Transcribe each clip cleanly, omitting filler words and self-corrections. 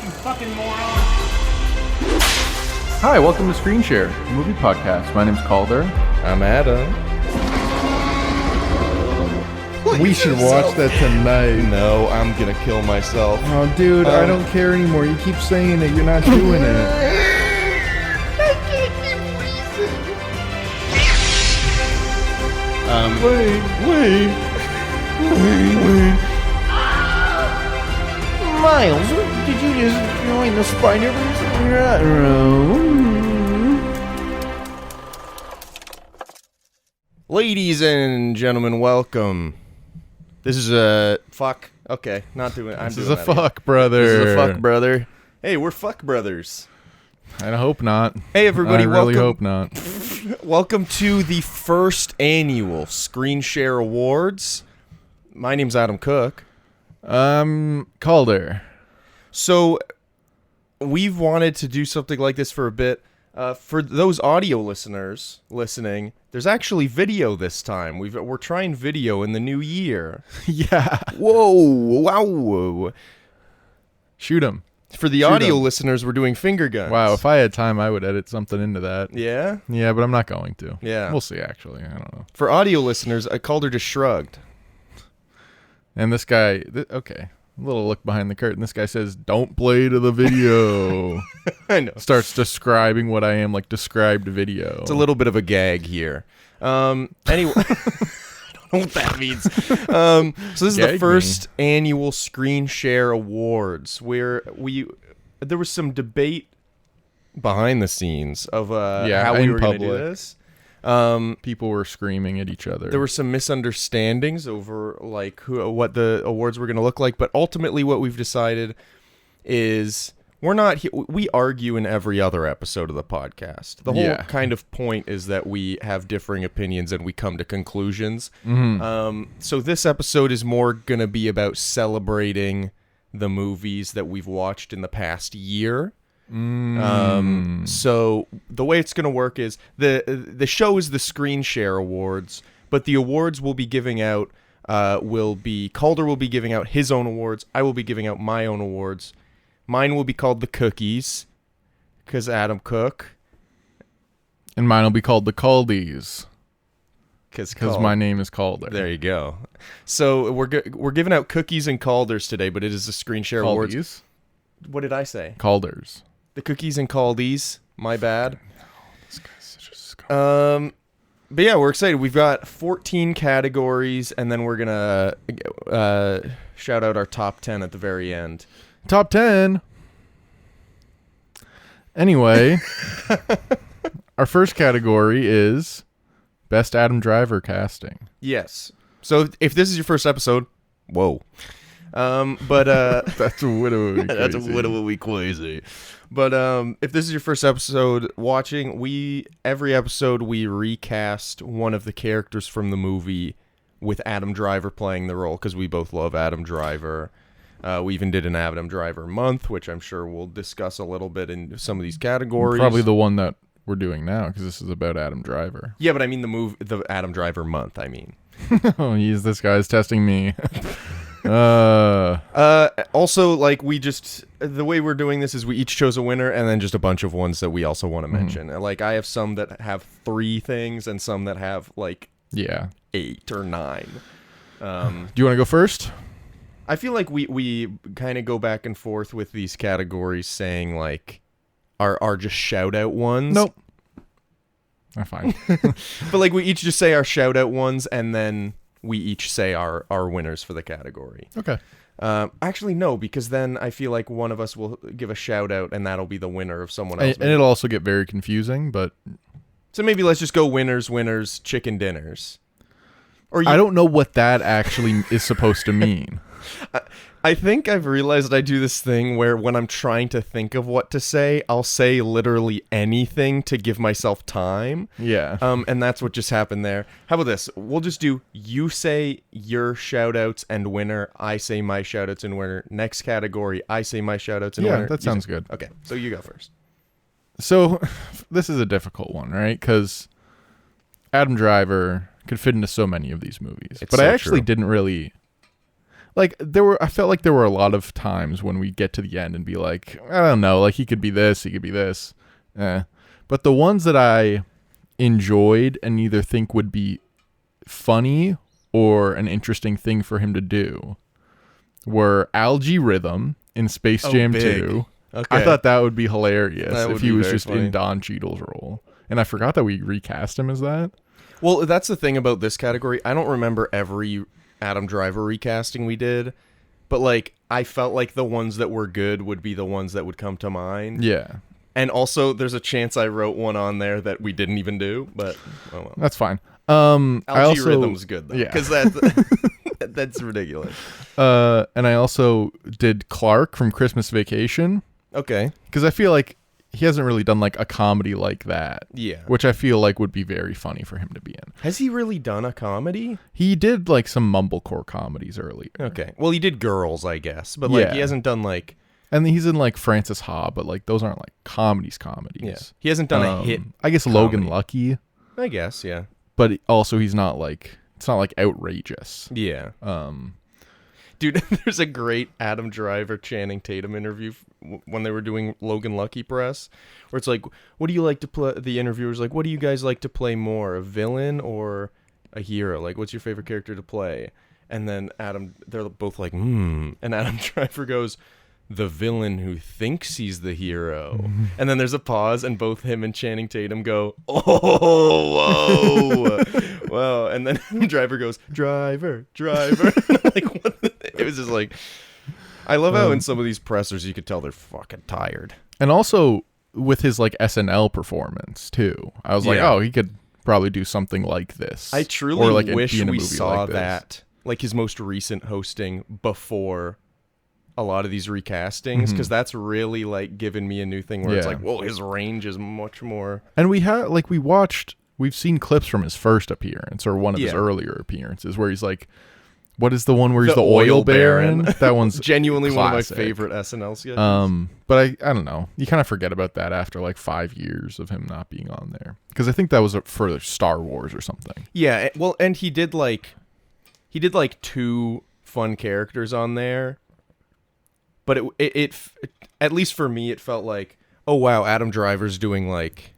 you fucking moron! Hi, welcome to ScreenShare, a movie podcast. My name's Calder. I'm Adam. We should watch that tonight. No, I'm gonna kill myself. Oh, dude, I don't care anymore. You keep saying it. You're not doing it. I can't keep wait. Miles, did you just join the Spider-Verse? Ladies and gentlemen, welcome. This is a fuck. Okay, not doing it. This is a fuck, brother. This is a fuck, brother. Hey, we're fuck brothers. I hope not. Hey, everybody, I really welcome. hope not. Welcome to the first annual ScreenShare Awards. My name's Adam Cook. Calder. So, we've wanted to do something like this for a bit. For those audio listeners listening, there's actually video this time. We're trying video in the new year. Yeah. Whoa, wow. Shoot him. For the audio listeners, we're doing finger guns. Wow, if I had time, I would edit something into that. Yeah? Yeah, but I'm not going to. Yeah. We'll see, actually. I don't know. For audio listeners, Calder just shrugged. And this guy, okay, a little look behind the curtain. This guy says, don't play to the video. I know. Starts describing what I am, like described video. It's a little bit of a gag here. Anyway, I don't know what that means. So this is the first annual ScreenShare Awards, where there was some debate behind the scenes of how we were going to do this. People were screaming at each other. There were some misunderstandings over what the awards were going to look like, but ultimately what we've decided is we argue in every other episode of the podcast. The whole kind of point is that we have differing opinions and we come to conclusions. Mm-hmm. So this episode is more going to be about celebrating the movies that we've watched in the past year. So the way it's going to work is the show is the ScreenShare Awards, but the awards we'll be giving out Calder will be giving out his own awards. I will be giving out my own awards. Mine will be called the Cookies, because Adam Cook. And mine will be called the Caldies, because my name is Calder. There you go. So we're giving out cookies and Calders today, but it is the ScreenShare Awards. Caldies? What did I say? Calders. The Cookies and Caldies. My bad. This guy's such a scum. But yeah, we're excited. We've got 14 categories, and then we're gonna shout out our top 10 at the very end. Top 10. Anyway, our first category is Best Adam Driver Casting. Yes. So if this is your first episode, whoa. But That's a widow. that's a little bit crazy. But if this is your first episode watching, every episode we recast one of the characters from the movie with Adam Driver playing the role, because we both love Adam Driver. We even did an Adam Driver month, which I'm sure we'll discuss a little bit in some of these categories. Probably the one that we're doing now, because this is about Adam Driver. Yeah, but I mean the Adam Driver month, I mean. Oh, this guy's testing me. Also, the way we're doing this is we each chose a winner, and then just a bunch of ones that we also want to mention. Like, I have some that have 3 things, and some that have 8 or 9. Do you want to go first? I feel like we kind of go back and forth with these categories, saying are just shout out ones. Nope. I'm fine. But we each just say our shout out ones, and then we each say our winners for the category. Okay. Actually, no, because then I feel like one of us will give a shout out, and that'll be the winner of someone else. And it'll also get very confusing, but... So maybe let's just go winners, chicken dinners. Or I don't know what that actually is supposed to mean. I think I've realized I do this thing where when I'm trying to think of what to say, I'll say literally anything to give myself time. Yeah. And that's what just happened there. How about this? We'll just do, you say your shout-outs and winner, I say my shout-outs and winner. Next category, I say my shout-outs and winner. Yeah, that sounds good. Okay, so you go first. So, this is a difficult one, right? Because Adam Driver could fit into so many of these movies. It's but so I actually true. didn't really... like I felt like there were a lot of times when we get to the end and be like, I don't know, like he could be this, he could be this. But the ones that I enjoyed and either think would be funny or an interesting thing for him to do were Algae Rhythm in Space Jam 2. Okay. I thought that would be hilarious That would if he be was very just funny. in Don Cheadle's role. And I forgot that we recast him as that. Well, that's the thing about this category. I don't remember every Adam Driver recasting we did, but like I felt like the ones that were good would be the ones that would come to mind. Yeah. And also, there's a chance I wrote one on there that we didn't even do, but oh well. That's fine. Algae Rhythm's good though, yeah. because that's ridiculous. And I also did Clark from Christmas Vacation Okay. because I feel like he hasn't really done like a comedy like that. Yeah. Which I feel like would be very funny for him to be in. Has he really done a comedy? He did like some mumblecore comedies earlier. Okay. Well, he did Girls, I guess, but like Yeah. he hasn't done like And he's in like Francis Ha, but like those aren't like comedies. yeah. He hasn't done a hit. I guess Logan comedy. Lucky, I guess, yeah. but also he's not like, it's not like outrageous. Yeah. Dude, there's a great Adam Driver Channing Tatum interview when they were doing Logan Lucky press, where it's like, what do you like to play? The interviewer's like, what do you guys like to play more, a villain or a hero? Like, what's your favorite character to play? And then they're both like, and Adam Driver goes, the villain who thinks he's the hero. And then there's a pause, and both him and Channing Tatum go, oh, whoa, whoa. And then Adam Driver goes, driver. Like, what? It was just like, I love how in some of these pressers you could tell they're fucking tired. And also with his like SNL performance too. I was like, Yeah. oh, he could probably do something like this. I truly Or, like, wish be in a we movie saw like this. that, like his most recent hosting before a lot of these recastings, because that's really like given me a new thing where it's Yeah. like, whoa, his range is much more. And we've seen clips from his first appearance or one of his Yeah. earlier appearances where he's like, what is the one where he's The the oil oil baron? baron. That one's Genuinely one of my classic. favorite SNL sketches. But I don't know. You kind of forget about that after like 5 years of him not being on there. Because I think that was for Star Wars or something. Yeah, well, and he did like two fun characters on there, but it at least for me it felt like, oh wow, Adam Driver's doing like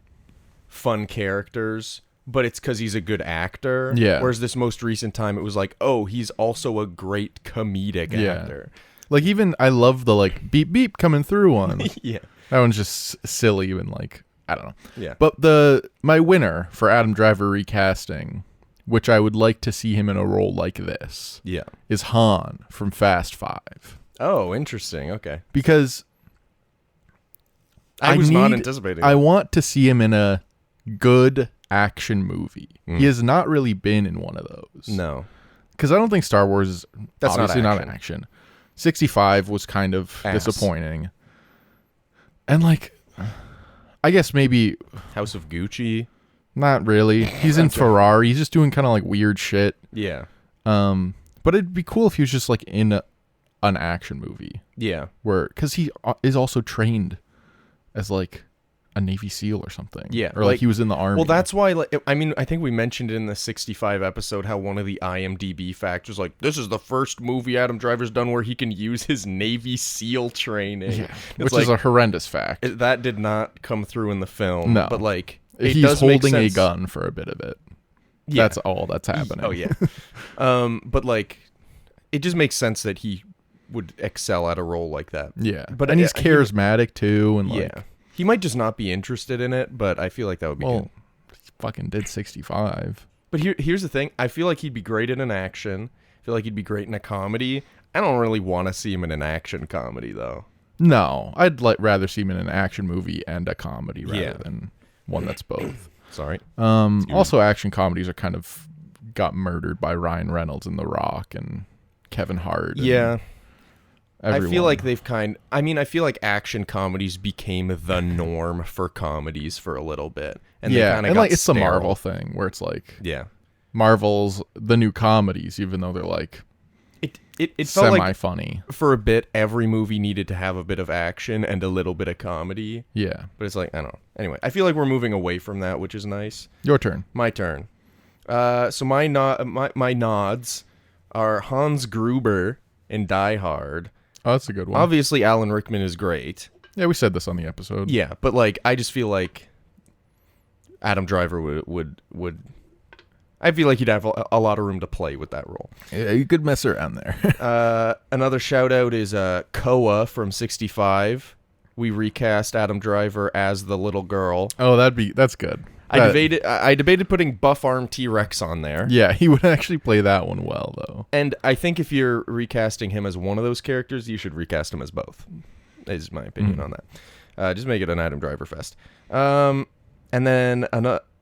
fun characters, but it's because he's a good actor. Yeah. Whereas this most recent time it was like, oh, he's also a great comedic Yeah. actor. Like even I love the like beep beep coming through one. Yeah. That one's just silly and like I don't know. Yeah. But my winner for Adam Driver recasting, which I would like to see him in a role like this, Yeah. is Han from Fast 5. Oh, interesting. Okay. Because I was not anticipating. I want to see him in a good action movie. He has not really been in one of those. No. Because I don't think Star Wars is That's not obviously not action. action. 65 was kind of Ass. disappointing. And like, I guess maybe House of Gucci. not really. He's in Ferrari. He's just doing kind of like weird shit. Yeah. But it'd be cool if he was just like in an action movie Yeah. because he is also trained as like a Navy SEAL or something. Yeah, Or like he was in the army. Well, that's why, like, I mean, I think we mentioned in the 65 episode how one of the IMDb facts was like, this is the first movie Adam Driver's done where he can use his Navy SEAL training. Yeah, It's which like, is a horrendous fact. that did not come through in the film. No. But, like, it He's does make holding a sense. gun for a bit of it. Yeah. That's all that's happening. Oh, yeah. But, like, it just makes sense that he would excel at a role like that. Yeah. But and he's he- charismatic too. And like, Yeah. He might just not be interested in it, but I feel like that would be well, good. he fucking did 65. But here's the thing. I feel like he'd be great in an action. I feel like he'd be great in a comedy. I don't really want to see him in an action comedy, though. No, I'd rather see him in an action movie and a comedy rather Yeah. than one that's both. Sorry. Also, action comedies are kind of got murdered by Ryan Reynolds and The Rock and Kevin Hart. And Yeah. everyone. I feel like I feel like action comedies became the norm for comedies for a little bit. And they yeah, kinda and got like it's the sterile. Marvel thing where it's like Yeah. Marvel's the new comedies, even though they're like It felt like semi-funny. for a bit every movie needed to have a bit of action and a little bit of comedy. Yeah, But it's like, I don't know. Anyway, I feel like we're moving away from that, which is nice. your turn. My turn. So my nods are Hans Gruber in Die Hard. Oh, that's a good one. Obviously, Alan Rickman is great. Yeah, we said this on the episode. Yeah, but like I just feel like Adam Driver would I feel like he'd have a lot of room to play with that role. Yeah, you could mess around there. Another shout out is Koa from 65. We recast Adam Driver as the little girl. Oh, that's good. I debated putting Buff Arm T-Rex on there. Yeah, he would actually play that one well, though. And I think if you're recasting him as one of those characters, you should recast him as both. Is my opinion on that. Just make it an Adam Driver fest. And then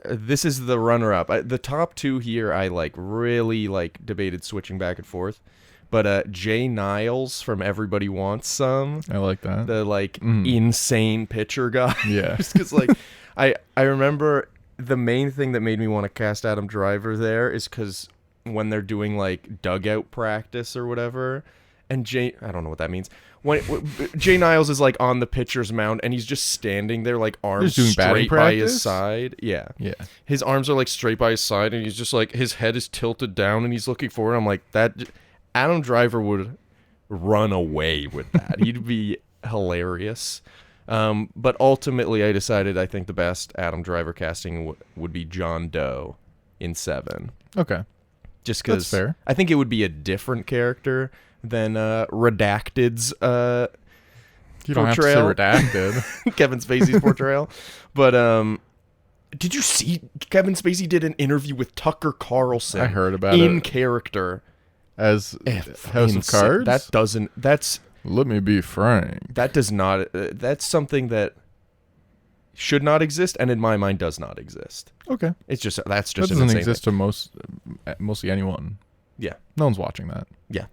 this is the runner-up. The top two here, I really debated switching back and forth. But Jay Niles from Everybody Wants Some. I like that. The insane pitcher guy. Yeah. Just because I remember the main thing that made me want to cast Adam Driver there is because when they're doing dugout practice or whatever, and I don't know what that means. When Jay Niles is on the pitcher's mound and he's just standing there arms straight by his side. Yeah. Yeah. His arms are straight by his side and he's just his head is tilted down and he's looking forward. I'm like, that Adam Driver would run away with that. He'd be hilarious. But ultimately, I decided I think the best Adam Driver casting would be John Doe in 7. Okay. Just because That's fair. I think it would be a different character than Redacted's You don't portrayal. have to say redacted. Kevin Spacey's portrayal. But did you see Kevin Spacey did an interview with Tucker Carlson? I heard about in it. character. As House of Cards? Let me be frank. That does not. That's something that should not exist, and in my mind, does not exist. Okay. It's just That an doesn't insane exist thing. to mostly anyone. Yeah, No one's watching that. yeah,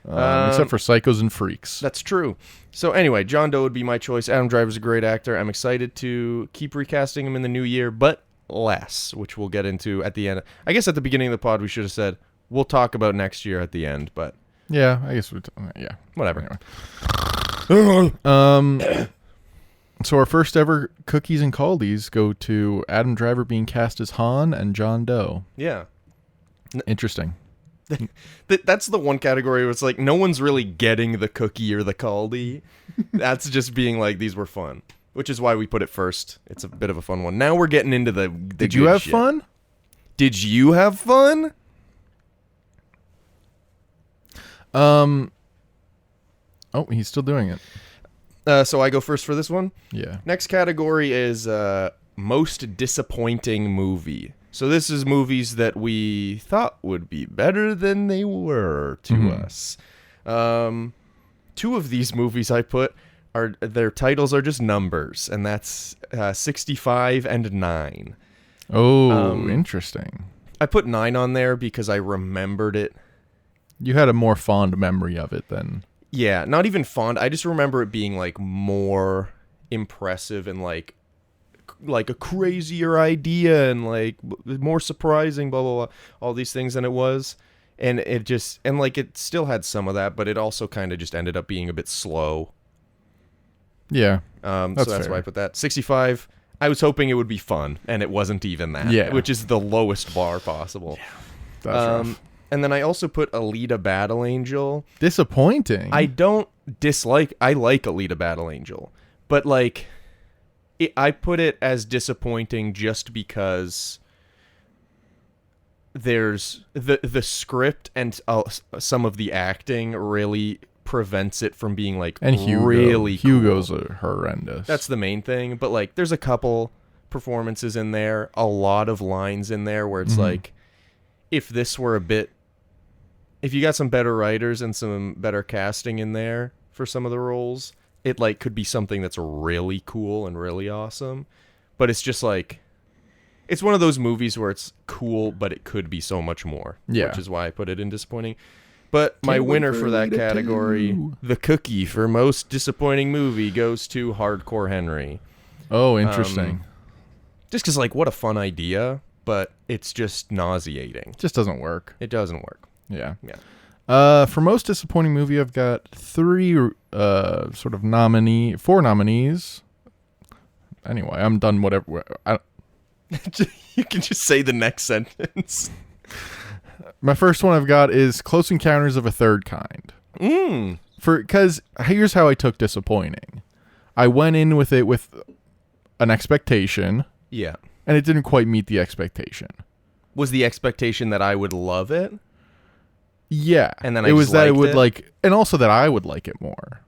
Except for psychos and freaks. that's true. So anyway, John Doe would be my choice. Adam Driver's a great actor. I'm excited to keep recasting him in the new year, but less, which we'll get into at the end. I guess at the beginning of the pod, we should have said we'll talk about next year at the end, but Yeah, I guess yeah. whatever. Anyway. So our first ever cookies and caldies go to Adam Driver being cast as Han and John Doe. Yeah. Interesting. That's the one category where it's no one's really getting the cookie or the Caldie. That's just being these were fun, which is why we put it first. It's a bit of a fun one. Now we're getting into the Did you have fun? Did you have fun? Oh, he's still doing it. So I go first for this one. Yeah. Next category is most disappointing movie. So this is movies that we thought would be better than they were to us. 2 of these movies I put their titles are just numbers, and that's 65 and 9. Oh, interesting. I put 9 on there because I remembered it. You had a more fond memory of it than... Yeah, not even fond. I just remember it being more impressive and like a crazier idea and more surprising, blah blah blah, all these things than it was. And it just it still had some of that, but it also kind of just ended up being a bit slow. Yeah. So that's fair. why I put that. 65. I was hoping it would be fun, and it wasn't even that. Yeah. Which is the lowest bar possible. Yeah. That's rough. And then I also put Alita Battle Angel. Disappointing. I don't dislike... I like Alita Battle Angel. But, I put it as disappointing just because there's... The script and some of the acting really prevents it from being, and Hugo. really Hugo's cool. horrendous. That's the main thing. But, there's a couple performances in there, a lot of lines in there where it's if this were a bit... If you got some better writers and some better casting in there for some of the roles, it could be something that's really cool and really awesome. But it's just it's one of those movies where it's cool, but it could be so much more. Yeah. Which is why I put it in disappointing. But my Can't wait winner for for that Alita category, 2. the cookie for most disappointing movie, goes to Hardcore Henry. Oh, interesting. Just because what a fun idea, but it's just nauseating. Just doesn't work. It doesn't work. Yeah. Yeah. For most disappointing movie, I've got 4 nominees. Anyway, I'm done. Whatever. You can just say the next sentence. My first one I've got is Close Encounters of a Third Kind. Because here's how I took disappointing. I went in with it with an expectation, Yeah. and it didn't quite meet the expectation. Was the expectation that I would love it? Yeah, And then it was that it would it? like, and also that I would like it more.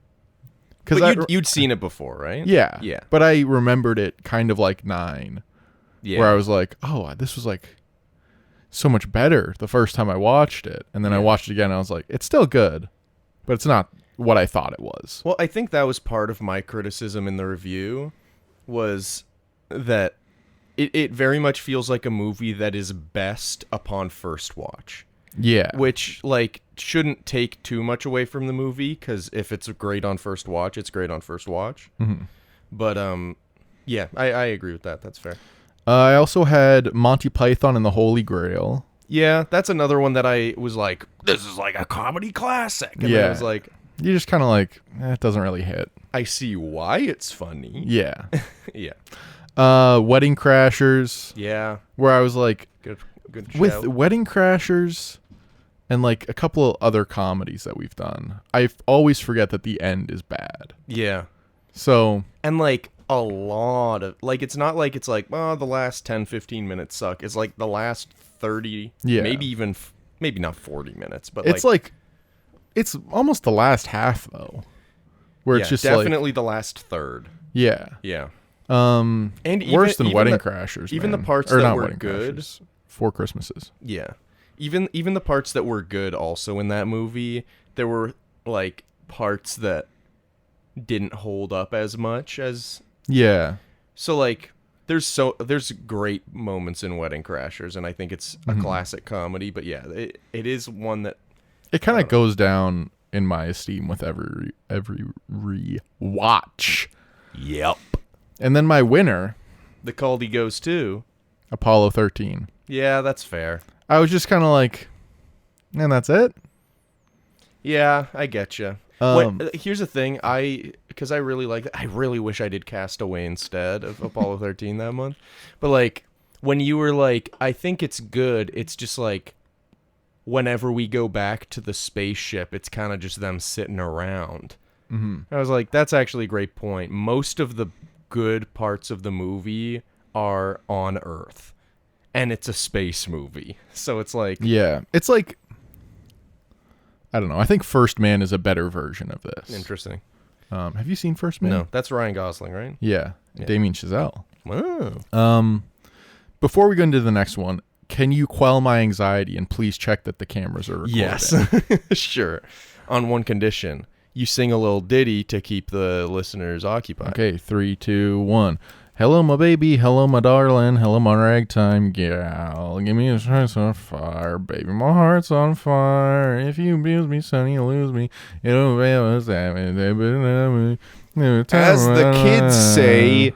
But you'd seen it before, right? Yeah, Yeah. But I remembered it kind of like 9, Yeah. where I was like, oh, this was like so much better the first time I watched it, and then I watched it again, and I was like, it's still good, but it's not what I thought it was. Well, I think that was part of my criticism in the review, was that it very much feels like a movie that is best upon first watch. Yeah, Which, like, shouldn't take too much away from the movie, because if it's great on first watch, it's great on first watch. Mhm. But, yeah, I agree with that. That's fair. I also had Monty Python and the Holy Grail. Yeah, that's another one that I was like, this is like a comedy classic. And then I was like, You just kind of like, it doesn't really hit. I see why it's funny. Yeah. Yeah. Wedding Crashers, Yeah. where I was like, Good with shout. Wedding Crashers and like a couple of other comedies that we've done, I always forget that the end is bad. Yeah. So, And like a lot of, like, it's not like it's like, oh, the last 10, 15 minutes suck. It's like the last 30, maybe even, maybe not 40 minutes, but it's like it's almost the last half though, where it's just definitely the last third. Yeah. And Worse than even Wedding the, Crashers. even man. the parts Or that not were Wedding good. Crashers, Four Christmases. Yeah. Even the parts that were good also in that movie, there were like parts that didn't hold up as much as. Yeah. So like there's great moments in Wedding Crashers, and I think it's a classic comedy, but yeah, it is one that It kind of goes down in my esteem with every rewatch. Yep. And then my winner, The Caldie goes to. Apollo 13. Yeah, that's fair. I was just kind of like, and that's it. Yeah, I get you. Here's the thing, because I really like that. I really wish I did Castaway instead of Apollo 13 that month. But like when you were like, I think it's good. It's just like whenever we go back to the spaceship, it's kind of just them sitting around. Mm-hmm. I was like, that's actually a great point. Most of the good parts of the movie are on Earth, and it's a space movie. So it's like, Yeah. It's like, I don't know. I think First Man is a better version of this. interesting. Have you seen First Man? No, that's Ryan Gosling, right? Yeah. Damien Chazelle. Wow. Before we go into the next one, can you quell my anxiety and please check that the cameras are recording? Yes. Sure. On one condition. You sing a little ditty to keep the listeners occupied. Okay, 3, 2, 1. Hello, my baby. Hello, my darling. Hello, my ragtime gal. Give me a chance on fire, baby. My heart's on fire. If you abuse me, son, you lose me. As the kids say,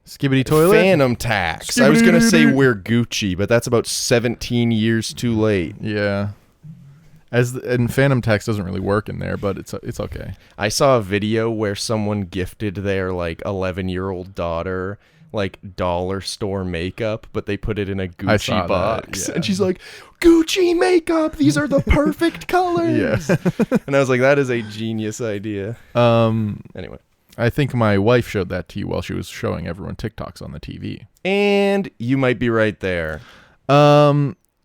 Skibbity toilet. Phantom Tax. I was going to say we're Gucci, but that's about 17 years too late. Yeah. And Phantom Tax doesn't really work in there, but it's okay. I saw a video where someone gifted their like 11-year-old daughter like dollar store makeup, but they put it in a Gucci box. Yeah. And she's like, Gucci makeup, these are the perfect colors. Yeah. And I was like, that is a genius idea. Anyway. I think my wife showed that to you while she was showing everyone TikToks on the TV. And you might be right there.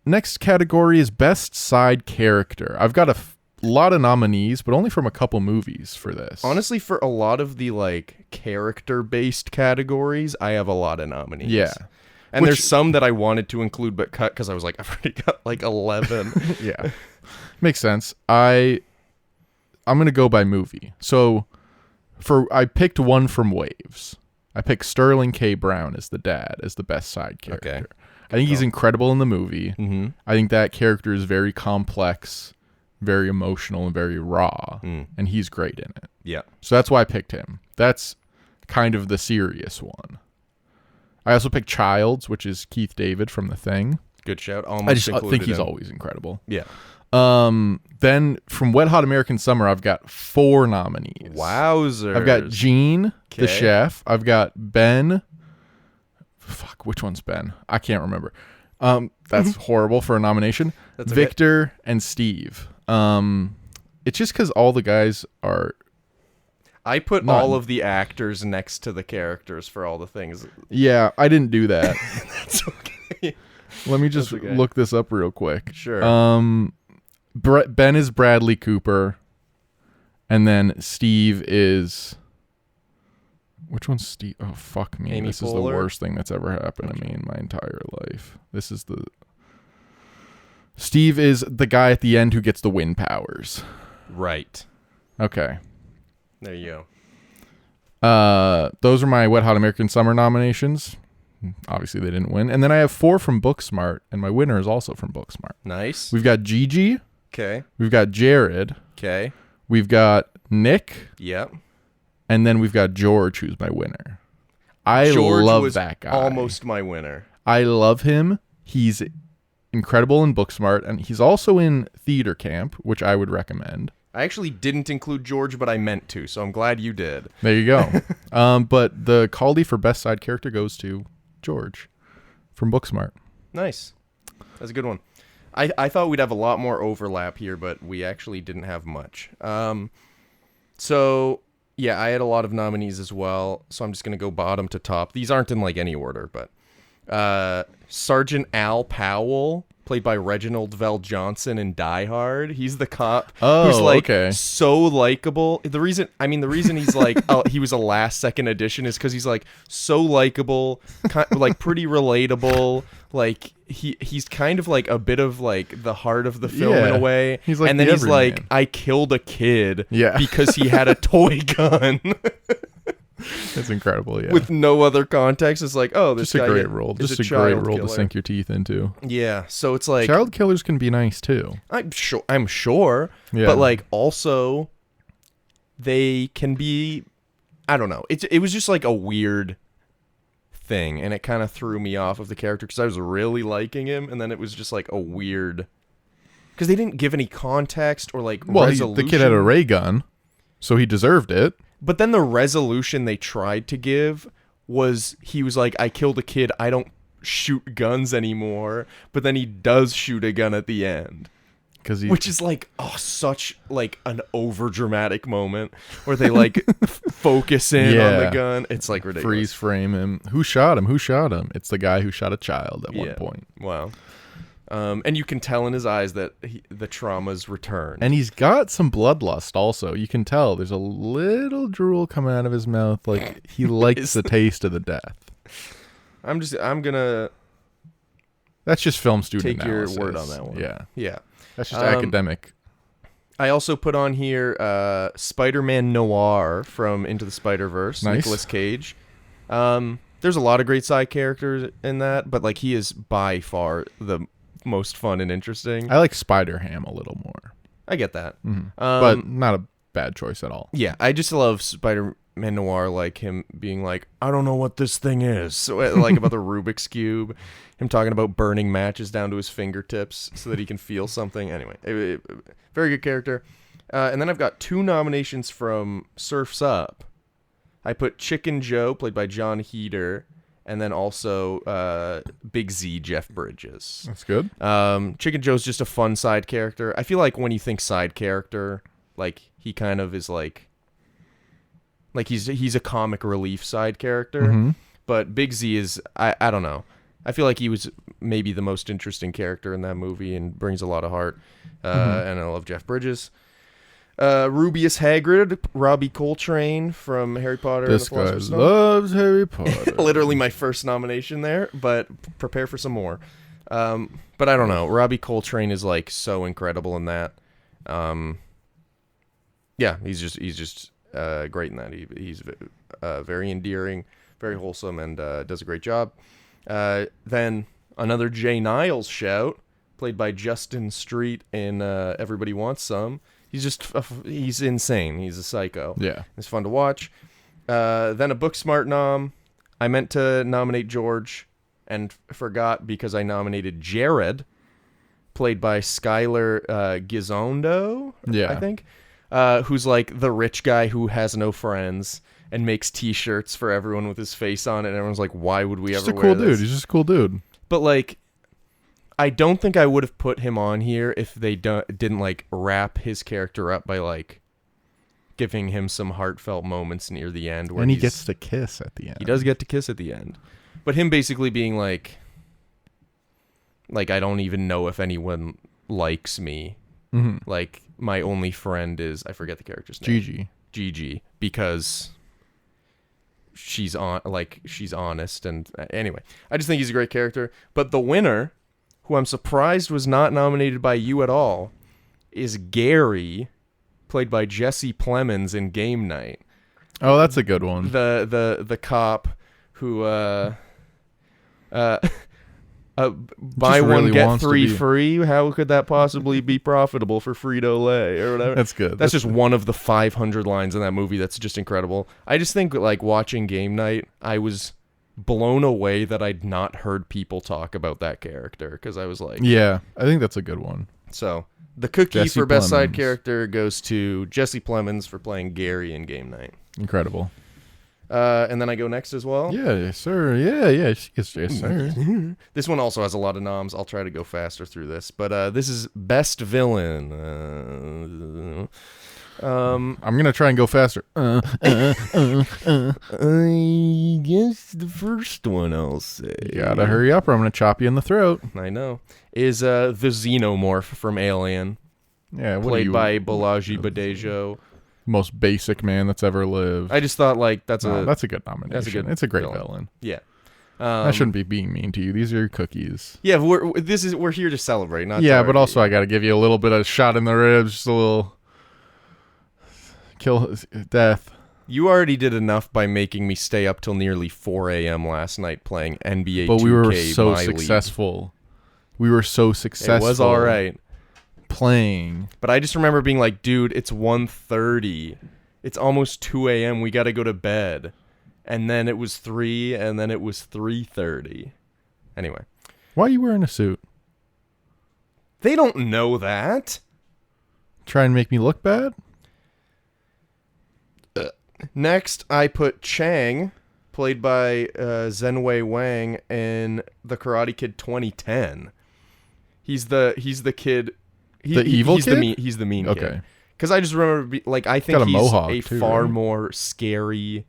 Next category is Best Side Character. I've got a lot of nominees, but only from a couple movies for this. Honestly, for a lot of the like character-based categories, I have a lot of nominees. Yeah. And there's some that I wanted to include but cut because I was like, I've already got like 11. Yeah. Makes sense. I'm going to go by movie. So I picked one from Waves. I picked Sterling K. Brown as the dad, as the best side character. Okay. I think he's incredible in the movie. Mm-hmm. I think that character is very complex, very emotional, and very raw. And he's great in it. Yeah. So that's why I picked him. That's kind of the serious one. I also picked Childs, which is Keith David from The Thing. Good shout. I think he's always incredible. Yeah. Then from Wet Hot American Summer, I've got 4 nominees. Wowzers. I've got Gene, the Okay. chef. I've got Ben. Fuck, which one's Ben? I can't remember. That's horrible for a nomination. That's okay. Victor and Steve. It's just because all the guys are. I put Not- all of the actors next to the characters for all the things. Yeah, I didn't do that. That's okay. Let me just That's okay. look this up real quick. Sure. Ben is Bradley Cooper, and then Steve is. Which one's Steve? Oh, fuck me. Amy This is the Poehler? worst thing that's ever happened to me in my entire life. This is the... Steve is the guy at the end who gets the wind powers. Right. Okay. There you Those are my Wet Hot American Summer nominations. Obviously, they didn't win. And then I have 4 from Booksmart, and my winner is also from Booksmart. Nice. We've got Gigi. Okay. We've got Jared. Okay. We've got Nick. Yep. And then we've got George, who's my winner. I George love was that guy. almost my winner. I love him. He's incredible in Booksmart, and he's also in Theater Camp, which I would recommend. I actually didn't include George, but I meant to, so I'm glad you did. There you go. But the Caldie for Best Side Character goes to George from Booksmart. Nice. That's a good one. I thought we'd have a lot more overlap here, but we actually didn't have much. So, yeah, I had a lot of nominees as well, so I'm just going to go bottom to top. These aren't in, like, any order, but Sergeant Al Powell, played by Reginald Vell Johnson in Die Hard. He's the cop who's, like, so likable. The reason he's, like, he was a last-second addition is because he's, like, so likable, like, pretty relatable. Like, he's kind of, like, a bit of, like, the heart of the film in a way. He's like and then the he's like, everyman. I killed a kid Yeah. because he had a toy gun. It's incredible, yeah. With no other context. It's like, oh, this just guy a great role. is Just a great child role killer. to sink your teeth into. Yeah, so it's like, Child killers can be nice, too. I'm sure, Yeah. but like also they can be, I don't know. It was just like a weird thing, and it kind of threw me off of the character because I was really liking him, and then it was just like a weird, because they didn't give any context or like resolution. The kid had a ray gun, so he deserved it. But then the resolution they tried to give was, he was like, I killed a kid, I don't shoot guns anymore. But then he does shoot a gun at the end. Which is like, such like an over dramatic moment where they like focus in on the gun. It's like ridiculous. Freeze frame him. Who shot him? Who shot him? It's the guy who shot a child at one point. Wow. And you can tell in his eyes that the trauma's returned. And he's got some bloodlust also. You can tell there's a little drool coming out of his mouth. Like he likes the taste of the death. I'm gonna That's just film student take your analysis. word on that one. Yeah. That's just academic. I also put on here Spider-Man Noir from Into the Spider-Verse. Nice. Nicolas Cage. There's a lot of great side characters in that, but like he is by far the most fun and interesting. I like Spider-Ham a little more. I get that. But not a bad choice at all. Yeah, I just love Spider-Man Noir, like him being like, I don't know what this thing is. So, like about the Rubik's Cube, him talking about burning matches down to his fingertips so that he can feel something. Anyway, very good character. And then I've got 2 nominations from Surf's Up. I put Chicken Joe, played by John Heder, and then also Big Z, Jeff Bridges. That's good. Chicken Joe's just a fun side character. I feel like when you think side character, like he kind of is like he's a comic relief side character. Mm-hmm. But Big Z is, I don't know. I feel like he was maybe the most interesting character in that movie and brings a lot of heart. And I love Jeff Bridges. Rubius Hagrid, Robbie Coltrane from Harry Potter and the This guy Philosopher's Stone. loves Harry Potter. Literally my first nomination there, but prepare for some more. But I don't know. Robbie Coltrane is like so incredible in that. Yeah, he's just great in that. He's very endearing, very wholesome, and does a great job. Then another Jay Niles shout, played by Justin Street in Everybody Wants Some. He's insane. He's a psycho. Yeah. It's fun to watch. Then a Booksmart nom. I meant to nominate George and forgot because I nominated Jared, played by Skylar Gizondo, I think, who's like the rich guy who has no friends and makes T-shirts for everyone with his face on it. And everyone's like, why would we ever wear this? He's just a cool dude. But like, I don't think I would have put him on here if they didn't like wrap his character up by like giving him some heartfelt moments near the end. Where And he gets to kiss at the end. He does get to kiss at the end. But him basically being like I don't even know if anyone likes me. Mm-hmm. Like, my only friend is, I forget the character's name. Gigi, because she's honest. And anyway, I just think he's a great character. But the winner, who I'm surprised was not nominated by you at all, is Gary, played by Jesse Plemons in Game Night. Oh, that's a good one. The cop who buy one get three free. How could that possibly be profitable for Frito-Lay or whatever? That's good. That's just one of the 500 lines in that movie. That's just incredible. I just think like watching Game Night, I was blown away that I'd not heard people talk about that character because I was like, yeah, I think that's a good one. So the cookie Jesse for best side Plemons. character goes to Jesse Plemons for playing Gary in Game Night. Incredible. And then I go next as well. Yeah, yes, sir. Yeah, yes, sir. This one also has a lot of noms. I'll try to go faster through this. But this is best villain. I'm going to try and go faster. I guess the first one I'll say. You got to hurry up or I'm going to chop you in the throat. I know. Is the Xenomorph from Alien. Yeah, what played are you, by Balaji Badejo. most basic man that's ever lived. I just thought like that's a good nomination. That's It's a great villain. Yeah. I shouldn't be being mean to you. These are your cookies. Yeah, we're here to celebrate, not yeah, to but also I got to give you a little bit of shot in the ribs, just a little kill death. You already did enough by making me stay up till nearly 4 a.m. last night playing NBA 2K. But we were so My successful. League. We were so successful. It was all right. Playing. But I just remember being like, dude, it's 1:30. It's almost 2 a.m. We got to go to bed. And then it was 3, and then it was 3:30. Anyway. Why are you wearing a suit? They don't know that. Try and make me look bad? Next, I put Chang, played by Zhenwei Wang, in The Karate Kid 2010. He's the kid. The evil kid? He's the mean Okay. kid. Because I just remember, I think Got a he's mohawk a too, far right? more scary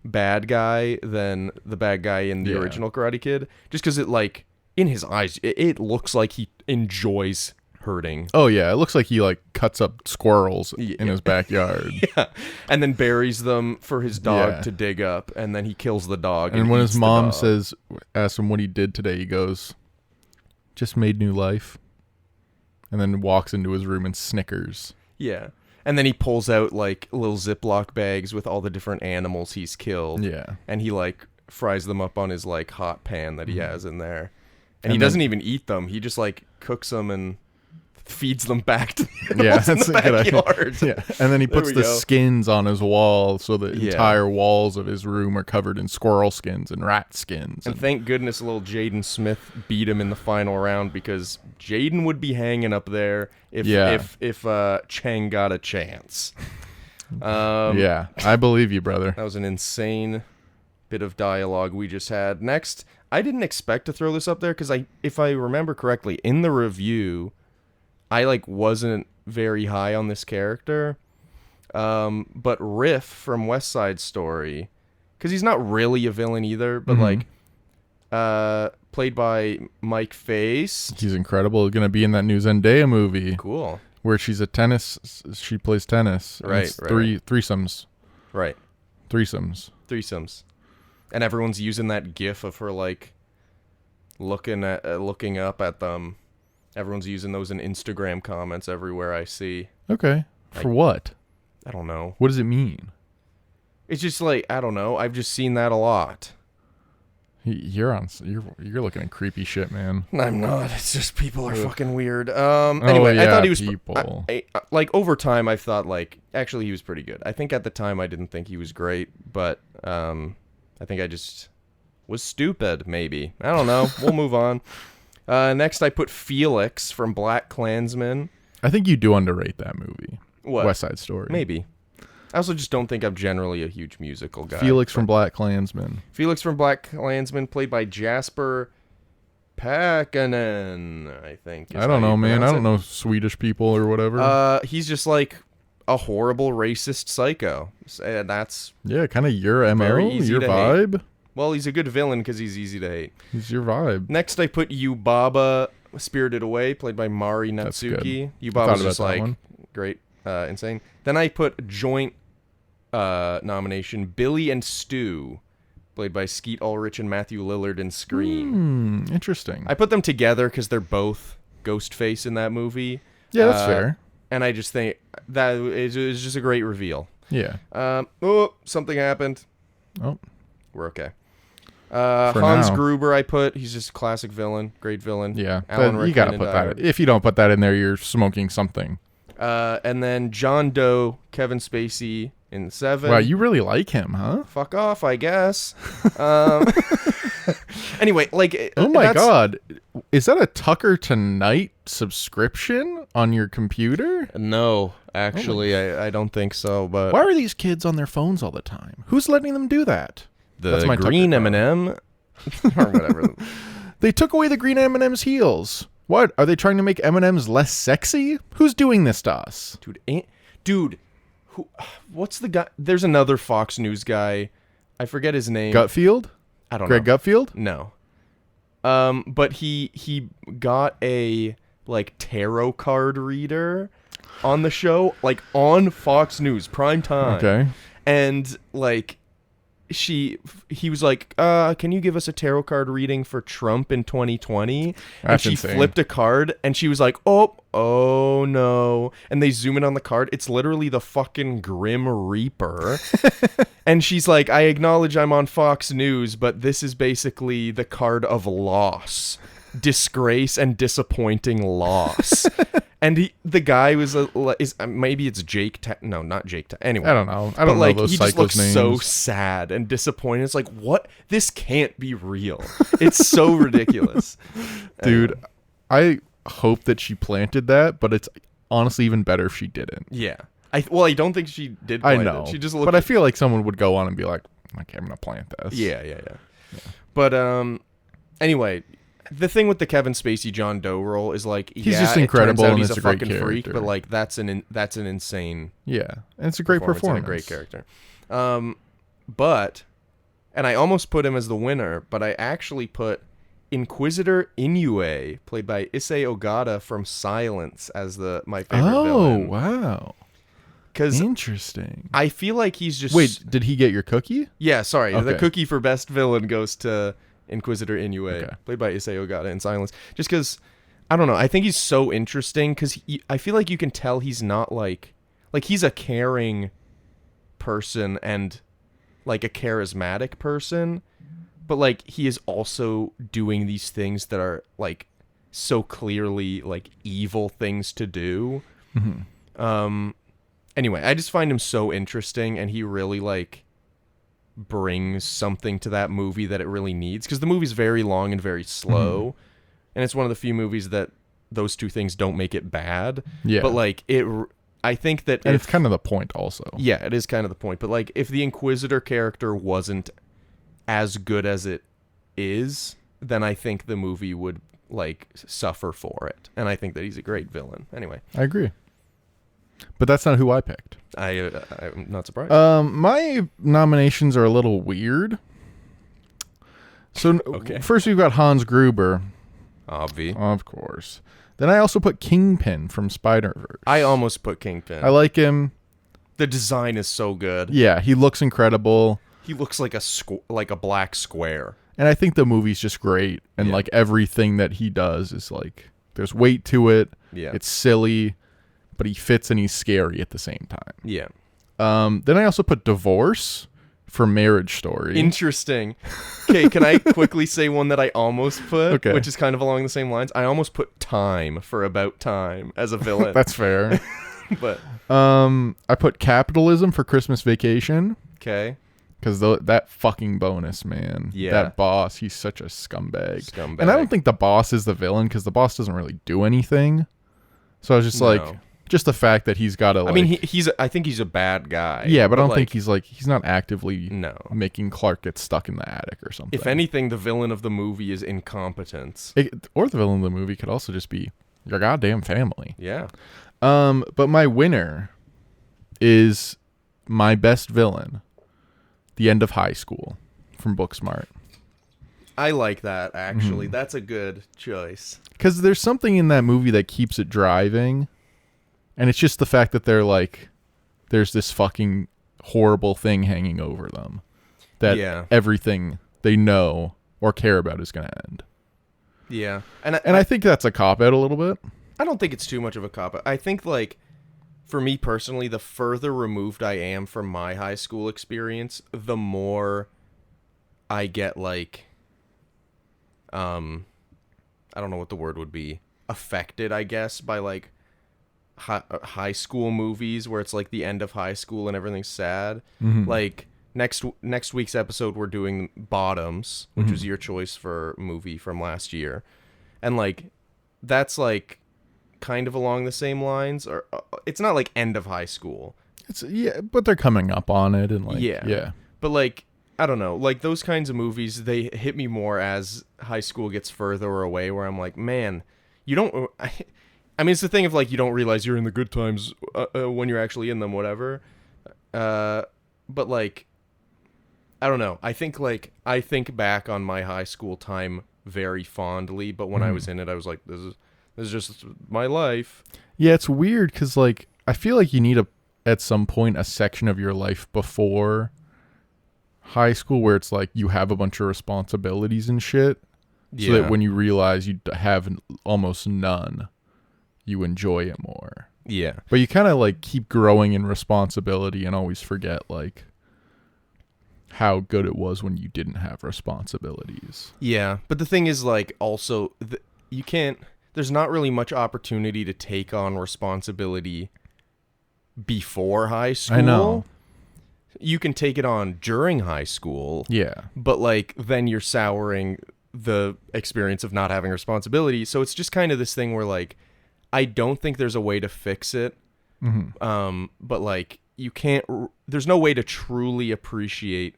bad guy than the bad guy in the original Karate Kid. Just because in his eyes, it looks like he enjoys hurting. Oh yeah, it looks like he cuts up squirrels in his backyard. Yeah, and then buries them for his dog to dig up, and then he kills the dog. And when eats his the mom dog. asks him what he did today, he goes, "Just made new life," and then walks into his room and snickers. Yeah, and then he pulls out little Ziploc bags with all the different animals he's killed. Yeah, and he fries them up on his hot pan that he has in there, and he then- doesn't even eat them. He just cooks them and feeds them back to the yeah, animals in that's the a good idea. backyard. Yeah, and then he There puts we the go. skins on his wall, so the Yeah. entire walls of his room are covered in squirrel skins and rat skins. And thank goodness little Jaden Smith beat him in the final round, because Jaden would be hanging up there if Chang got a chance. Yeah, I believe you, brother. That was an insane bit of dialogue we just had. Next, I didn't expect to throw this up there because if I remember correctly, in the review, I wasn't very high on this character. But Riff from West Side Story, because he's not really a villain either, but played by Mike Face. He's incredible. Going to be in that new Zendaya movie Cool. where she plays tennis. and Right, it's right, threesomes. Right. Threesomes. And everyone's using that gif of her looking up at them. Everyone's using those in Instagram comments everywhere I see. Okay. For what? I don't know. What does it mean? It's just I don't know. I've just seen that a lot. You're looking at creepy shit, man. I'm not. It's just people are fucking weird. Anyway, I thought he was people. over time I thought actually he was pretty good. I think at the time I didn't think he was great, but I think I just was stupid maybe. I don't know. We'll move on. Next I put Felix from BlacKkKlansman. I think you do underrate that movie. What? West Side Story. Maybe. I also just don't think I'm generally a huge musical guy. Felix from BlacKkKlansman. Felix from BlacKkKlansman, played by Jasper Pekkanen, I think. I don't know, man. I don't know Swedish people or whatever. He's just like a horrible racist psycho. And that's yeah, kind of your MO, very easy your to vibe. hate. Well, he's a good villain because he's easy to hate. He's your vibe. Next, I put Yubaba, Spirited Away, played by Mari That's good. Natsuki. I thought Yubaba's about just that like one. great, insane. Then I put joint nomination Billy and Stu, played by Skeet Ulrich and Matthew Lillard in Scream. Interesting. I put them together because they're both Ghostface in that movie. Yeah, that's fair. And I just think that is just a great reveal. Yeah. Oh, something happened. Oh. We're okay. For Hans now. Gruber, I put. He's just a classic villain. Great villain. Yeah. Alan You gotta Rickman put and that. If you don't put that in there, you're smoking something. And then John Doe, Kevin Spacey in 7. Wow, you really like him, huh? Fuck off, I guess. Anyway, like, Oh my god. Is that a Tucker Tonight subscription on your computer? No, actually, I don't think so. But Why are these kids on their phones all the time? Who's letting them do that? That's the my green Tucker card. M&M or whatever. They took away the green M&M's heels. What? Are they trying to make M&M's less sexy? Who's doing this to us? Dude, what's the guy? There's another Fox News guy. I forget his name. Gutfield? I don't Greg know. Gutfield? No. But he got a like tarot card reader on the show, like on Fox News prime time. Okay. And like he was like, can you give us a tarot card reading for Trump in 2020? And That's she insane. flipped a card and she was like, oh no. And they zoom in on the card. It's literally the fucking Grim Reaper. And she's like, I acknowledge I'm on Fox News, but this is basically the card of loss, disgrace, and disappointing loss. And the guy was maybe it's Jake. No, not Jake. Anyway, I don't know. I don't know like, those he just psychos' looks names. so sad and disappointed. It's like, what? This can't be real. It's so ridiculous. Dude, I hope that she planted that, but it's honestly even better if she didn't. Yeah. I don't think she did. I plant know. it. She just looked. But I feel like someone would go on and be like, okay, I'm going to plant this. Yeah. But anyway, the thing with the Kevin Spacey John Doe role is like He's just incredible It turns out and he's it's a a great fucking freak, character. but like that's an insane Yeah. And it's a great performance. and a great character. But and I almost put him as the winner, but I actually put Inquisitor Inoue, played by Issei Ogata from Silence, as my favorite villain. Oh, wow. Because Interesting. I feel like he's just Wait, did he get your cookie? Yeah, sorry. The Okay. cookie for best villain goes to Inquisitor Inoue, Okay. played by Issei Ogata in Silence. Just because, I don't know, I think he's so interesting because I feel like you can tell he's not like he's a caring person and like a charismatic person, but like he is also doing these things that are like so clearly like evil things to do. Mm-hmm. Anyway, I just find him so interesting, and he really like brings something to that movie that it really needs, because the movie's very long and very slow, and it's one of the few movies that those two things don't make it bad. Yeah. But like I think that And it's kind of the point also. yeah, it is kind of the point. But like if the Inquisitor character wasn't as good as it is, then I think the movie would like suffer for it. And I think that he's a great villain. Anyway, I agree. But that's not who I picked. I'm not surprised. My nominations are a little weird. So Okay. first we've got Hans Gruber, Obvi. of course. Then I also put Kingpin from Spider-Verse. I almost put Kingpin. I like him. The design is so good. Yeah, he looks incredible. He looks like a black square. And I think the movie's just great. And Yeah. like everything that he does is like, there's weight to it. Yeah. It's silly, but he fits and he's scary at the same time. Yeah. Then I also put Divorce for Marriage Story. Interesting. Okay, can I quickly say one that I almost put, Okay. which is kind of along the same lines? I almost put Time for About Time as a villain. That's fair. But I put Capitalism for Christmas Vacation. okay. Because that fucking bonus, man. Yeah. That boss, he's such a scumbag. Scumbag. And I don't think the boss is the villain because the boss doesn't really do anything. So I was just like, No. just the fact that he's got to. Like, I mean, I think he's a bad guy. Yeah, but I don't think he's not actively no making Clark get stuck in the attic or something. If anything, the villain of the movie is incompetence. Or the villain of the movie could also just be your goddamn family. Yeah. But my winner is my best villain, The End of High School from Booksmart. I like that, actually. That's a good choice. Because there's something in that movie that keeps it driving. And it's just the fact that they're like, there's this fucking horrible thing hanging over them. That everything they know or care about is going to end. Yeah. And I think that's a cop-out a little bit. I don't think it's too much of a cop-out. I think, like, for me personally, the further removed I am from my high school experience, the more I get, like, I don't know what the word would be, affected, I guess, by, like, high school movies where it's like the end of high school and everything's sad. Like next week's episode we're doing Bottoms, which was your choice for movie from last year, and like that's like kind of along the same lines, or it's not like end of high school, it's but they're coming up on it, and like but like I don't know, like those kinds of movies, they hit me more as high school gets further away, where I'm like, man, you don't I mean, it's the thing of, like, you don't realize you're in the good times when you're actually in them, whatever. But, like, I don't know. I think back on my high school time very fondly, but when I was in it, I was like, this is just my life. Yeah, it's weird because, like, I feel like you need at some point, a section of your life before high school where it's like you have a bunch of responsibilities and shit. So that when you realize you have almost none, you enjoy it more. Yeah. But you kind of like keep growing in responsibility and always forget like how good it was when you didn't have responsibilities. Yeah. But the thing is, like, also there's not really much opportunity to take on responsibility before high school. I know. You can take it on during high school. Yeah. But like then you're souring the experience of not having responsibility. So it's just kind of this thing where like I don't think there's a way to fix it. But like you can't. There's no way to truly appreciate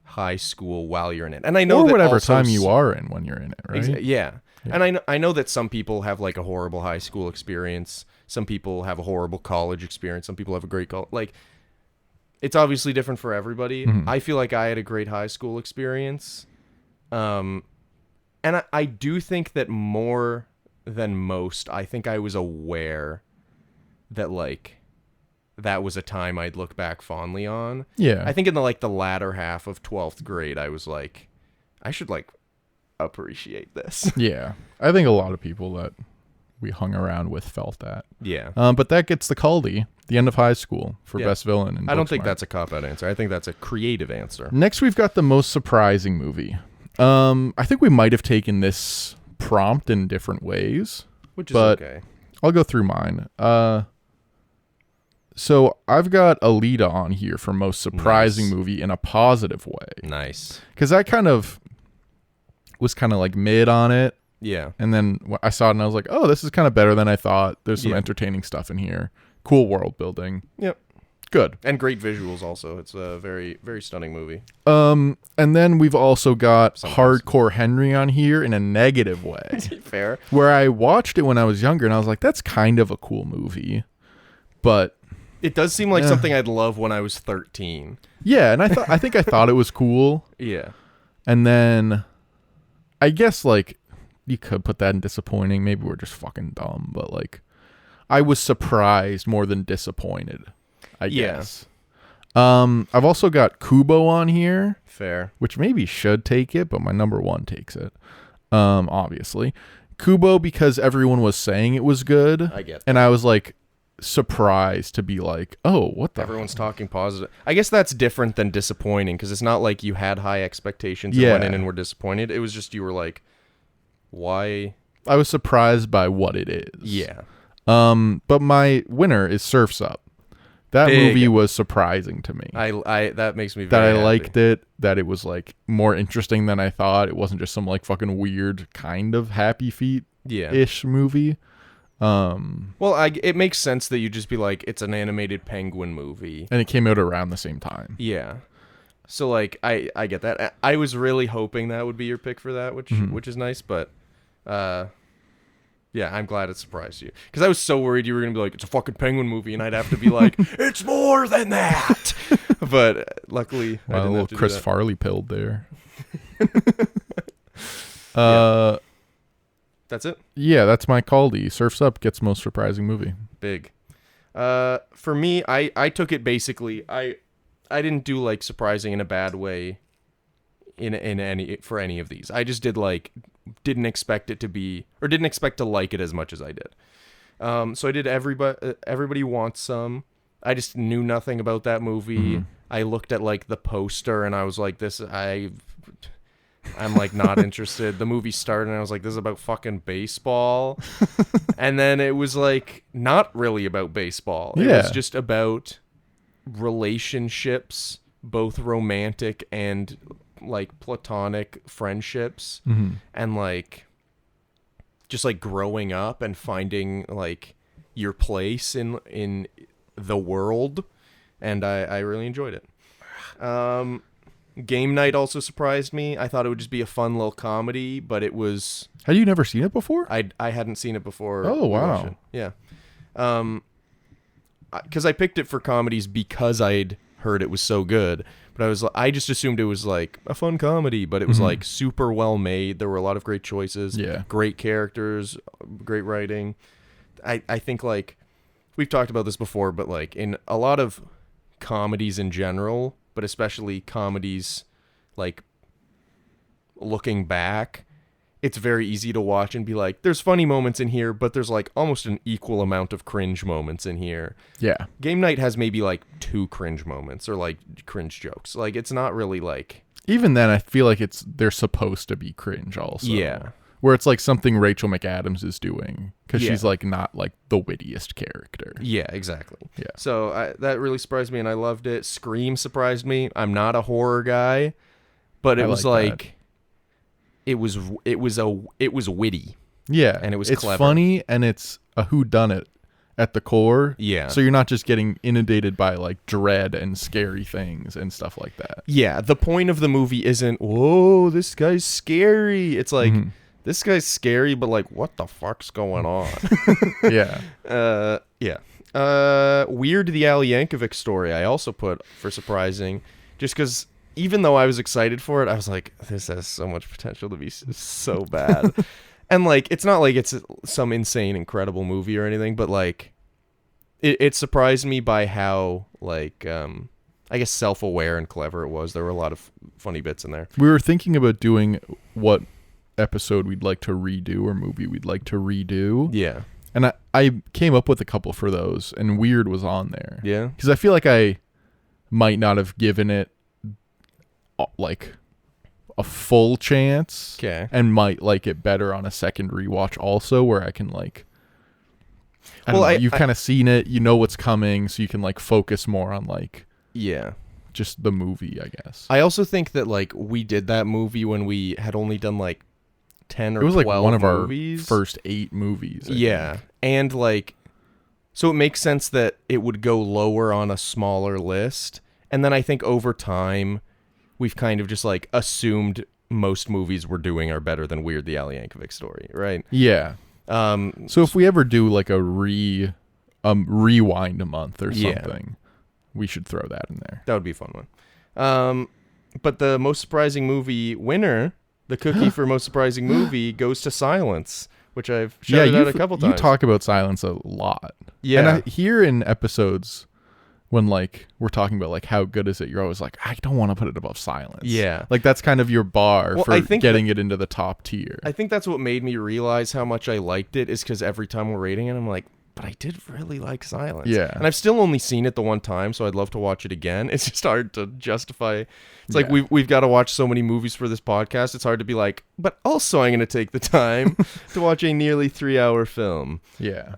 high school while you're in it. And I know or that whatever also time you are in when you're in it, right? Yeah. And I know that some people have like a horrible high school experience. Some people have a horrible college experience. Some people have a great like. It's obviously different for everybody. I feel like I had a great high school experience. And I do think that more than most, I think I was aware that like that was a time I'd look back fondly on. Yeah. I think in the latter half of 12th grade, I was like, I should like appreciate this. Yeah. I think a lot of people that we hung around with felt that. Yeah. But that gets the Caldie, the end of high school, for best villain. In I don't think Booksmart. that's a cop-out answer. I think that's a creative answer. Next, we've got the most surprising movie. I think we might have taken this prompt in different ways, which is okay. I'll go through mine. So I've got Alita on here for most surprising movie in a positive way. Nice. Because I was kind of like mid on it. Yeah. And then I saw it and I was like, oh, this is kind of better than I thought. There's some entertaining stuff in here. Cool world building. Yep. Good. And great visuals also. It's a very, very stunning movie. And then we've also got Hardcore Henry on here in a negative way. Fair. Where I watched it when I was younger and I was like, that's kind of a cool movie. But it does seem like something I'd love when I was 13. Yeah, and I think I thought it was cool. Yeah. And then I guess like you could put that in disappointing. Maybe we're just fucking dumb, but like I was surprised more than disappointed, I guess. I've also got Kubo on here. Fair. Which maybe should take it, but my number one takes it. Obviously. Kubo because everyone was saying it was good. I get that. And I was like surprised to be like, oh, what the everyone's talking positive. I guess that's different than disappointing because it's not like you had high expectations and went in and were disappointed. It was just you were like, why? I was surprised by what it is. Yeah. But my winner is Surf's Up. That movie was surprising to me. I that makes me very that I happy. liked it, that it was like more interesting than I thought. It wasn't just some like fucking weird kind of Happy Feet ish movie. Well, it makes sense that you just be like, it's an animated penguin movie. And it came out around the same time. Yeah. So, like, I get that. I was really hoping that would be your pick for that, which is nice, but, yeah, I'm glad it surprised you. Because I was so worried you were going to be like, it's a fucking penguin movie, and I'd have to be like, it's more than that! But, luckily, I didn't have to Chris do that. Farley pilled there. Yeah. That's it? Yeah, that's my Caldie. Surf's Up gets most surprising movie. Big. For me, I took it basically. I didn't do like surprising in a bad way. In any of these, I just did like didn't expect it to be or didn't expect to like it as much as I did. So I did Everybody Wants Some. I just knew nothing about that movie. I looked at like the poster and I was like, I'm like not interested. The movie started and I was like, this is about fucking baseball. And then it was like not really about baseball. It was just about relationships, both romantic and like platonic friendships, and like just like growing up and finding like your place in the world. And I really enjoyed it. Game Night also surprised me. I thought it would just be a fun little comedy, but it was... Had you never seen it before? I hadn't seen it before. Oh, wow. Yeah. Because I picked it for comedies because I'd heard it was so good. But I just assumed it was like a fun comedy, but it was like super well made. There were a lot of great choices. Yeah. Great characters, great writing. I think like... We've talked about this before, but like in a lot of comedies in general... but especially comedies, like, looking back, it's very easy to watch and be like, there's funny moments in here, but there's, like, almost an equal amount of cringe moments in here. Yeah. Game Night has maybe, like, 2 cringe moments or, like, cringe jokes. Like, it's not really, like... Even then, I feel like they're supposed to be cringe also. Yeah. Where it's, like, something Rachel McAdams is doing. Because she's, like, not, like, the wittiest character. Yeah, exactly. Yeah. So that really surprised me, and I loved it. Scream surprised me. I'm not a horror guy, but it was like it was witty. Yeah, and it was it's clever. funny, and it's a whodunit at the core. Yeah. So you're not just getting inundated by like dread and scary things and stuff like that. Yeah, the point of the movie isn't, whoa, this guy's scary. It's like, this guy's scary, but like, what the fuck's going on? Yeah. Yeah. Weird the Al Yankovic story I also put for surprising, just because even though I was excited for it, I was like, this has so much potential to be so bad. And like, it's not like it's some insane, incredible movie or anything, but like, it surprised me by how like, I guess self-aware and clever it was. There were a lot of funny bits in there. We were thinking about doing what episode we'd like to redo or movie we'd like to redo. Yeah. And I came up with a couple for those, and Weird was on there. Yeah. Because I feel like I might not have given it like a full chance. Okay. And might like it better on a second rewatch also, where I can like... I don't know, you've kind of seen it, you know what's coming, so you can like focus more on like... Yeah. Just the movie, I guess. I also think that like we did that movie when we had only done like 10 or 12 movies. It was like one of movies. our first 8 movies. I think. And like, so it makes sense that it would go lower on a smaller list. And then I think over time, we've kind of just like assumed most movies we're doing are better than Weird the Al Yankovic story, right? Yeah. So if we ever do like a rewind a month or something, we should throw that in there. That would be a fun one. But the most surprising movie winner, the cookie for most surprising movie, goes to Silence, which I've shouted out a couple times. You talk about Silence a lot. Yeah. And I hear in episodes when like we're talking about like how good is it, you're always like, I don't want to put it above Silence. Yeah. Like that's kind of your bar for getting it into the top tier. I think that's what made me realize how much I liked it, is because every time we're rating it, I'm like, but I did really like Silence. Yeah. And I've still only seen it the one time, so I'd love to watch it again. It's just hard to justify. It's like we've got to watch so many movies for this podcast. It's hard to be like, but also I'm going to take the time to watch a nearly 3-hour film. Yeah.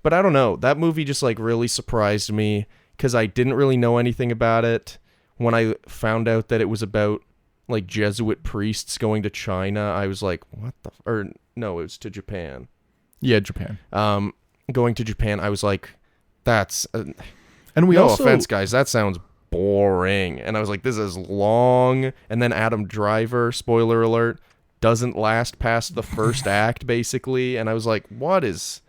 But I don't know. That movie just like really surprised me because I didn't really know anything about it. When I found out that it was about like Jesuit priests going to China, I was like, what the... Or no, it was to Japan. Yeah, Japan. Going to Japan, I was like, that's And we no also offense, guys, that sounds boring. And I was like, this is long. And then Adam Driver, spoiler alert, doesn't last past the first act, basically. And I was like, what is...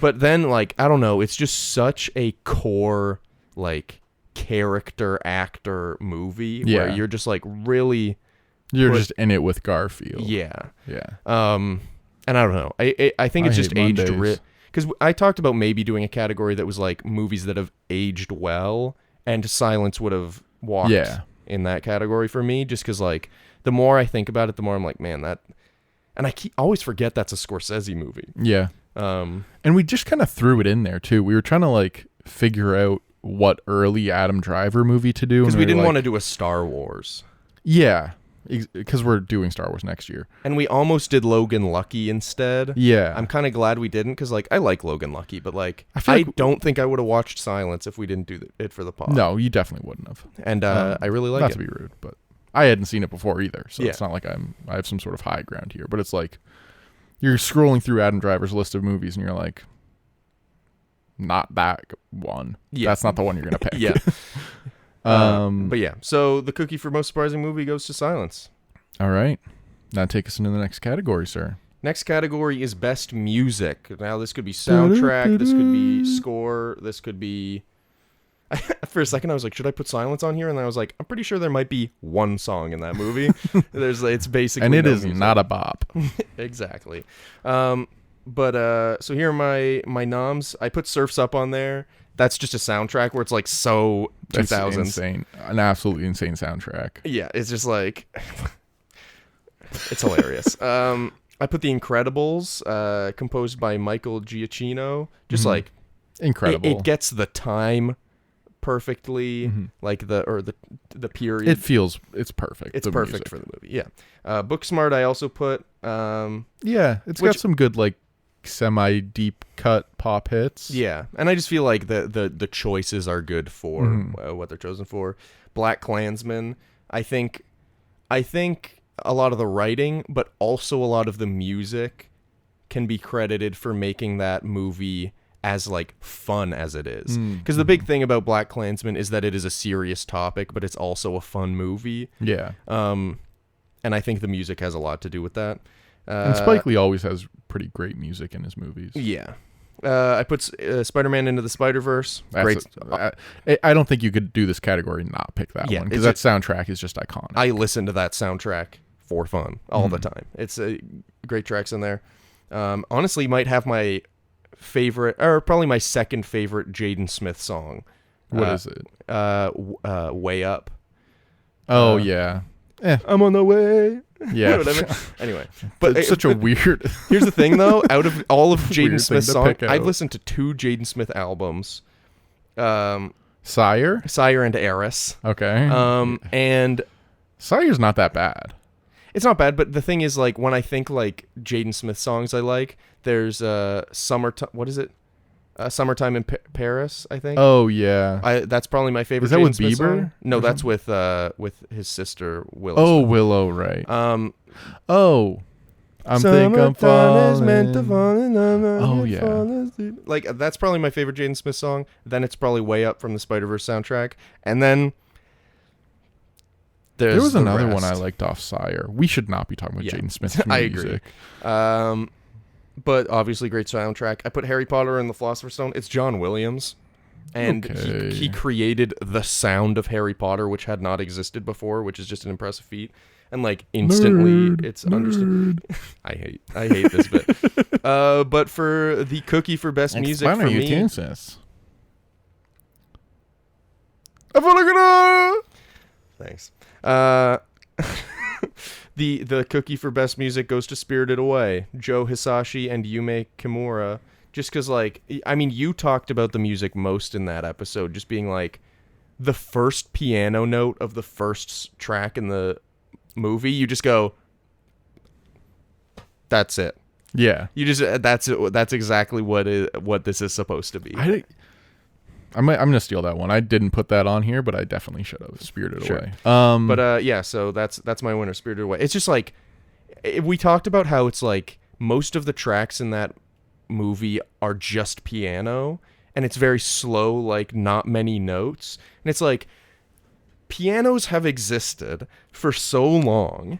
But then, like, I don't know, it's just such a core, like, character actor movie where you're just, like, really... You're just in it with Garfield. Yeah. Yeah. And I don't know. I think it's just aged... Because I talked about maybe doing a category that was, like, movies that have aged well, and Silence would have walked in that category for me, just because, like, the more I think about it, the more I'm like, man, that... And I always forget that's a Scorsese movie. Yeah. And we just kind of threw it in there too. We were trying to like figure out what early Adam Driver movie to do because we didn't want to do a Star Wars. Yeah, because we're doing Star Wars next year, and we almost did Logan Lucky instead. Yeah, I'm kind of glad we didn't because like I like Logan Lucky, but like I don't think I would have watched Silence if we didn't do it for the pod. No, you definitely wouldn't have. And I really like it. Not to be rude, but I hadn't seen it before either, so it's not like I have some sort of high ground here. But it's like. You're scrolling through Adam Driver's list of movies and you're like, not that one. Yeah. That's not the one you're going to pick. Yeah. But yeah, so the cookie for most surprising movie goes to Silence. All right. Now take us into the next category, sir. Next category is best music. Now this could be soundtrack, this could be score, this could be... For a second I was like, should I put Silence on here? And then I was like, I'm pretty sure there might be one song in that movie. It's basically and it is music. Not a bop. Exactly. So here are my noms. I put Surf's Up on there. That's just a soundtrack where it's like so 2000s. That's insane. An absolutely insane soundtrack. Yeah, it's just like it's hilarious. I put The Incredibles, composed by Michael Giacchino. Just like incredible. It gets the time perfectly, like the period. It's perfect. It's perfect music. For the movie. Yeah. Booksmart I also put. It's got some good like semi deep cut pop hits. Yeah, and I just feel like the choices are good for what they're chosen for. Black Klansman. I think a lot of the writing, but also a lot of the music, can be credited for making that movie as like fun as it is, because the big thing about Black Klansman is that it is a serious topic, but it's also a fun movie. And I think the music has a lot to do with that. And Spike Lee always has pretty great music in his movies. I put Spider-Man Into the Spider-Verse. Great. I don't think you could do this category and not pick that one, because that soundtrack is just iconic. I listen to that soundtrack for fun all the time. It's great tracks in there. Honestly, might have my favorite, or probably my second favorite Jaden Smith song. What is it? Way Up. Oh yeah. I'm on the way. Yeah. Whatever. Anyway, but it's such a weird. Here's the thing, though. Out of all of Jaden Smith's songs, I've listened to 2 Jaden Smith albums. Sire and Eris. Okay. And Sire's not that bad. It's not bad, but the thing is, like, when I think like Jaden Smith songs I like, there's Summertime. What is it? Summertime in Paris, I think. Oh yeah. That's probably my favorite. Is that Jaden with Smith Bieber? Song. No, that's with his sister Willow. Oh, Smith. Willow, right. I'm falling. Meant to fall in love. Oh yeah. Like that's probably my favorite Jaden Smith song. Then it's probably Way Up from the Spider-Verse soundtrack, and then there was another one I liked off Sire. We should not be talking about Jaden Smith's music. I agree. But obviously great soundtrack. I put Harry Potter and the Philosopher's Stone. It's John Williams. And he created the sound of Harry Potter, which had not existed before, which is just an impressive feat. And like instantly it's understood. I hate this bit. But for the cookie for best music for me. Thanks. The cookie for best music goes to Spirited Away, Joe Hisashi and Yume Kimura. Just because, like, I mean, you talked about the music most in that episode, just being like the first piano note of the first track in the movie. You just go, that's it. Yeah. You just that's it. That's exactly what this is supposed to be. I'm gonna steal that one. I didn't put that on here, but I definitely should have. Spirited Away. But yeah, so that's my winner, Spirited Away. It's just like we talked about how it's like most of the tracks in that movie are just piano, and it's very slow, like not many notes. And it's like, pianos have existed for so long.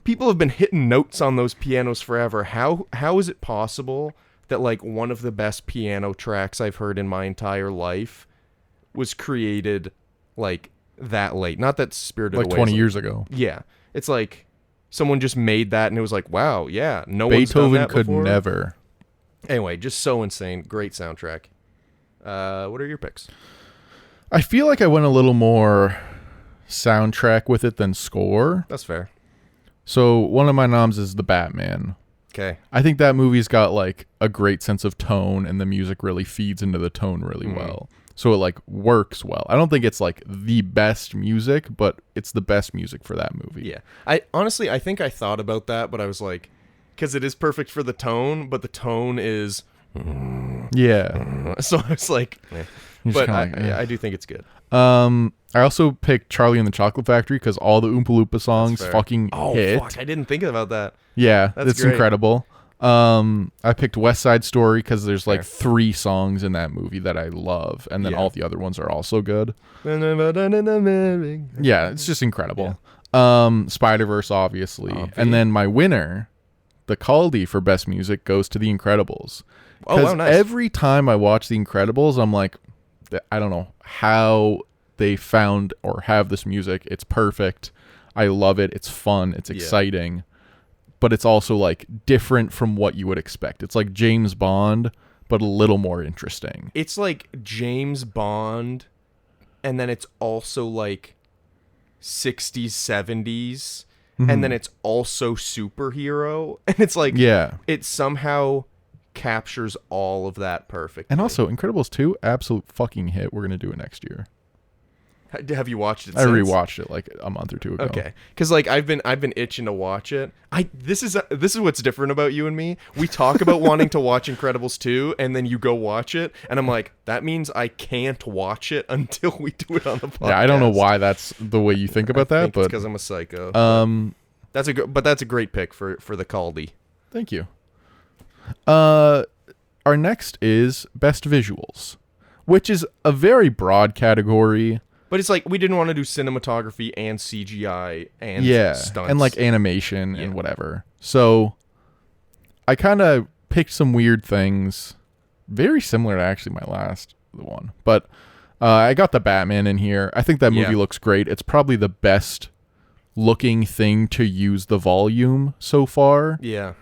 People have been hitting notes on those pianos forever. How is it possible that like one of the best piano tracks I've heard in my entire life was created like that late? Not that Spirited Away Like 20 is, years ago. Yeah, it's like someone just made that and it was like, wow, yeah, no one's done Beethoven that could before. never. Anyway, just so insane. Great soundtrack. What are your picks? I feel like I went a little more soundtrack with it than score. That's fair. So one of my noms is The Batman. Okay. I think that movie's got like a great sense of tone, and the music really feeds into the tone really well. So it like works well. I don't think it's like the best music, but it's the best music for that movie. Yeah. I think I thought about that, but I was like, because it is perfect for the tone, but the tone is... Yeah. So I was like... You're just But kinda like, I do think it's good. I also picked Charlie and the Chocolate Factory because all the Oompa Loompa songs fair. fucking hit. Fuck, I didn't think about that. Yeah, That's it's great. incredible. I picked West Side Story because there's like Fair. 3 songs in that movie that I love, and then Yeah. all the other ones are also good. Yeah, Yeah, it's just incredible. Spider-Verse, obviously. And then my winner, the Caldie for Best Music, goes to The Incredibles. Oh, wow, nice. Every time I watch The Incredibles, I'm like, I don't know how they found or have this music. It's perfect. I love it. It's fun. It's exciting. But it's also like different from what you would expect. It's like James Bond, but a little more interesting. It's like James Bond, and then it's also like 60s, 70s, and then it's also superhero. And it's like, Yeah. it somehow captures all of that perfectly. And also, Incredibles 2, absolute fucking hit. We're going to do it next year. Have you watched it I since? rewatched it like a month or 2 ago. Okay, because like I've been itching to watch it. This is what's different about you and me. We talk about wanting to watch Incredibles 2, and then you go watch it, and I'm like, that means I can't watch it until we do it on the podcast. Yeah, I don't know why that's the way you think about that, but because I'm a psycho. That's a great pick for the Caldie. thank you. Our next is Best Visuals, which is a very broad category. But it's like we didn't want to do cinematography and CGI and stunts and like animation and whatever. So I kind of picked some weird things, very similar to actually my last one. But I got the Batman in here. I think that movie looks great. It's probably the best looking thing to use the volume so far. Yeah.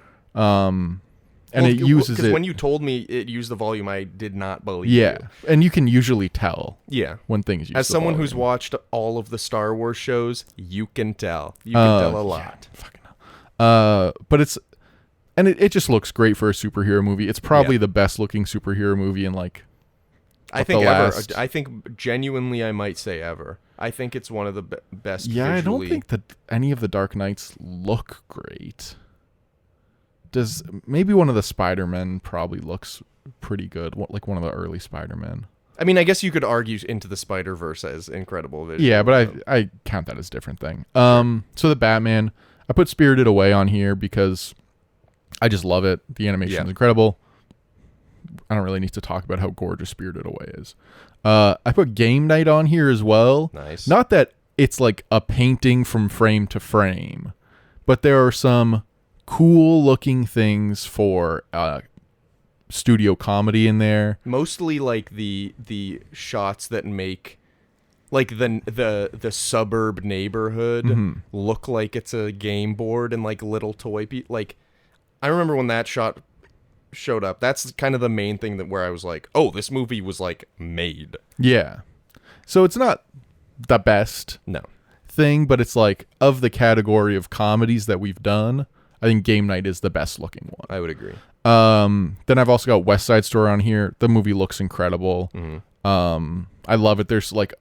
And it uses because it. when you told me it used the volume, I did not believe Yeah, you. and you can usually tell. Yeah. When things use As the someone who's volume. watched all of the Star Wars shows, you can tell. You can tell a lot. Fucking hell. But it's, and it just looks great for a superhero movie. It's probably the best looking superhero movie in like, I think the ever. last- I think genuinely, I might say ever. I think it's one of the best. yeah, visually. I don't think that any of the Dark Knights look great. Does maybe one of the Spider-Men probably looks pretty good, like one of the early Spider-Men. I mean, I guess you could argue Into the Spider-Verse as incredible visual. Yeah, but I count that as a different thing. So the Batman, I put Spirited Away on here because I just love it. The animation's incredible. I don't really need to talk about how gorgeous Spirited Away is. I put Game Night on here as well. Nice. Not that it's like a painting from frame to frame, but there are some cool looking things for studio comedy in there. Mostly like the shots that make like the suburb neighborhood look like it's a game board and like little toy like I remember when that shot showed up. That's kind of the main thing that where I was like, oh, this movie was like made. Yeah. So it's not the best No. thing, but it's like of the category of comedies that we've done, I think Game Night is the best looking one. I would agree. Then I've also got West Side Story on here. The movie looks incredible. I love it. There's like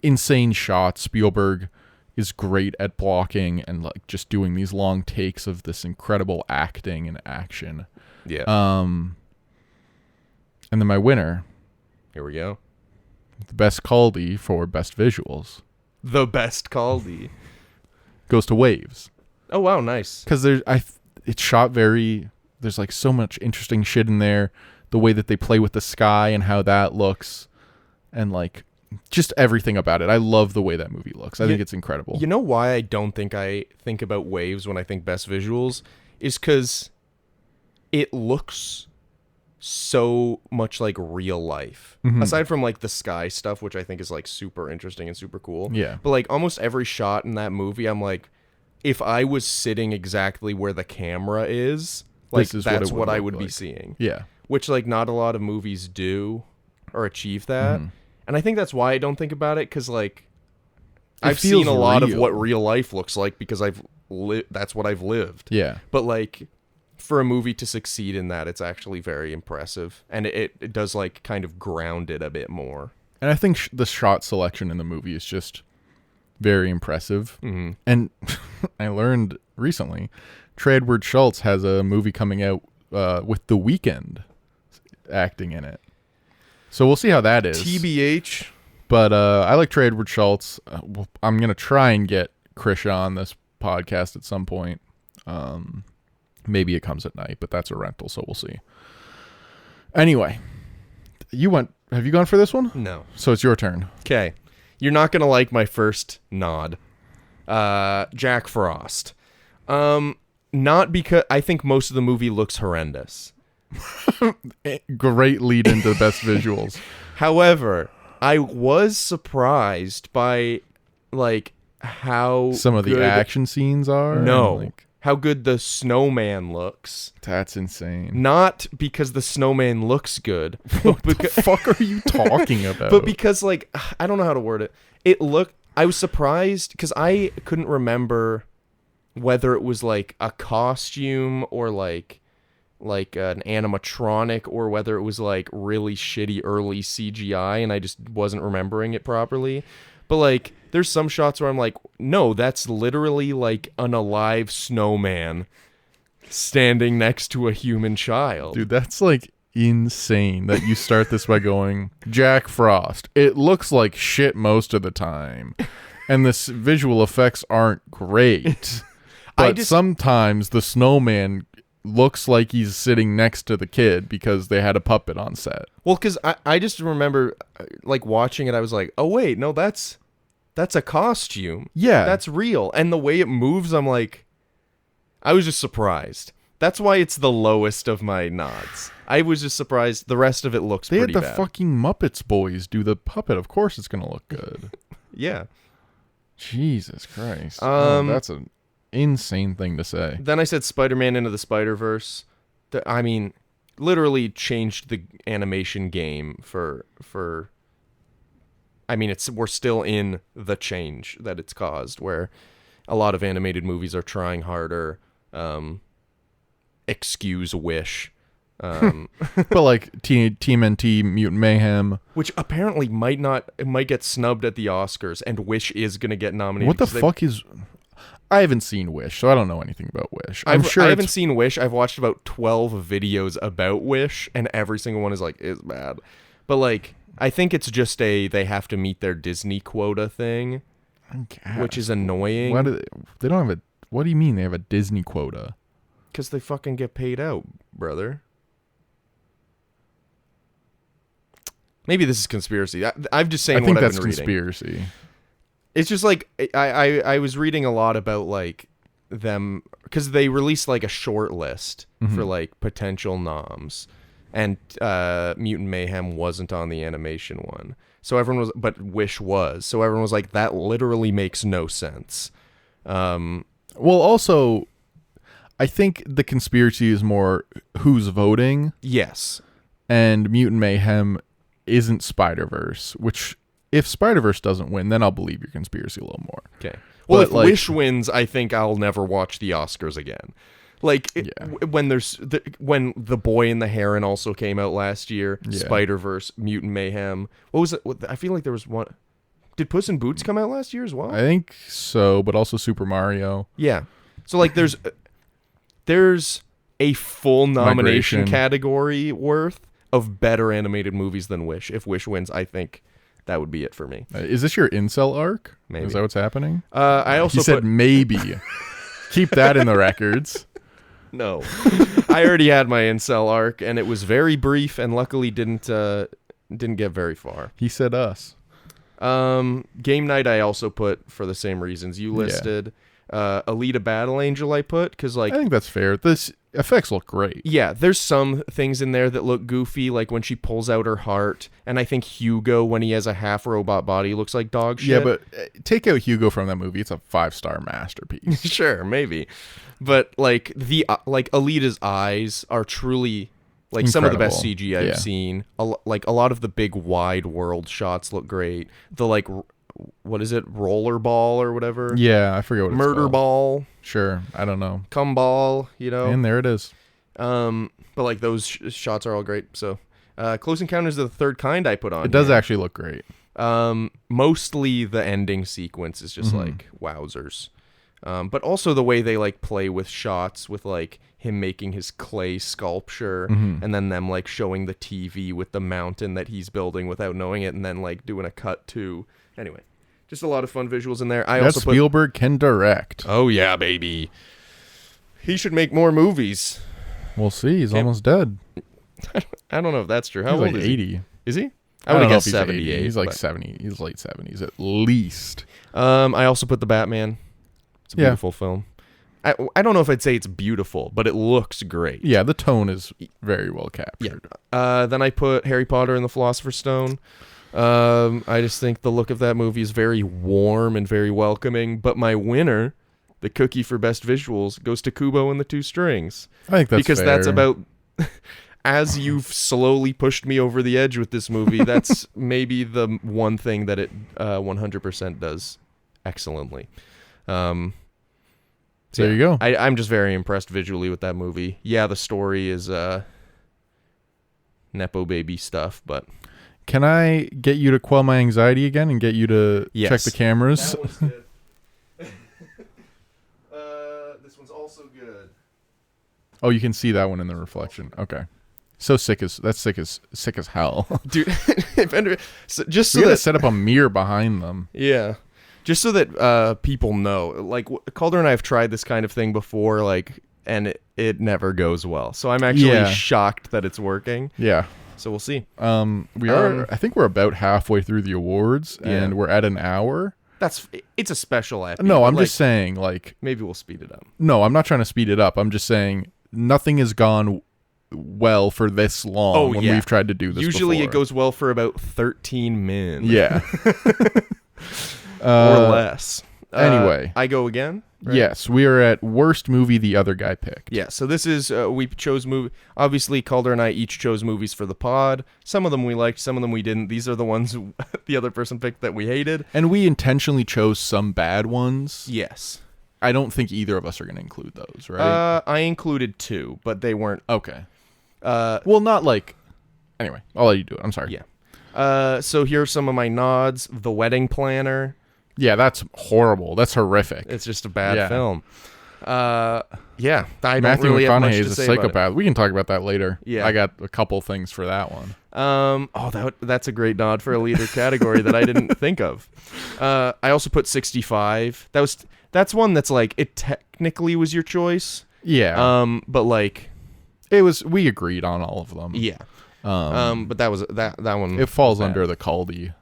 insane shots. Spielberg is great at blocking and like just doing these long takes of this incredible acting and action. Yeah. And then my winner, Here we go. the best Caldie for best visuals, The best Caldie. goes to Waves. Oh wow, nice. Because it's shot very there's like so much interesting shit in there. The way that they play with the sky and how that looks, and like just everything about it. I love the way that movie looks. I think it's incredible. You know why I don't think I think about waves when I think best visuals is because it looks so much like real life. Aside from like the sky stuff, which I think is like super interesting and super cool. Yeah. But like almost every shot in that movie, I'm like, if I was sitting exactly where the camera is, like that's what I would be seeing. Yeah. Which like not a lot of movies do or achieve that. And I think that's why I don't think about it, because like I've seen a lot of what real life looks like because that's what I've lived. Yeah. But like for a movie to succeed in that, it's actually very impressive, and it does like kind of ground it a bit more. And I think the shot selection in the movie is just very impressive. And I learned recently, Trey Edward Schultz has a movie coming out with The Weeknd acting in it. So we'll see how that is. TBH. But I like Trey Edward Schultz. I'm going to try and get Krisha on this podcast at some point. Maybe it comes at night, but that's a rental, so we'll see. Anyway, have you gone for this one? No. So it's your turn. Okay. You're not going to like my first nod. Jack Frost. Not because I think most of the movie looks horrendous. Great lead into best visuals. However, I was surprised by like how some of the action scenes are. No. How good the snowman looks. That's insane. Not because the snowman looks good. What the fuck are you talking about? But because like I don't know how to word it. I was surprised because I couldn't remember whether it was like a costume or like an animatronic, or whether it was like really shitty early CGI, and I just wasn't remembering it properly. But like there's some shots where I'm like, no, that's literally like an alive snowman standing next to a human child. Dude, that's like insane that you start this by going, Jack Frost. It looks like shit most of the time, and the visual effects aren't great. But sometimes the snowman looks like he's sitting next to the kid because they had a puppet on set. Well, because I just remember like watching it, I was like, oh wait, no, that's a costume. Yeah. That's real. And the way it moves, I'm like, I was just surprised. That's why it's the lowest of my nods. I was just surprised. The rest of it looks pretty bad. They had the fucking Muppets boys do the puppet. Of course it's going to look good. Yeah. Jesus Christ. That's an insane thing to say. Then I said Spider-Man Into the Spider-Verse. I mean, literally changed the animation game for I mean, we're still in the change that it's caused, where a lot of animated movies are trying harder. Excuse Wish. But like TMNT, Mutant Mayhem, which apparently might get snubbed at the Oscars, and Wish is going to get nominated. What the fuck is... I haven't seen Wish, so I don't know anything about Wish. I haven't seen Wish. I've watched about 12 videos about Wish, and every single one is like, is bad. But like, I think it's just they have to meet their Disney quota thing, which is annoying. They don't have a... What do you mean they have a Disney quota? Because they fucking get paid out, brother. Maybe this is conspiracy. I'm just saying what I've been reading. I think that's conspiracy. It's just like I was reading a lot about like them, because they released like a short list for like potential noms, and Mutant Mayhem wasn't on the animation one. So everyone was, but Wish was. So everyone was like, that literally makes no sense. Well, also, I think the conspiracy is more who's voting. Yes. And Mutant Mayhem isn't Spider-Verse, which if Spider-Verse doesn't win, then I'll believe your conspiracy a little more. Okay. Well, if Wish wins, I think I'll never watch the Oscars again. Like when when The Boy and the Heron also came out last year, Spider-Verse, Mutant Mayhem. What was it? I feel like there was one. Did Puss in Boots come out last year as well? I think so, but also Super Mario. Yeah. So like there's a full nomination category worth of better animated movies than Wish. If Wish wins, I think that would be it for me. Is this your incel arc? Maybe. Is that what's happening? I also said maybe. Keep that in the records. No. I already had my incel arc, and it was very brief, and luckily didn't get very far. He said us. Game night I also put for the same reasons you listed. Alita Battle Angel I put because I think that's fair. This effects look great. Yeah, there's some things in there that look goofy, like when she pulls out her heart, and I think Hugo, when he has a half robot body, looks like dog shit. Yeah, but take out Hugo from that movie, it's a 5-star masterpiece. Sure, maybe, but like Alita's eyes are truly like some of the best CG I've seen. Like a lot of the big wide world shots look great. The like. What is it? Roller ball or whatever? Yeah, I forget what it's called. Murder ball. Sure, I don't know. Cum ball, you know. And there it is. But like those shots are all great. So, Close Encounters of the Third Kind I put on. It does actually look great. Mostly the ending sequence is just like wowzers. But also the way they like play with shots with like him making his clay sculpture and then them like showing the TV with the mountain that he's building without knowing it and then like doing a cut to. Anyway, just a lot of fun visuals in there. Spielberg can direct. Oh yeah, baby. He should make more movies. We'll see. He's almost dead. I don't know if that's true. How He's old like is 80. he? Is he? I would have guessed 78. He's like 70. He's late 70s at least. I also put The Batman. It's a beautiful film. I don't know if I'd say it's beautiful, but it looks great. Yeah, the tone is very well captured. Yeah. Then I put Harry Potter and the Philosopher's Stone. I just think the look of that movie is very warm and very welcoming. But my winner, the cookie for best visuals, goes to Kubo and the Two Strings. I think that's because fair. That's about. As you've slowly pushed me over the edge with this movie, that's maybe the one thing that it 100% does excellently. So there you go. I'm just very impressed visually with that movie. Yeah, the story is Nepo baby stuff, but... Can I get you to quell my anxiety again and get you to check the cameras? That one's good. This one's also good. Oh, you can see that one in the reflection. Okay. So sick as hell. Dude, just so we gotta that set up a mirror behind them. Yeah. Just so that people know. Like Calder and I have tried this kind of thing before, like, and it never goes well. So I'm actually shocked that it's working. Yeah. So we'll see. I think we're about halfway through the awards and we're at an hour. It's a special episode. No, I'm just saying, like, maybe we'll speed it up. No, I'm not trying to speed it up. I'm just saying nothing has gone well for this long when we've tried to do this Usually before. It goes well for about 13 minutes. Yeah. Or less. Anyway. I go again? Right? Yes, we are at worst movie the other guy picked. Yeah, so this is, we chose movie. Obviously, Calder and I each chose movies for the pod. Some of them we liked, some of them we didn't. These are the ones the other person picked that we hated. And we intentionally chose some bad ones. Yes. I don't think either of us are going to include those, right? I included 2, but they weren't. Okay. Well, not like... Anyway, I'll let you do it. I'm sorry. Yeah. So here are some of my nods. The Wedding Planner. Yeah, that's horrible. That's horrific. It's just a bad film. I Matthew don't really have much McConaughey to is a say psychopath. We can talk about that later. Yeah. I got a couple things for that one. That's a great nod for a leader category that I didn't think of. I also put 65. That's one that's like, it technically was your choice. Yeah. But like, we agreed on all of them. Yeah. But that was that one. It falls under the Caldie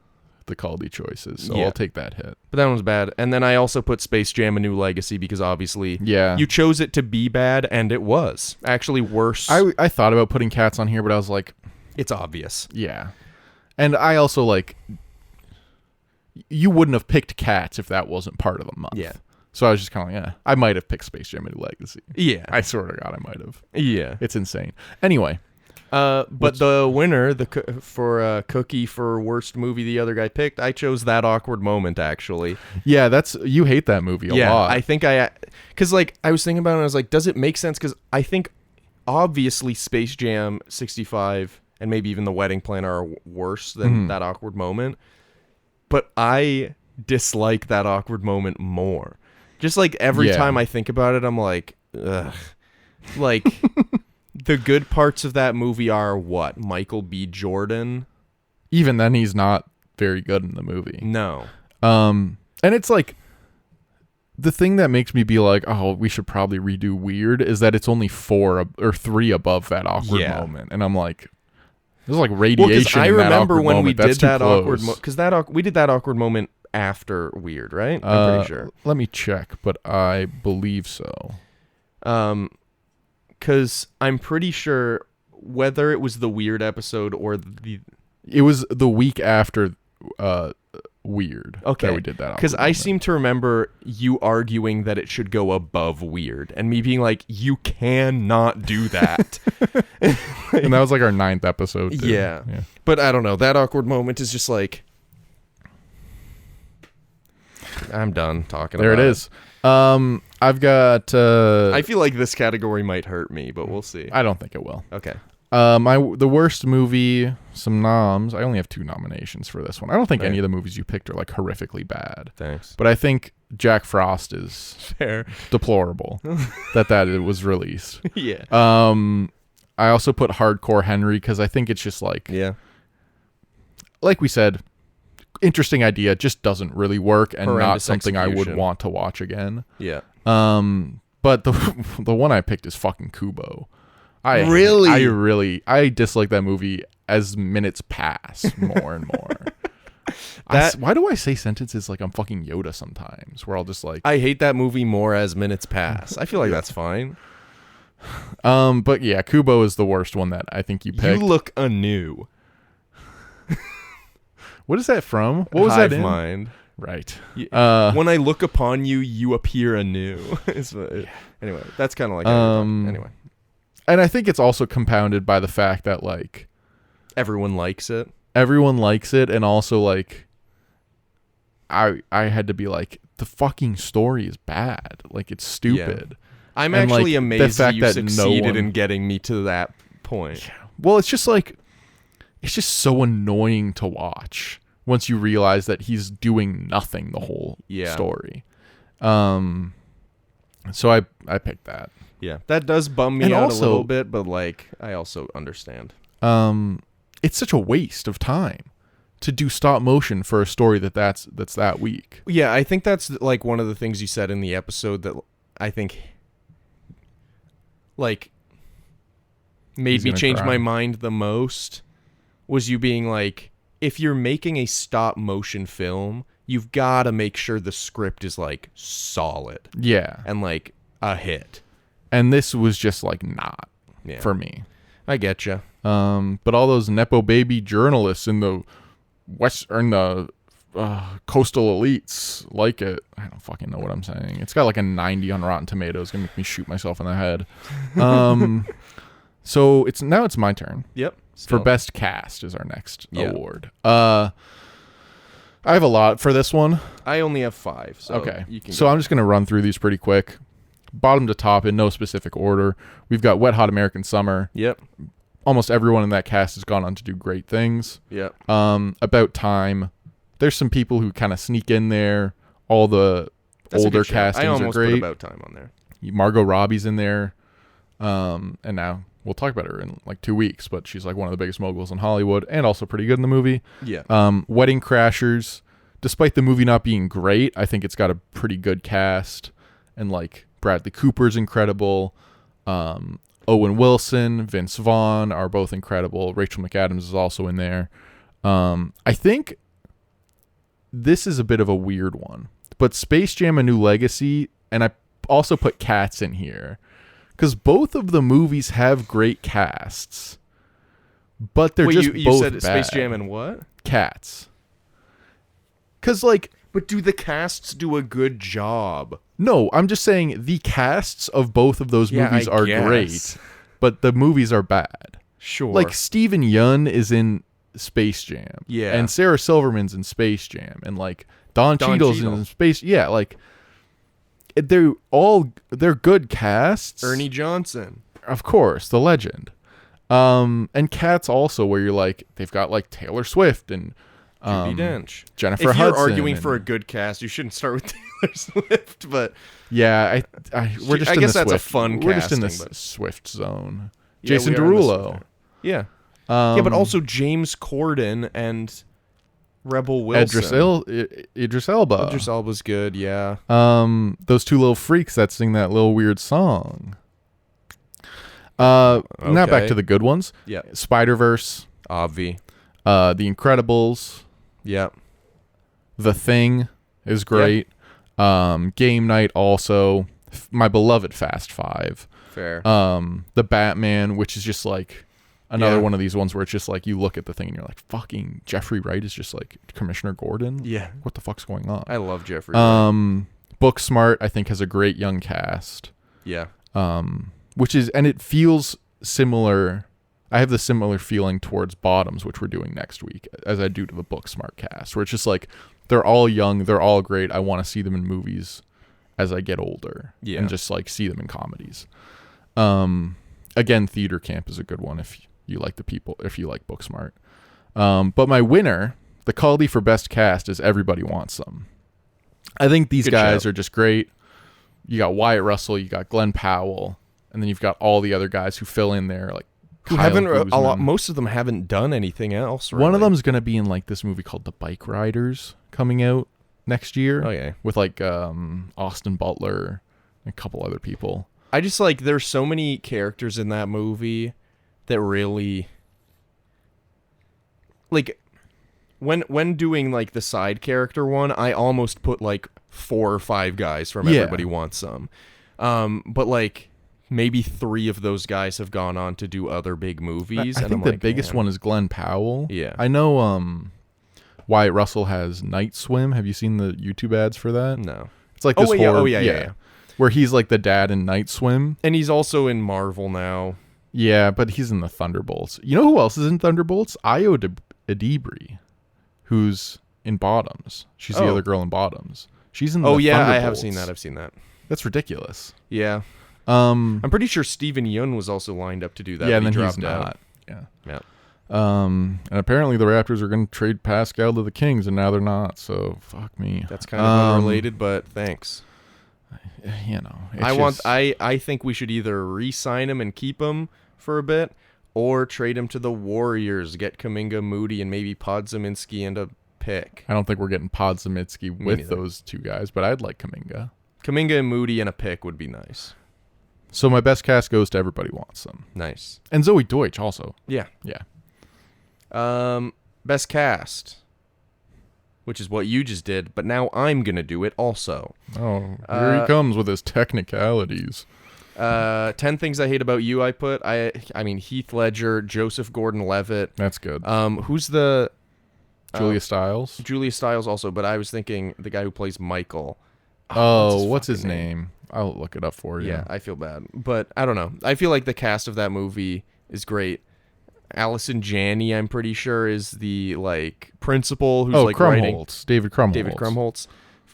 choices, so I'll take that hit. But that one was bad. And then I also put Space Jam: A New Legacy because obviously, you chose it to be bad, and it was actually worse. I thought about putting Cats on here, but I was like, it's obvious. Yeah, and I also like, you wouldn't have picked Cats if that wasn't part of the month. Yeah. So I was just kind of like, I might have picked Space Jam: A New Legacy. Yeah. I swear to God, I might have. Yeah. It's insane. Anyway. But the winner, for cookie for worst movie the other guy picked, I chose That Awkward Moment, actually. Yeah, you hate that movie a lot. I think because like I was thinking about it and I was like, does it make sense? Because I think obviously Space Jam 65 and maybe even The Wedding Planner are worse than That Awkward Moment. But I dislike That Awkward Moment more. Just like every time I think about it, I'm like, ugh. Like... The good parts of that movie are what? Michael B. Jordan? Even then, he's not very good in the movie. No. And it's like, the thing that makes me be like, oh, we should probably redo Weird is that it's only 4 or 3 above that awkward moment, and I'm like, there's like radiation. I in that remember awkward when moment. we did That's too that close. awkward because we did that awkward moment after Weird, right? I'm pretty sure. Let me check, but I believe so. Because I'm pretty sure whether it was the Weird episode or it was the week after Weird. Okay, that we did that because I seem to remember you arguing that it should go above Weird, and me being like, "You cannot do that." And that was like our 9th episode. Too. Yeah, but I don't know. That awkward moment is just like, I'm done talking. There about it is. I've got. I feel like this category might hurt me, but we'll see. I don't think it will. Okay. The worst movie, some noms. I only have 2 nominations for this one. I don't think any of the movies you picked are like horrifically bad. Thanks. But I think Jack Frost is Fair. deplorable that it was released. Yeah. I also put Hardcore Henry because I think it's just like, like we said, interesting idea, just doesn't really work and not something I would want to watch again. Yeah. But the one I picked is fucking Kubo. I dislike that movie as minutes pass more and more. Why do I say sentences like I'm fucking Yoda sometimes? Where I'll just like, I hate that movie more as minutes pass. I feel like that's fine. But yeah, Kubo is the worst one that I think you picked. You look anew. What is that from? What was Hive that in? Mind. Right. When I look upon you, you appear anew. Anyway, that's kind of like anyway. And I think it's also compounded by the fact that like everyone likes it. Everyone likes it, and also like I had to be like, the fucking story is bad. Like, it's stupid. Yeah. I'm actually amazed that you succeeded in in getting me to that point. Yeah. Well, it's just like, it's just so annoying to watch once you realize that he's doing nothing the whole story. So I picked that. Yeah, that does bum me out a little bit, but like, I also understand. It's such a waste of time to do stop motion for a story that's that weak. Yeah, I think that's like one of the things you said in the episode that I think like made me change my mind the most, was you being like, if you're making a stop motion film, you've got to make sure the script is like solid. Yeah. And like a hit. And this was just like not for me. I get you. But all those nepo baby journalists in the coastal elites like it. I don't fucking know what I'm saying. It's got like a 90 on Rotten Tomatoes. Gonna make me shoot myself in the head. So it's my turn. Yep. For best cast is our next award. I have a lot for this one. I only have 5. So okay. So I'm just gonna run through these pretty quick. Bottom to top in no specific order. We've got Wet Hot American Summer. Yep. Almost everyone in that cast has gone on to do great things. Yep. About Time. There's some people who kind of sneak in there. All the older castings are great. I almost put About Time on there. Margot Robbie's in there. And now we'll talk about her in like 2 weeks, but she's like one of the biggest moguls in Hollywood and also pretty good in the movie. Yeah. Wedding Crashers. Despite the movie not being great, I think it's got a pretty good cast. And like Bradley Cooper's incredible. Owen Wilson, Vince Vaughn are both incredible. Rachel McAdams is also in there. I think this is a bit of a weird one, but Space Jam: A New Legacy, and I also put Cats in here because both of the movies have great casts, but they're just you both said bad. Space Jam and what? Cats. Because like, but do the casts do a good job? No, I'm just saying the casts of both of those movies are great, but the movies are bad. Sure. Like Steven Yeun is in Space Jam. Yeah. And Sarah Silverman's in Space Jam. And like Don Cheadle's in Space. Yeah, like they're good casts. Ernie Johnson. Of course, the legend. And Cats also, where you're like, they've got like Taylor Swift and Judi Dench. Jennifer Hudson. If you're arguing for a good cast, you shouldn't start with Taylor Swift, but yeah, we're just. I guess that's a fun. We're just in the Swift zone. Yeah, Jason Derulo. Yeah. Yeah, but also James Corden and Rebel Wilson. Idris Elba. Idris Elba's good, yeah. Those two little freaks that sing that little weird song. Now back to the good ones. Yeah. Spider-Verse. Obvi. The Incredibles. Yeah. The Thing is great. Game Night also. My beloved Fast Five. Fair. The Batman, which is just like another one of these ones where it's just like you look at the thing and you're like, fucking Jeffrey Wright is just like Commissioner Gordon. Yeah. What the fuck's going on? I love Jeffrey Wright. Booksmart, I think, has a great young cast. Yeah. Which is, and it feels similar. I have the similar feeling towards Bottoms, which we're doing next week, as I do to the Booksmart cast, where it's just like they're all young, they're all great. I want to see them in movies as I get older, and just like see them in comedies. Again, Theater Camp is a good one if you like if you like Booksmart. But my winner, the Caldie for best cast, is Everybody Wants Some. I think these guys are just great. You got Wyatt Russell, you got Glenn Powell, and then you've got all the other guys who fill in there, like who haven't most of them haven't done anything else. Really. One of them is going to be in like this movie called The Bike Riders coming out next year. Oh yeah, with like Austin Butler and a couple other people. I just like there's so many characters in that movie that really like when doing like the side character one, I almost put like 4 or 5 guys from Everybody Wants Some. But like maybe 3 of those guys have gone on to do other big movies. I think the biggest one is Glenn Powell. Yeah. I know Wyatt Russell has Night Swim. Have you seen the YouTube ads for that? No. It's like this horror. Yeah. Where he's like the dad in Night Swim. And he's also in Marvel now. Yeah, but he's in the Thunderbolts. You know who else is in Thunderbolts? Io Adibri, who's in Bottoms. She's the other girl in Bottoms. She's in the Thunderbolts. I have seen that. I've seen that. That's ridiculous. Yeah. I'm pretty sure Steven Yeun was also lined up to do that. Yeah, and then he's not. Yeah. And apparently the Raptors are going to trade Pascal to the Kings, and now they're not. So fuck me. That's kind of unrelated, but thanks. You know, I think we should either re-sign him and keep him for a bit, or trade him to the Warriors, get Kuminga, Moody, and maybe Podziemski and a pick. I don't think we're getting Podziemski with those 2 guys, but I'd like Kuminga. Kuminga and Moody and a pick would be nice. So my best cast goes to Everybody Wants Some. Nice. And Zoe Deutsch also. Yeah. Yeah. Best cast, which is what you just did, but now I'm going to do it also. Oh, here he comes with his technicalities. 10 Things I Hate About You I put. I mean, Heath Ledger, Joseph Gordon-Levitt. That's good. Who's the... Julia Stiles? Julia Stiles also, but I was thinking the guy who plays Michael. What's his name? I'll look it up for you. Yeah, I feel bad. But I don't know. I feel like the cast of that movie is great. Allison Janney, I'm pretty sure, is the like principal who's like writing. David Krumholtz. David Krumholtz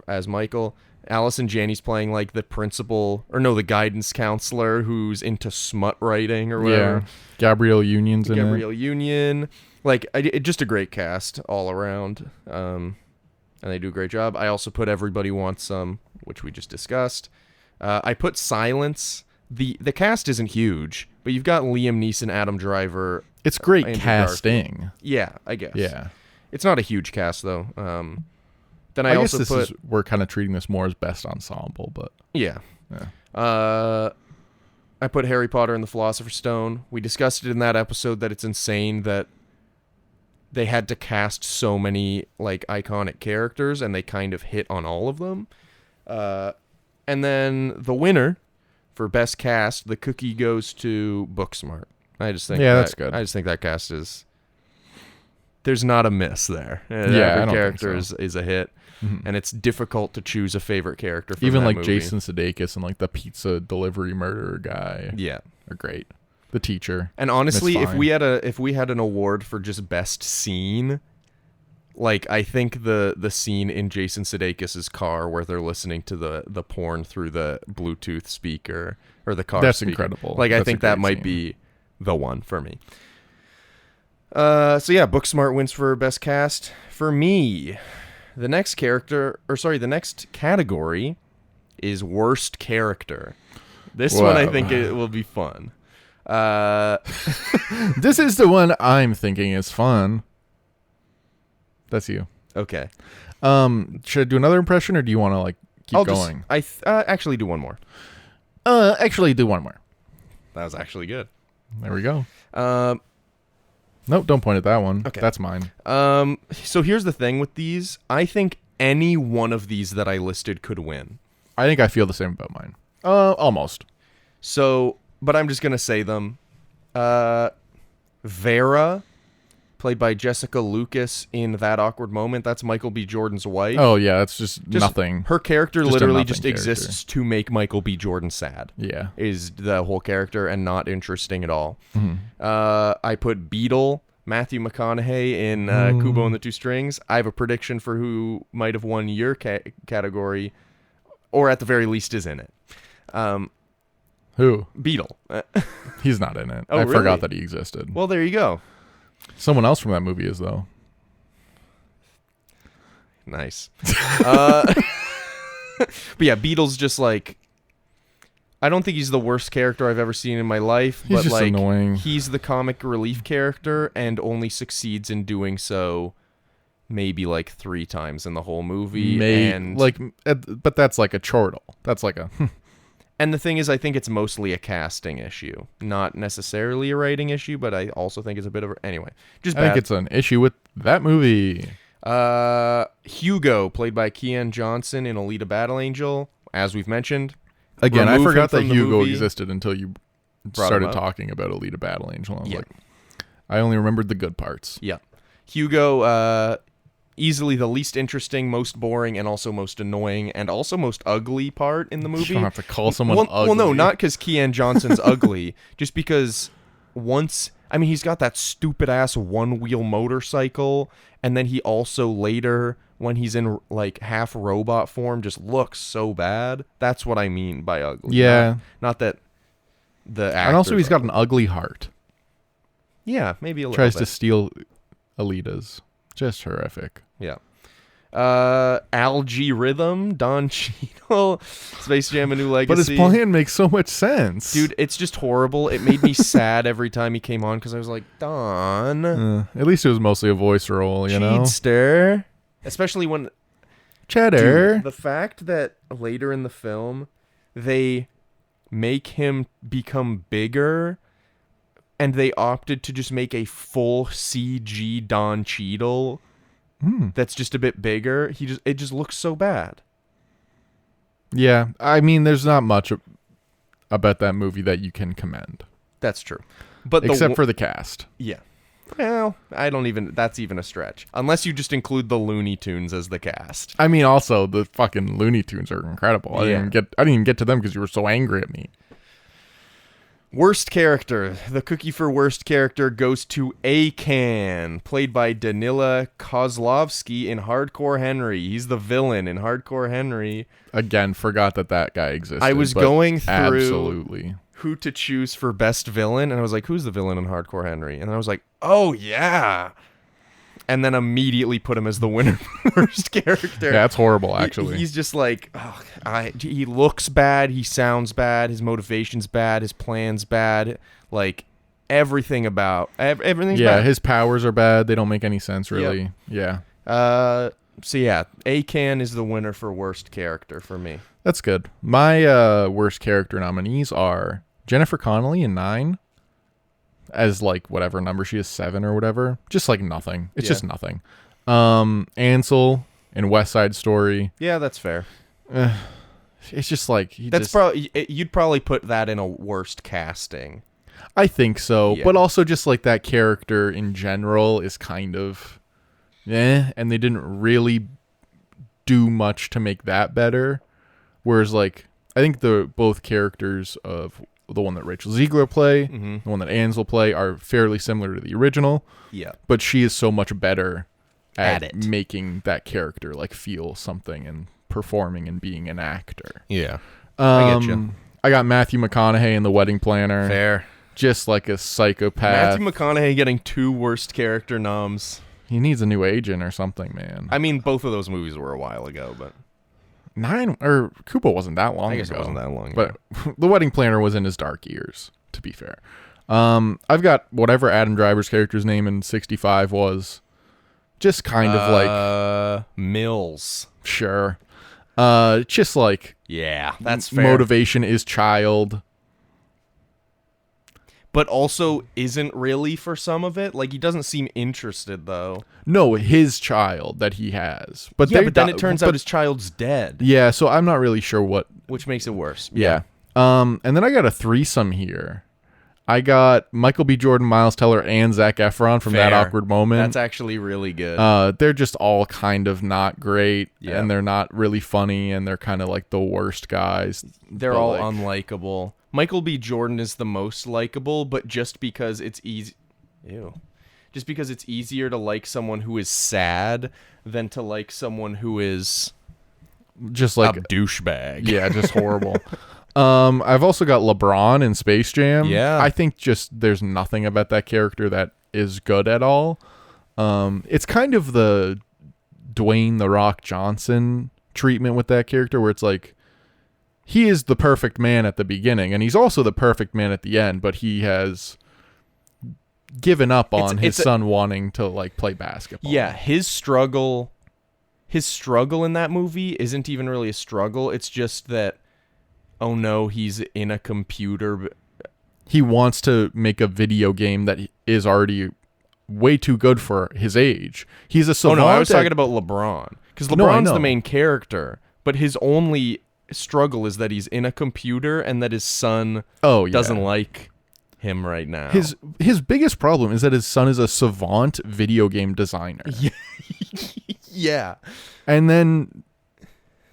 as Michael. Allison Janney's playing like the principal, or no, the guidance counselor who's into smut writing or whatever. Yeah. Gabrielle Union's in it. Gabrielle Union. Like, just a great cast all around. And they do a great job. I also put Everybody Wants Some, which we just discussed. I put Silence. The cast isn't huge, but you've got Liam Neeson, Adam Driver. It's great Andrew casting. Garfield. Yeah, I guess. Yeah. It's not a huge cast, though. Then I also guess this is, we're kind of treating this more as best ensemble, but... Yeah. I put Harry Potter and the Philosopher's Stone. We discussed it in that episode that it's insane that they had to cast so many like iconic characters, and they kind of hit on all of them. And then the winner for best cast, the cookie goes to Booksmart. I just think that's good. I just think that cast is... There's not a miss there. Every character is a hit. Mm-hmm. And it's difficult to choose a favorite character from even that like movie. Jason Sudeikis and like the pizza delivery murderer guy. Yeah, are great. The teacher. And honestly, if we had an award for just best scene, like I think the scene in Jason Sudeikis' car where they're listening to the porn through the Bluetooth speaker or the car. That's speaker. incredible. Like I think that might be the one for me. So yeah, Booksmart wins for best cast. For me, the next category is worst character. This one I think it will be fun. This is the one I'm thinking is fun. That's you. Okay. Should I do another impression, or do you want to like keep I'll going? actually do one more. Actually, do one more. That was actually good. There we go. Um, Nope, don't point at that one. Okay. That's mine. so here's the thing with these. I think any one of these that I listed could win. I think I feel the same about mine. Almost. So, but I'm just gonna say them. Vera, played by Jessica Lucas in That Awkward Moment. That's Michael B. Jordan's wife. Oh yeah, that's just nothing. Her character Just a literally nothing just exists to make Michael B. Jordan sad. Yeah. Is the whole character and not interesting at all. Mhm. I put Beetle, Matthew McConaughey in Kubo and the Two Strings. I have a prediction for who might have won your category, or at the very least is in it. Who? Beetle. He's not in it. Oh, I really? forgot that he existed. Well, there you go. Someone else from that movie is though. Nice. But yeah, Beetle's just like, I don't think he's the worst character I've ever seen in my life, He's but just like annoying. he's the comic relief character and only succeeds in doing so maybe like 3 times in the whole movie. And like, but that's like a chortle. That's like a. and the thing is, I think it's mostly a casting issue, not necessarily a writing issue, but I also think it's a bit of anyway. Just I bad. think it's an issue with that movie. Hugo, played by Keanu Johnson in Alita Battle Angel, as we've mentioned. Again, I Remove forgot him that from the Hugo movie. existed until you Brought him started up. talking about Alita Battle Angel. I was Yeah. like, I only remembered the good parts. Yeah. Hugo, easily the least interesting, most boring, and also most annoying, and also most ugly part in the movie. You don't have to call someone well, ugly. well, no, not because Keanu Johnson's ugly, just because he's got that stupid-ass one-wheel motorcycle, and then he also later, when he's in, like, half-robot form, just looks so bad. That's what I mean by ugly. Yeah. Not that the actor... And also he's got an ugly heart. Yeah, maybe a little Tries bit. to steal Alita's. Just horrific. Yeah. Algae Rhythm, Don Cheadle, Space Jam: A New Legacy. But his plan makes so much sense. Dude, it's just horrible. It made me sad every time he came on because I was like, Don, At least it was mostly a voice role, you know? cheatster. Especially when Cheddar. dude, the fact that later in the film they make him become bigger, and they opted to just make a full CG Don Cheadle. That's just a bit bigger. It just looks so bad. Yeah, I mean, there's not much about that movie that you can commend. That's true. But Except for the cast. yeah. Well, that's even a stretch. Unless you just include the Looney Tunes as the cast. I mean, also, the fucking Looney Tunes are incredible. I Yeah. didn't even get to them because you were so angry at me. Worst character. The cookie for worst character goes to Akan, played by Danila Kozlovsky in Hardcore Henry. He's the villain in Hardcore Henry. Again, forgot that guy existed. I was but going through absolutely. who to choose for best villain, and I was like, who's the villain in Hardcore Henry? And I was like, oh yeah. And then immediately put him as the winner for worst character. Yeah, that's horrible, actually. He's just like, he looks bad, he sounds bad, his motivation's bad, his plan's bad, like everything's yeah, bad. his powers are bad. They don't make any sense, really. Yep. Yeah. So yeah, Akan is the winner for worst character for me. That's good. My worst character nominees are Jennifer Connelly in 9, as like whatever number she is, 7 or whatever. Just like nothing. It's Yeah. just nothing. Ansel in West Side Story. Yeah, that's fair. It's just like Probably you'd probably put that in a worst casting. I think so, Yeah. but also just like that character in general is kind of and they didn't really do much to make that better. Whereas like I think the both characters of the one that Rachel Ziegler play, the one that Ansel play are fairly similar to the original. Yeah. But she is so much better At at it. making that character like feel something and performing and being an actor. Yeah. I get you. I got Matthew McConaughey in The Wedding Planner. Fair. Just like a psychopath. Matthew McConaughey getting 2 worst character noms. He needs a new agent or something, man. I mean, both of those movies were a while ago, but 9 or Kubo wasn't that long I guess ago. it wasn't that long But The Wedding Planner was in his dark years, to be fair. I've got whatever Adam Driver's character's name in 65 was. Just kind of like Mills. sure. Just like Yeah, that's fair. motivation is child. But also isn't really for some of it. Like, he doesn't seem interested, though. No, his child that he has. But Yeah, but then it turns out his child's dead. Yeah, so I'm not really sure what. Which makes it worse. Yeah. And then I got a threesome here. I got Michael B. Jordan, Miles Teller, and Zac Efron from That Fair. Awkward Moment. That's actually really good. They're just all kind of not great, Yeah. and they're not really funny, and they're kind of like the worst guys. They're But, all like, unlikable. Michael B. Jordan is the most likable, but just because it's easy... Ew. Just because it's easier to like someone who is sad than to like someone who is just like a douchebag. yeah, just horrible. I've also got LeBron in Space Jam. Yeah. I think just there's nothing about that character that is good at all. It's kind of the Dwayne "The Rock" Johnson treatment with that character, where it's like he is the perfect man at the beginning, and he's also the perfect man at the end, but he has given up on his son wanting to like play basketball. Yeah, his struggle in that movie isn't even really a struggle. It's just that, oh no, he's in a computer. He wants to make a video game that is already way too good for his age. He's a savant. Oh no, I was talking about LeBron. Because LeBron's the main character, but his only struggle is that he's in a computer and that his son doesn't like him right now. His biggest problem is that his son is a savant video game designer. Yeah. And then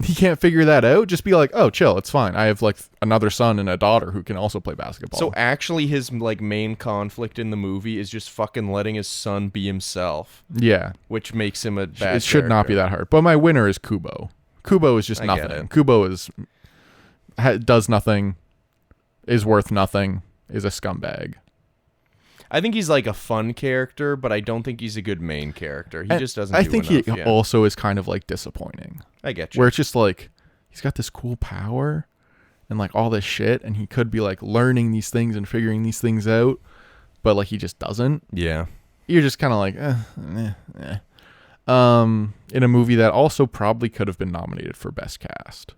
he can't figure that out. Just be like, oh, chill, it's fine. I have like another son and a daughter who can also play basketball. So actually his like main conflict in the movie is just fucking letting his son be himself. Yeah. Which makes him a bad It should not be that hard. But my winner is Kubo. Kubo is just I get nothing. it. Kubo does nothing, is worth nothing, is a scumbag. I think he's like a fun character, but I don't think he's a good main character. He just doesn't I do think enough, he also is kind of like disappointing. I get you. Where it's just like he's got this cool power and like all this shit, and he could be like learning these things and figuring these things out, but like he just doesn't. Yeah. You're just kind of like in a movie that also probably could have been nominated for best cast,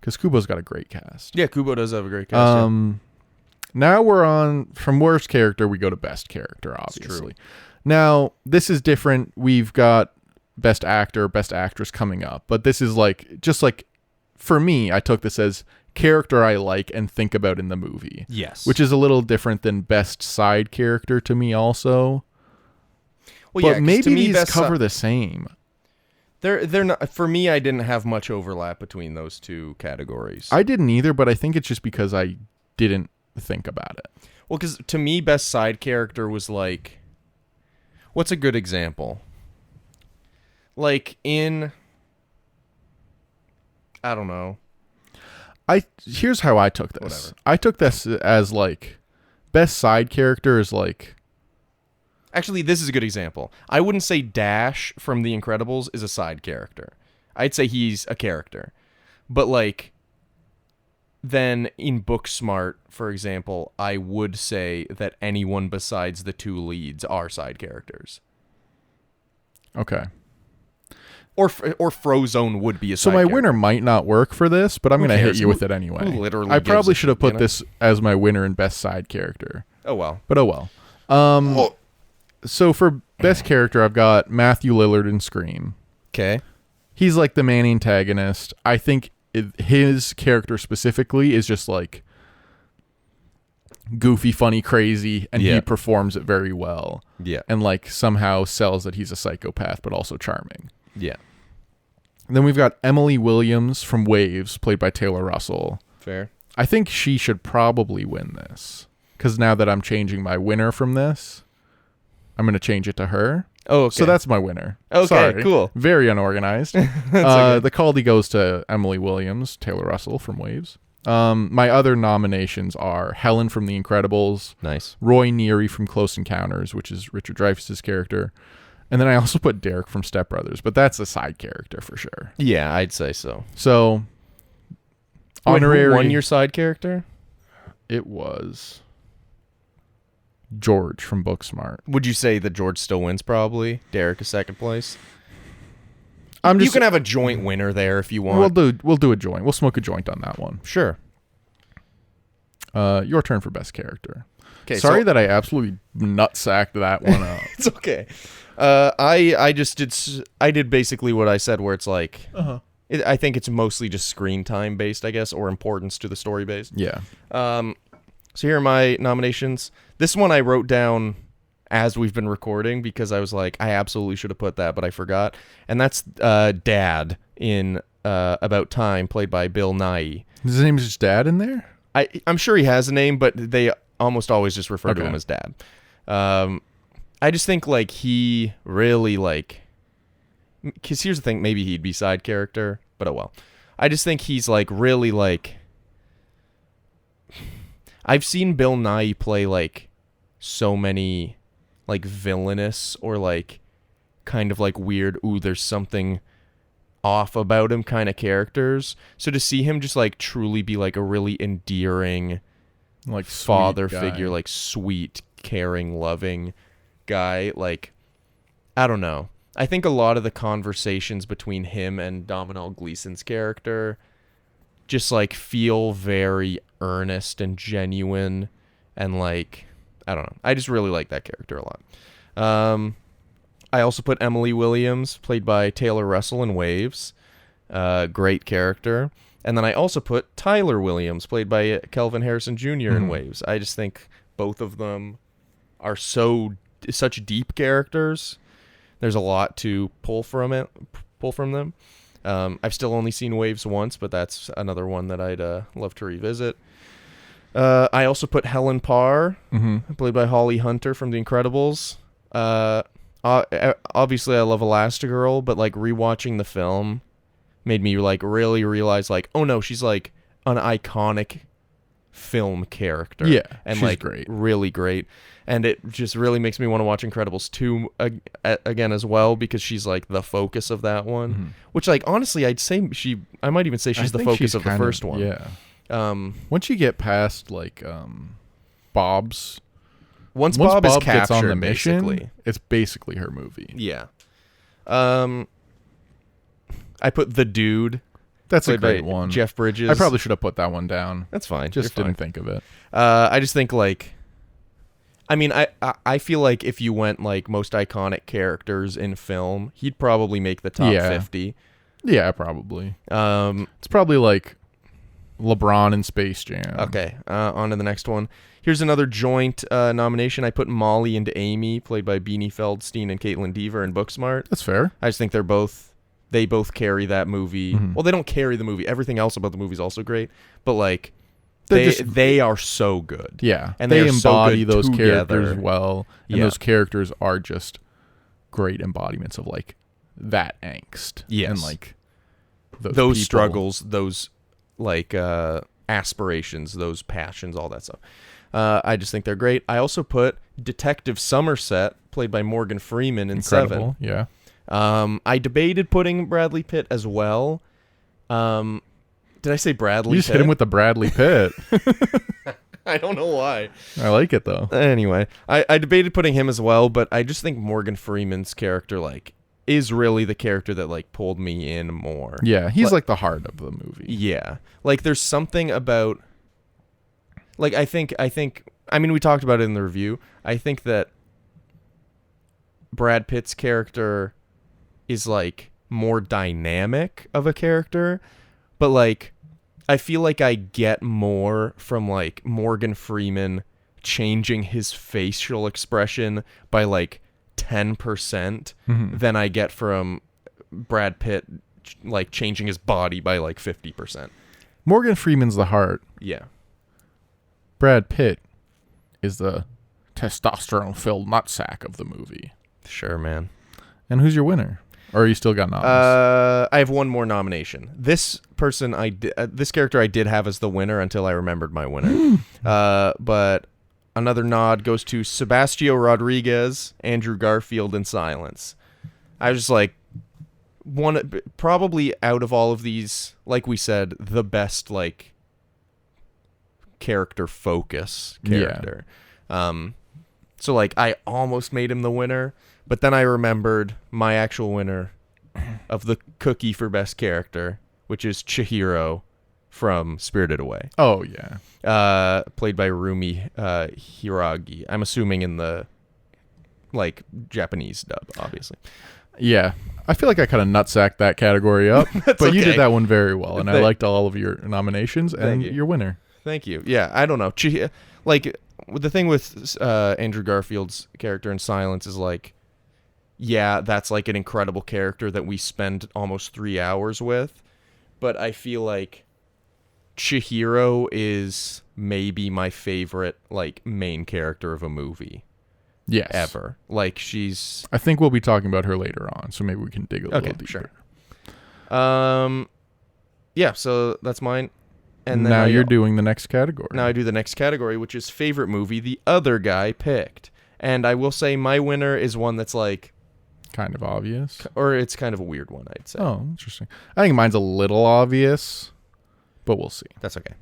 because Kubo's got a great cast. Yeah, Kubo does have a great cast. Now we're on from worst character, we go to best character, obviously. Now this is different. We've got best actor, best actress coming up, but this is like, just like for me, I took this as character I like and think about in the movie. Yes. Which is a little different than best side character to me also. Well, but yeah, 'cause maybe to me, these best cover the same. They're not, for me, I didn't have much overlap between those two categories. I didn't either, but I think it's just because I didn't think about it. Well, because to me, best side character was like, what's a good example? Like in, I don't know. Here's how I took this. Whatever. I took this as like best side character is like, Actually, this is a good example. I wouldn't say Dash from The Incredibles is a side character. I'd say he's a character. But like, then in Booksmart, for example, I would say that anyone besides the two leads are side characters. okay. Or Frozone would be a So side my character. winner might not work for this, but I'm Who going to hit cares? you with it anyway. Who literally I gives probably a should have shit, put you know? this as my winner and best side character. Oh, well. But oh well. So for best character, I've got Matthew Lillard in Scream. Okay. He's like the main antagonist. I think his character specifically is just like goofy, funny, crazy, and he performs it very well. Yeah. And like somehow sells that he's a psychopath, but also charming. Yeah. And then we've got Emily Williams from Waves, played by Taylor Russell. Fair. I think she should probably win this, because now that I'm changing my winner from this, I'm going to change it to her. Oh, okay. So that's my winner. Okay, Sorry. cool. Very unorganized. okay. The Caldie goes to Emily Williams, Taylor Russell from Waves. My other nominations are Helen from The Incredibles, Nice. Roy Neary from Close Encounters, which is Richard Dreyfuss's character, and then I also put Derek from Step Brothers, but that's a side character for sure. Yeah, I'd say so. So, Wait, honorary. who won your side character? It was. George from Booksmart. Would you say that George still wins? Probably. Derek is second place. You can have a joint winner there if you want. We'll do a joint. We'll smoke a joint on that one. Sure. Your turn for best character. Okay. Sorry that I absolutely nutsacked that one up. It's okay. I did basically what I said, where it's like, I think it's mostly just screen time based, I guess, or importance to the story based. Yeah. So here are my nominations. This one I wrote down as we've been recording because I was like, I absolutely should have put that, but I forgot. And that's Dad in About Time, played by Bill Nighy. His name is just Dad in there? I'm sure he has a name, but they almost always just refer to him as Dad. I just think like he really like, because here's the thing, maybe he'd be side character, but oh well. I just think he's like really like, I've seen Bill Nighy play like so many like villainous or like kind of like weird, ooh, there's something off about him kind of characters. So to see him just like truly be like a really endearing Like father sweet guy. figure, like sweet, caring, loving guy, like I don't know. I think a lot of the conversations between him and Domhnall Gleeson's character just like feel very earnest and genuine, and like I don't know. I just really like that character a lot. I also put Emily Williams, played by Taylor Russell in Waves. Great character. And then I also put Tyler Williams, played by Kelvin Harrison Jr. in Waves. I just think both of them are such deep characters. There's a lot to pull from them. I've still only seen Waves once, but that's another one that I'd love to revisit. I also put Helen Parr, played by Holly Hunter from The Incredibles. Obviously, I love Elastigirl, but like rewatching the film made me like really realize like, oh no, she's like an iconic film character. Yeah, and she's like great. Really great. And it just really makes me want to watch Incredibles 2 again as well, because she's like the focus of that one. Which like honestly, I might even say she's the focus of the first one. Yeah. Once you get past like Bob's, once Bob is gets captured on the mission, basically. it's basically her movie. Yeah. I put The Dude. That's a played by great one. Jeff Bridges. I probably should have put that one down. That's fine. Just You're didn't fine. think of it. I just think like, I mean, I feel like if you went like most iconic characters in film, he'd probably make the top 50. Yeah, probably. It's It's probably like LeBron in Space Jam. okay. On to the next one. Here's another joint nomination. I put Molly and Amy, played by Beanie Feldstein and Caitlin Dever in Booksmart. That's fair. I just think they both carry that movie. Well, they don't carry the movie. Everything else about the movie is also great, but like they are so good. Yeah, and they are so embody good those together. characters well, and Yeah. those characters are just great embodiments of like that angst. Yes. And like those people. struggles, those like aspirations, those passions, all that stuff. I just think they're great. I also put Detective Somerset, played by Morgan Freeman in Incredible. Seven. Yeah. I debated putting Bradley Pitt as well. Did I say Bradley You just Pitt? hit him with the Bradley Pitt. I don't know why. I like it though. Anyway, I debated putting him as well, but I just think Morgan Freeman's character like is really the character that like pulled me in more. Yeah, he's like the heart of the movie. Yeah. Like there's something about like I think I mean we talked about it in the review. I think that Brad Pitt's character is like more dynamic of a character, but like I feel like I get more from like Morgan Freeman changing his facial expression by like 10% than I get from Brad Pitt like changing his body by like 50%. Morgan Freeman's the heart. Yeah. Brad Pitt is the testosterone-filled nutsack of the movie. Sure, man. And who's your winner? Or you still got noms? I have one more nomination. This person this character I did have as the winner until I remembered my winner. But another nod goes to Sebastio Rodriguez, Andrew Garfield in Silence. I was just like, probably out of all of these, like we said, the best like character focus character. So, like, I almost made him the winner, but then I remembered my actual winner of the cookie for best character, which is Chihiro from Spirited Away. Oh, yeah. Played by Rumi Hiragi. I'm assuming in the, like, Japanese dub, obviously. Yeah. I feel like I kind of nutsacked that category up, but you okay. did that one very well, and I liked all of your nominations and you. your winner. Thank you. Yeah, I don't know. Like, the thing with Andrew Garfield's character in Silence is, like, yeah, that's, like, an incredible character that we spend almost 3 hours with, but I feel like Chihiro is maybe my favorite, like, main character of a movie. Yes. Ever. Like, she's... I think we'll be talking about her later on, so maybe we can dig a little deeper. Sure. Yeah, so that's mine. And then now you're doing the next category. Now I do the next category, which is favorite movie the other guy picked. And I will say my winner is one that's, like... kind of obvious. Or it's kind of a weird one, I'd say. Oh, interesting. I think mine's a little obvious, but we'll see. That's okay.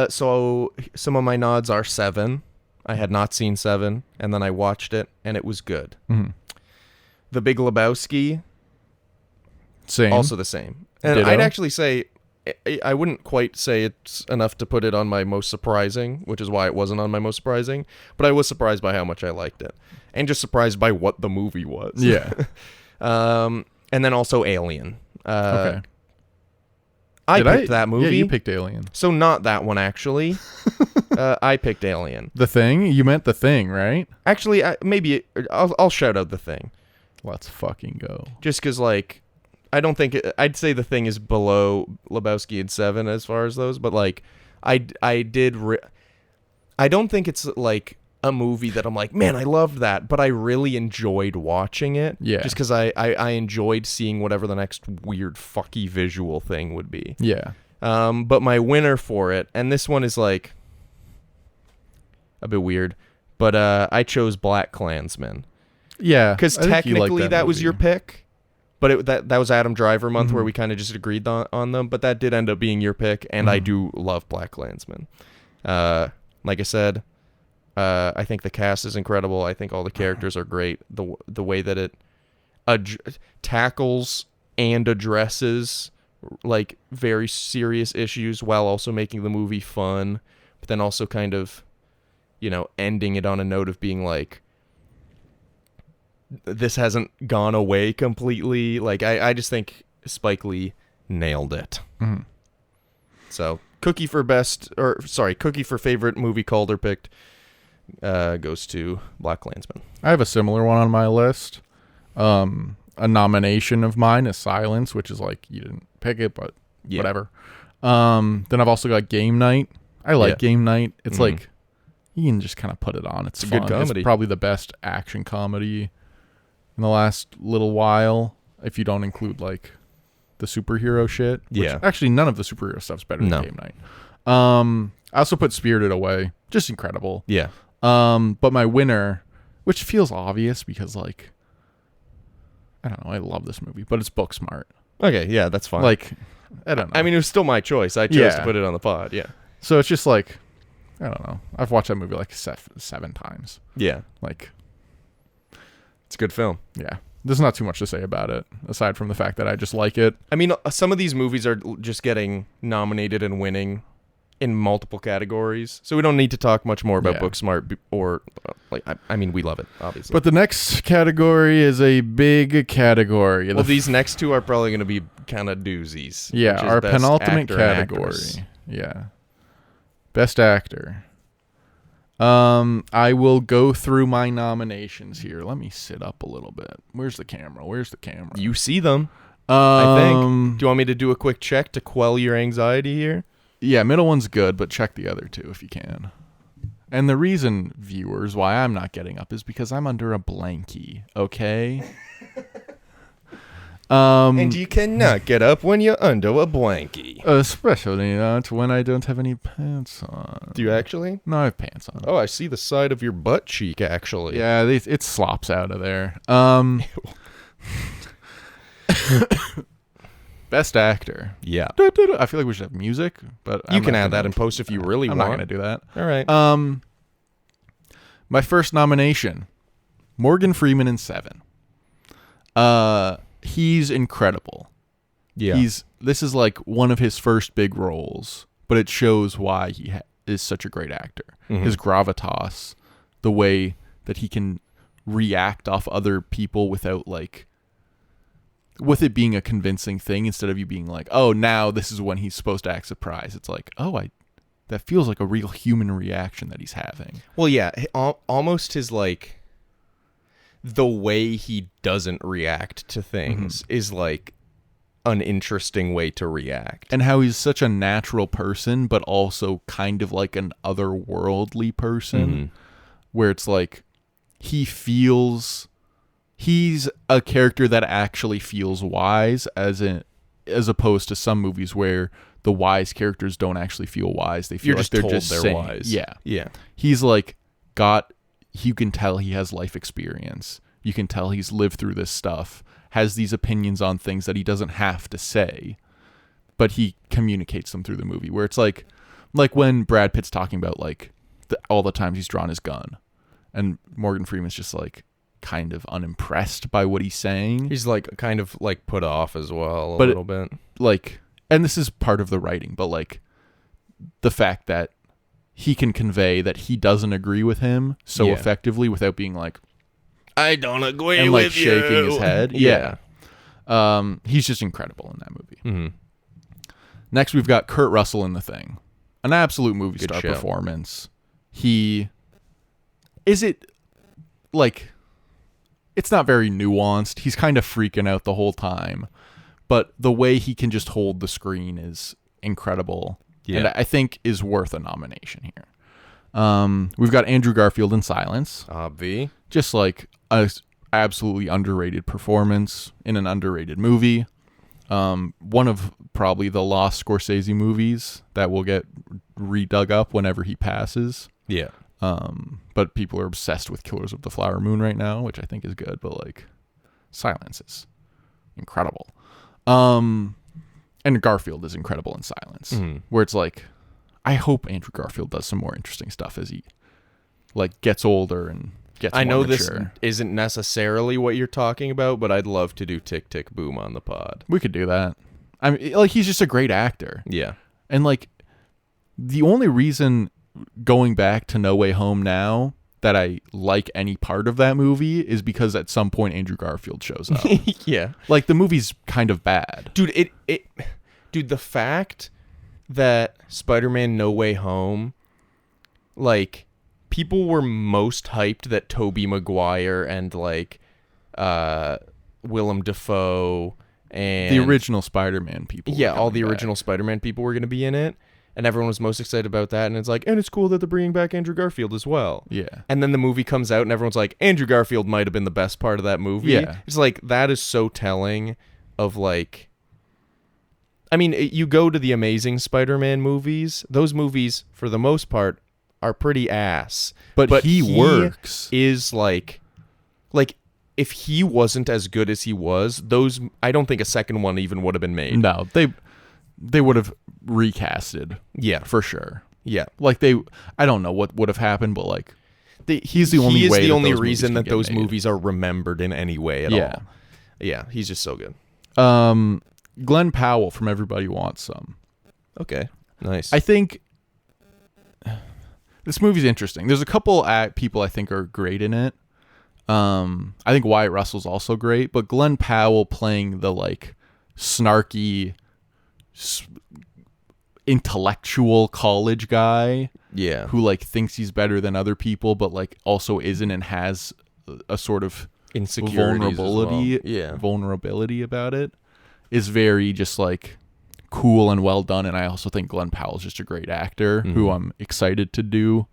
So some of my nods are Seven. I had not seen Seven, and then I watched it, and it was good. Mm-hmm. The Big Lebowski, same. also the same. And Ditto. I'd actually say, I wouldn't quite say it's enough to put it on my most surprising, which is why it wasn't on my most surprising, but I was surprised by how much I liked it, and just surprised by what the movie was. Yeah. And then also Alien. Okay. I picked that movie. Yeah, you picked Alien. So not that one, actually. I picked Alien. The Thing? You meant The Thing, right? Actually, maybe I'll shout out The Thing. Let's fucking go. Just because, like, I don't think... I'd say The Thing is below Lebowski and Seven as far as those, but, like, I don't think it's, like, a movie that I'm like, man, I loved that, but I really enjoyed watching it. Yeah. Just because I enjoyed seeing whatever the next weird fucky visual thing would be. Yeah. But my winner for it, and this one is, like, a bit weird, but I chose Black Klansman. Yeah. Because technically that was your pick, but that was Adam Driver month where we kind of just agreed on them, but that did end up being your pick, and I do love Black Klansman. Like I said, I think the cast is incredible. I think all the characters are great. The way that it tackles and addresses, like, very serious issues while also making the movie fun, but then also kind of, you know, ending it on a note of being like, this hasn't gone away completely. Like, I just think Spike Lee nailed it. Mm-hmm. So cookie for favorite movie Calder picked goes to Black Klansman. I have a similar one on my list. A nomination of mine is Silence, which is like, you didn't pick it, but whatever. Then I've also got Game Night. I like Game Night. It's like, you can just kind of put it on. It's fun. A good comedy. It's probably the best action comedy in the last little while, if you don't include, like, the superhero shit. Which, actually, none of the superhero stuff's better than Game Night. I also put Spirited Away. Just incredible. Yeah. But my winner, which feels obvious because, like, I don't know, I love this movie, but it's Booksmart. Okay, yeah, that's fine. Like, I don't know. I mean, it was still my choice. I chose to put it on the pod, yeah. So it's just like, I don't know. I've watched that movie like 7 times. Yeah. Like, it's a good film. Yeah. There's not too much to say about it, aside from the fact that I just like it. I mean, some of these movies are just getting nominated and winning in multiple categories, so we don't need to talk much more about Booksmart, or, like, I mean, we love it, obviously. But the next category is a big category. Well, these next two are probably going to be kind of doozies. Yeah, our penultimate category. Yeah. Best actor. I will go through my nominations here. Let me sit up a little bit. Where's the camera? You see them, I think. Do you want me to do a quick check to quell your anxiety here? Yeah, middle one's good, but check the other two if you can. And the reason, viewers, why I'm not getting up is because I'm under a blankie, okay? And you cannot get up when you're under a blankie. Especially not when I don't have any pants on. Do you actually? No, I have pants on. Oh, I see the side of your butt cheek, actually. Yeah, it slops out of there. Best actor. Yeah. I feel like we should have music, but you can add that in post if you really want. I'm not going to do that. All right. My first nomination, Morgan Freeman in Seven. He's incredible. Yeah. This is like one of his first big roles, but it shows why he is such a great actor. Mm-hmm. His gravitas, the way that he can react off other people without with it being a convincing thing, instead of you being like, oh, now this is when he's supposed to act surprised. It's like, that feels like a real human reaction that he's having. Well, yeah, almost his like the way he doesn't react to things is like an interesting way to react. And how he's such a natural person, but also kind of like an otherworldly person, where it's like he's a character that actually feels wise, as opposed to some movies where the wise characters don't actually feel wise. They feel like they're just saying, wise. Yeah. He's you can tell he has life experience. You can tell he's lived through this stuff, has these opinions on things that he doesn't have to say, but he communicates them through the movie, where it's like when Brad Pitt's talking about all the times he's drawn his gun, and Morgan Freeman's just like kind of unimpressed by what he's saying. He's like kind of like put off as well a little bit. And this is part of the writing, but the fact that he can convey that he doesn't agree with him so effectively without being like, I don't agree and with shaking his head. Yeah. He's just incredible in that movie. Mm-hmm. Next, we've got Kurt Russell in The Thing. An absolute movie star show. Performance. It's not very nuanced. He's kind of freaking out the whole time, but the way he can just hold the screen is incredible. Yeah. And I think is worth a nomination here. We've got Andrew Garfield in Silence. Obvi. Just like a absolutely underrated performance in an underrated movie. One of probably the lost Scorsese movies that will get redug up whenever he passes. Yeah. But people are obsessed with Killers of the Flower Moon right now, which I think is good, but Silence is incredible. And Garfield is incredible in Silence, where it's I hope Andrew Garfield does some more interesting stuff as he gets older and gets more mature. This isn't necessarily what you're talking about, but I'd love to do Tick Tick Boom on the pod. We could do that. I mean, he's just a great actor. Yeah. And the only reason going back to No Way Home now that I like any part of that movie is because at some point Andrew Garfield shows up. Yeah. The movie's kind of bad. Dude, dude, the fact that Spider-Man No Way Home, people were most hyped that Tobey Maguire and Willem Dafoe and the original Spider-Man people. Yeah, all the original Spider-Man people were going to be in it. And everyone was most excited about that. And it's and it's cool that they're bringing back Andrew Garfield as well. Yeah. And then the movie comes out and everyone's like, Andrew Garfield might have been the best part of that movie. Yeah. It's that is so telling of I mean, you go to the Amazing Spider-Man movies. Those movies, for the most part, are pretty ass. But he works. Is if he wasn't as good as he was, I don't think a second one even would have been made. No, they would have recasted. Yeah. For sure. Yeah. I don't know what would have happened, but he's the only way. He is the only reason that those movies are remembered in any way at all. Yeah. Yeah, he's just so good. Glenn Powell from Everybody Wants Some. Okay. Nice. I think this movie's interesting. There's a couple people I think are great in it. I think Wyatt Russell's also great, but Glenn Powell playing the snarky intellectual college guy, who thinks he's better than other people, but also isn't, and has a sort of vulnerability about it, is very just cool and well done. And I also think Glenn Powell's just a great actor who I'm excited to do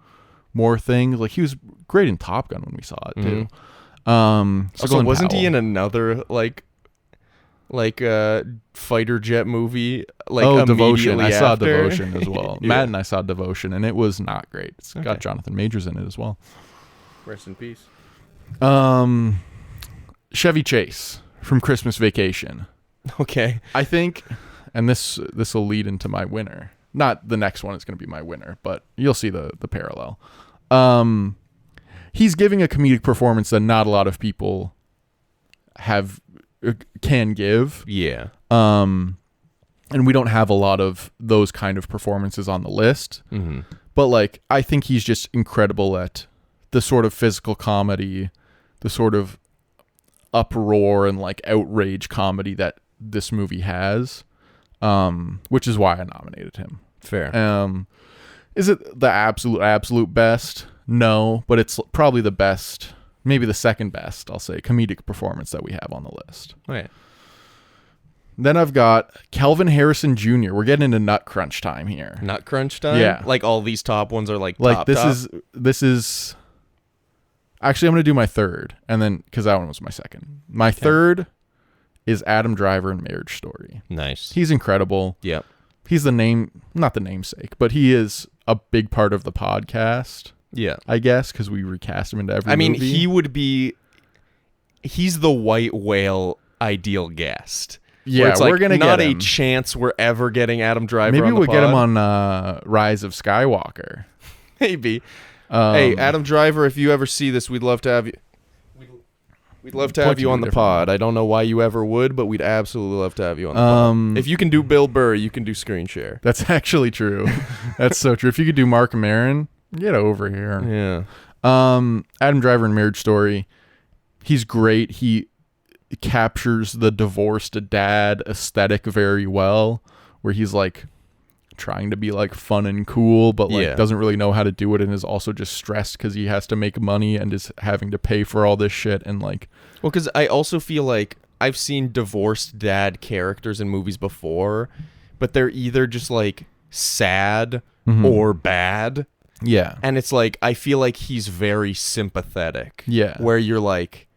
more things. He was great in Top Gun when we saw it too. Also, wasn't he in another fighter jet movie? Devotion. I saw after? Devotion as well. Yeah. Matt and I saw Devotion, and it was not great. It's got Jonathan Majors in it as well. Rest in peace. Chevy Chase from Christmas Vacation. Okay. I think, and this will lead into my winner. Not the next one is going to be my winner, but you'll see the parallel. he's giving a comedic performance that not a lot of people can give. Yeah. And we don't have a lot of those kind of performances on the list. Mm-hmm. But like, I think he's just incredible at the sort of physical comedy, the sort of uproar and like outrage comedy that this movie has, which is why I nominated him. Fair. Is it the absolute best? No, but it's probably the best, maybe the second best, I'll say, comedic performance that we have on the list. Okay. Then I've got Calvin Harrison Jr. We're getting into nut crunch time here. Nut crunch time? Yeah. Like all these top ones are like Like top, this is actually, I'm going to do my third, and then because that one was my second. My third is Adam Driver in Marriage Story. Nice. He's incredible. Yep. He's not the namesake, but he is a big part of the podcast. Yeah. I guess because we recast him into every movie. He's the white whale ideal guest. Yeah, it's we're gonna not get him. a chance we're ever getting Adam Driver. Maybe on the we'll get him pod. on Rise of Skywalker. Maybe. Hey, Adam Driver, if you ever see this, we'd love to have you. We'd love to have you on the pod. I don't know why you ever would, but we'd absolutely love to have you on the pod. If you can do Bill Burr, you can do screen share. That's actually true. That's so true. If you could do Mark Maron, get over here. Yeah. Adam Driver in Marriage Story. He's great. He captures the divorced dad aesthetic very well, where he's like trying to be like fun and cool, but like doesn't really know how to do it, and is also just stressed because he has to make money and is having to pay for all this shit. And like, well, because I also feel like I've seen divorced dad characters in movies before, but they're either just like sad or bad. Yeah. And it's like, I feel like he's very sympathetic. Yeah. Where you're like,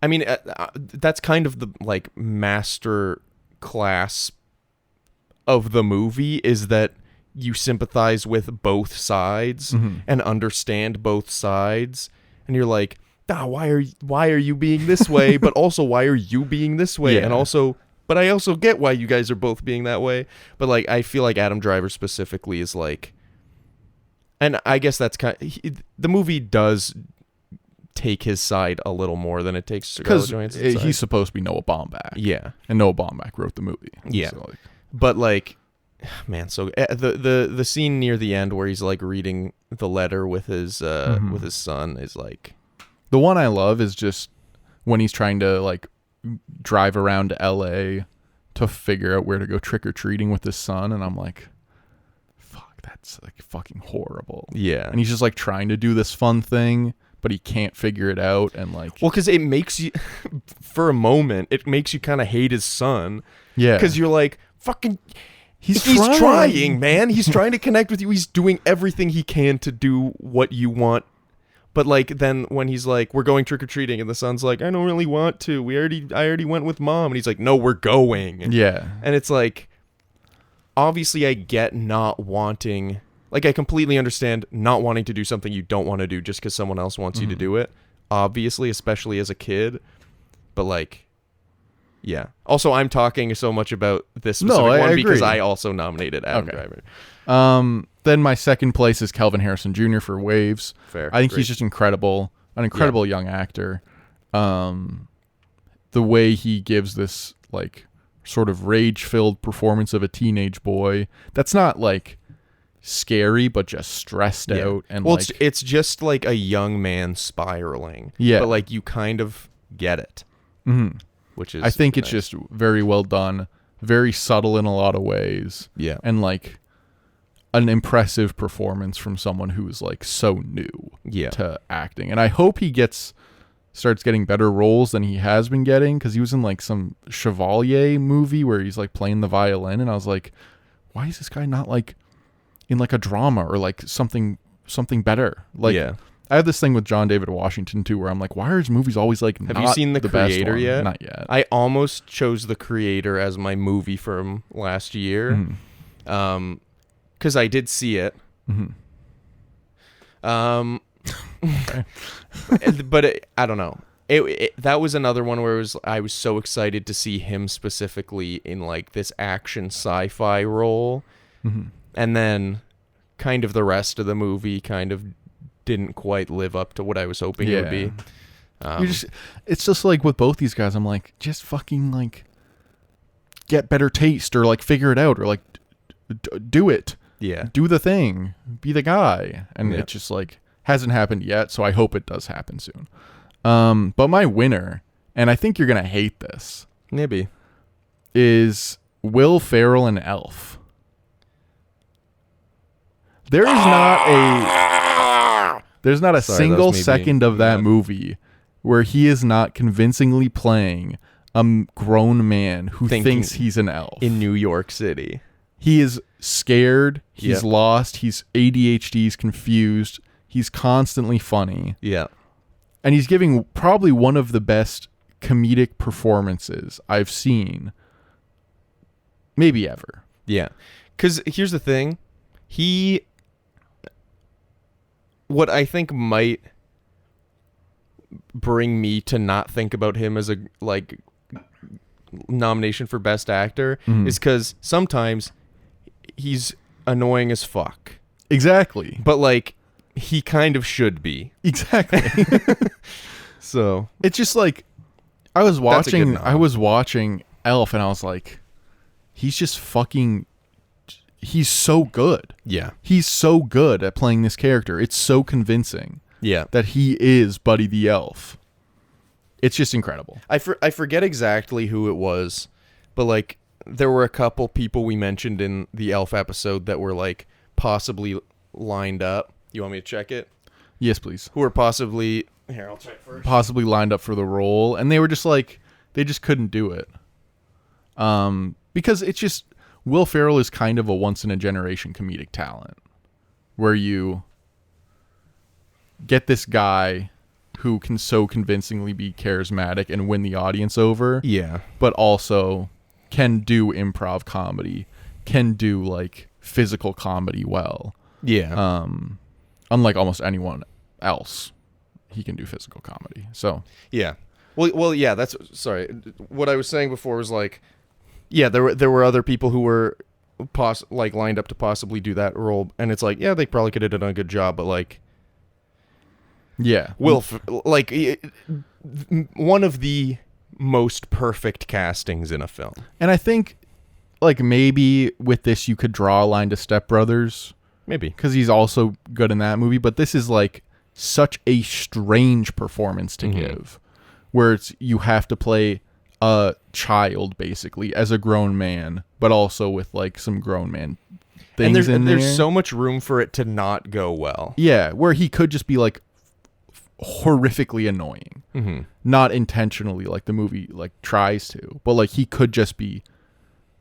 I mean, that's kind of the like master class of the movie, is that you sympathize with both sides and understand both sides. And you're like, why are you being this way? But also, why are you being this way? Yeah. And also, but I also get why you guys are both being that way. But like, I feel like Adam Driver specifically is like, and I guess that's the movie does take his side a little more than it takes Scarlett Johansson's side. He's supposed to be Noah Baumbach. Yeah. And Noah Baumbach wrote the movie. Yeah. So like, but like, man, so the scene near the end where he's like reading the letter with his son is like, the one I love is just when he's trying to like drive around LA to figure out where to go trick-or-treating with his son, and I'm like, fuck, that's like fucking horrible. yeah. And he's just like trying to do this fun thing, but he can't figure it out. And like, Well, because it makes you, for a moment, it makes you kind of hate his son. yeah, Because you're like, fucking, he's trying, man. He's trying to connect with you. He's doing everything he can to do what you want. But like, then when he's like, we're going trick-or-treating, and the son's like, I don't really want to. I already went with mom. And he's like, no, we're going. Yeah. And it's like, obviously I get not wanting, like, I completely understand not wanting to do something you don't want to do just because someone else wants you to do it. Obviously, especially as a kid. But like, yeah. Also, I'm talking so much about this specific one because I also nominated Adam Driver. Then my second place is Calvin Harrison Jr. for Waves. Fair. I think he's just incredible. An incredible young actor. The way he gives this like sort of rage-filled performance of a teenage boy that's not like scary but just stressed out, and well, like, it's just like a young man spiraling. Yeah. But like, you kind of get it. Which is, I think nice. it's just very well done, very subtle in a lot of ways. Yeah. And like an impressive performance from someone who is like so new to acting. And I hope he starts getting better roles than he has been getting, because he was in like some Chevalier movie where he's like playing the violin, and I was like, why is this guy not like in like a drama or like something better? Like, I have this thing with John David Washington too, where I'm like, why are his movies always like Have you seen The Creator best yet? Not yet. I almost chose The Creator as my movie from last year. Because I did see it. But I don't know. That was another one where I was so excited to see him specifically in like this action sci-fi role. And then kind of the rest of the movie kind of didn't quite live up to what I was hoping it would be. It's just like with both these guys, I'm like, just fucking like get better taste, or like figure it out, or like do it. Yeah. Do the thing. Be the guy. And it just like hasn't happened yet, so I hope it does happen soon. But my winner, and I think you're gonna hate this, Maybe, is Will Ferrell and Elf. There's not a single second of that movie where he is not convincingly playing a grown man who thinks he's an elf. in New York City. He is scared, he's lost, he's ADHD, he's confused, he's constantly funny. Yeah. And he's giving probably one of the best comedic performances I've seen maybe ever. Yeah. Because here's the thing. What I think might bring me to not think about him as a like nomination for Best Actor is because sometimes he's annoying as fuck. Exactly. But like he kind of should be. Exactly. So it's just like I was watching Elf and I was like, he's just fucking, he's so good. Yeah. He's so good at playing this character. It's so convincing. Yeah. That he is Buddy the Elf. It's just incredible. I forget exactly who it was, but like there were a couple people we mentioned in the Elf episode that were like possibly lined up. You want me to check it? Yes, please. Who are possibly... Here, I'll check first. Possibly lined up for the role, and they were just like, they just couldn't do it. Because it's just, Will Ferrell is kind of a once-in-a-generation comedic talent, where you get this guy who can so convincingly be charismatic and win the audience over, Yeah. but also can do improv comedy, can do like physical comedy well. Yeah. Unlike almost anyone else, he can do physical comedy. So Yeah. Well, yeah. That's sorry. What I was saying before was like, yeah, there were other people who were lined up to possibly do that role, and it's like, yeah, they probably could have done a good job, but like, yeah, one of the most perfect castings in a film. And I think like maybe with this you could draw a line to Step Brothers, maybe because he's also good in that movie. But this is like such a strange performance to give, where it's you have to play a child basically as a grown man, but also with like some grown man things and there's there. so much room for it to not go well. Yeah, where he could just be like horrifically annoying, not intentionally like the movie like tries to, but like it could just be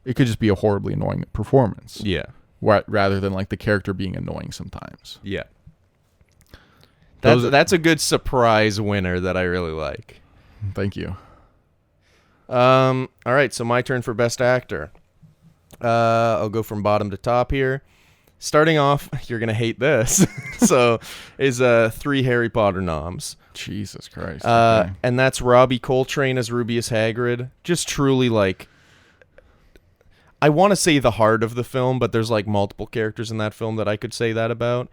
a horribly annoying performance. Yeah. Rather than like the character being annoying sometimes. Yeah. That's a good surprise winner that I really like. Thank you. All right, so my turn for Best Actor. I'll go from bottom to top here. Starting off, you're going to hate this. So, is 3 Harry Potter noms. Jesus Christ. Okay. And that's Robbie Coltrane as Rubius Hagrid. Just truly like, I want to say the heart of the film, but there's like multiple characters in that film that I could say that about,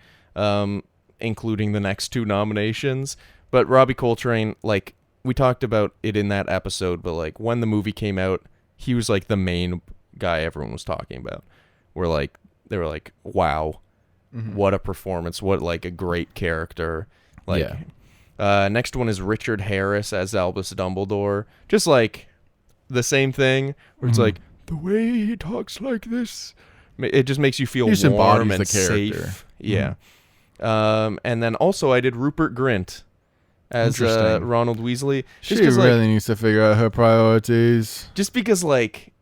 including the next 2 nominations. But Robbie Coltrane, like, we talked about it in that episode, but like when the movie came out, he was like the main guy everyone was talking about. They were like, wow, what a performance. What like a great character. Like, next one is Richard Harris as Albus Dumbledore. Just like the same thing where it's like, the way he talks like this, it just makes you feel warm and safe. Yeah. And then also I did Rupert Grint as Ronald Weasley. She really needs to figure out her priorities. Just because, like,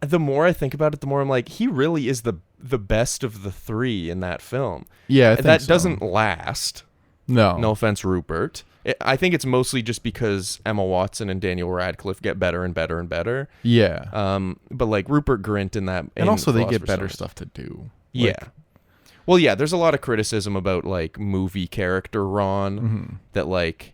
the more I think about it, the more I'm like, he really is the best of the 3 in that film. Yeah, I think that so. doesn't last. No offense, Rupert. I think it's mostly just because Emma Watson and Daniel Radcliffe get better and better and better. Yeah. But like Rupert Grint in that, and also they get better stuff to do. Yeah. Well, yeah, there's a lot of criticism about like movie character Ron that like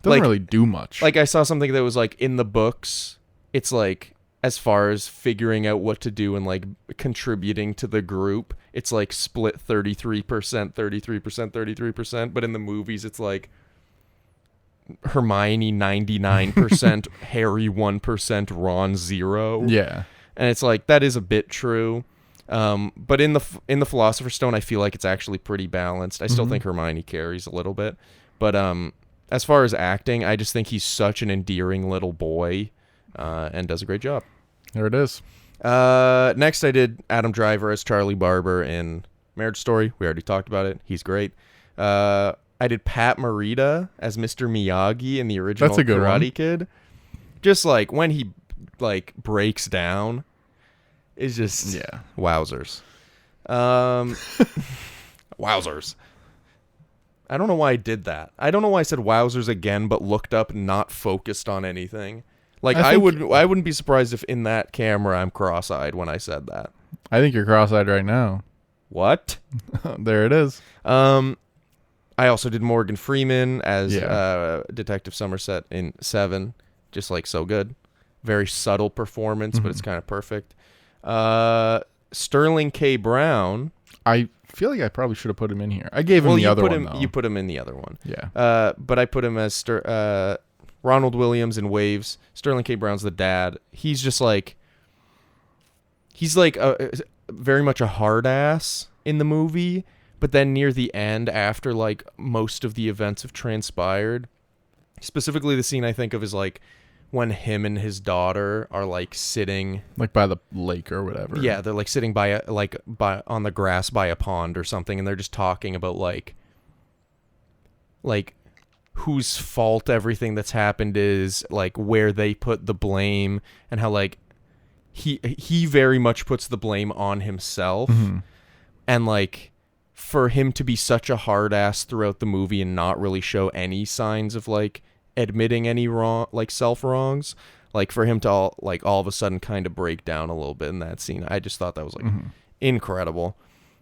doesn't really do much. Like I saw something that was like in the books, it's like as far as figuring out what to do and like contributing to the group, it's like split 33%, 33%, 33%. But in the movies, it's like Hermione 99%, Harry 1%, Ron 0. Yeah. And it's like, that is a bit true. But in the Philosopher's Stone, I feel like it's actually pretty balanced. I still think Hermione carries a little bit. But as far as acting, I just think he's such an endearing little boy and does a great job. There it is. Next, I did Adam Driver as Charlie Barber in Marriage Story. We already talked about it. He's great. I did Pat Morita as Mr. Miyagi in the original That's a good Karate one. Kid. Just like when he like breaks down, it's just wowzers. Wowzers. I don't know why I did that. I don't know why I said wowzers again, but looked up, not focused on anything. Like I wouldn't be surprised if in that camera I'm cross-eyed when I said that. I think you're cross-eyed right now. What? There it is. I also did Morgan Freeman as Detective Somerset in Seven. Just like so good. Very subtle performance, but it's kind of perfect. Sterling K. Brown. I feel like I probably should have put him in here. I gave him the other one, though. You put him in the other one. Yeah. But I put him as Ronald Williams in Waves. Sterling K. Brown's the dad. He's just like... He's like very much a hard ass in the movie, but then near the end, after like most of the events have transpired, specifically the scene I think of is like when him and his daughter are like sitting like by the lake or whatever. Yeah, they're like sitting by on the grass by a pond or something, and they're just talking about like whose fault everything that's happened is, like where they put the blame, and how like he very much puts the blame on himself. And like for him to be such a hard ass throughout the movie and not really show any signs of like admitting any wrong, like self wrongs, like for him to all of a sudden kind of break down a little bit in that scene, I just thought that was like incredible.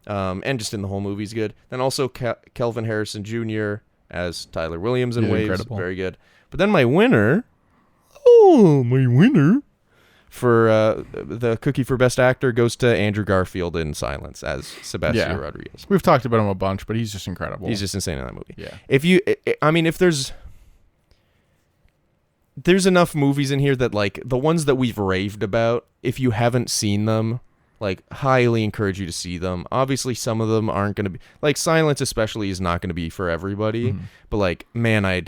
And just in the whole movie's good. Then also Kelvin Harrison Jr. as Tyler Williams in Waves, incredible. Very good. But then my winner for the cookie for best actor goes to Andrew Garfield in Silence as Sebastian Rodriguez. We've talked about him a bunch, but he's just incredible. He's just insane in that movie. Yeah. If there's enough movies in here that like the ones that we've raved about, if you haven't seen them, like highly encourage you to see them. Obviously some of them aren't going to be like Silence especially is not going to be for everybody, but like man,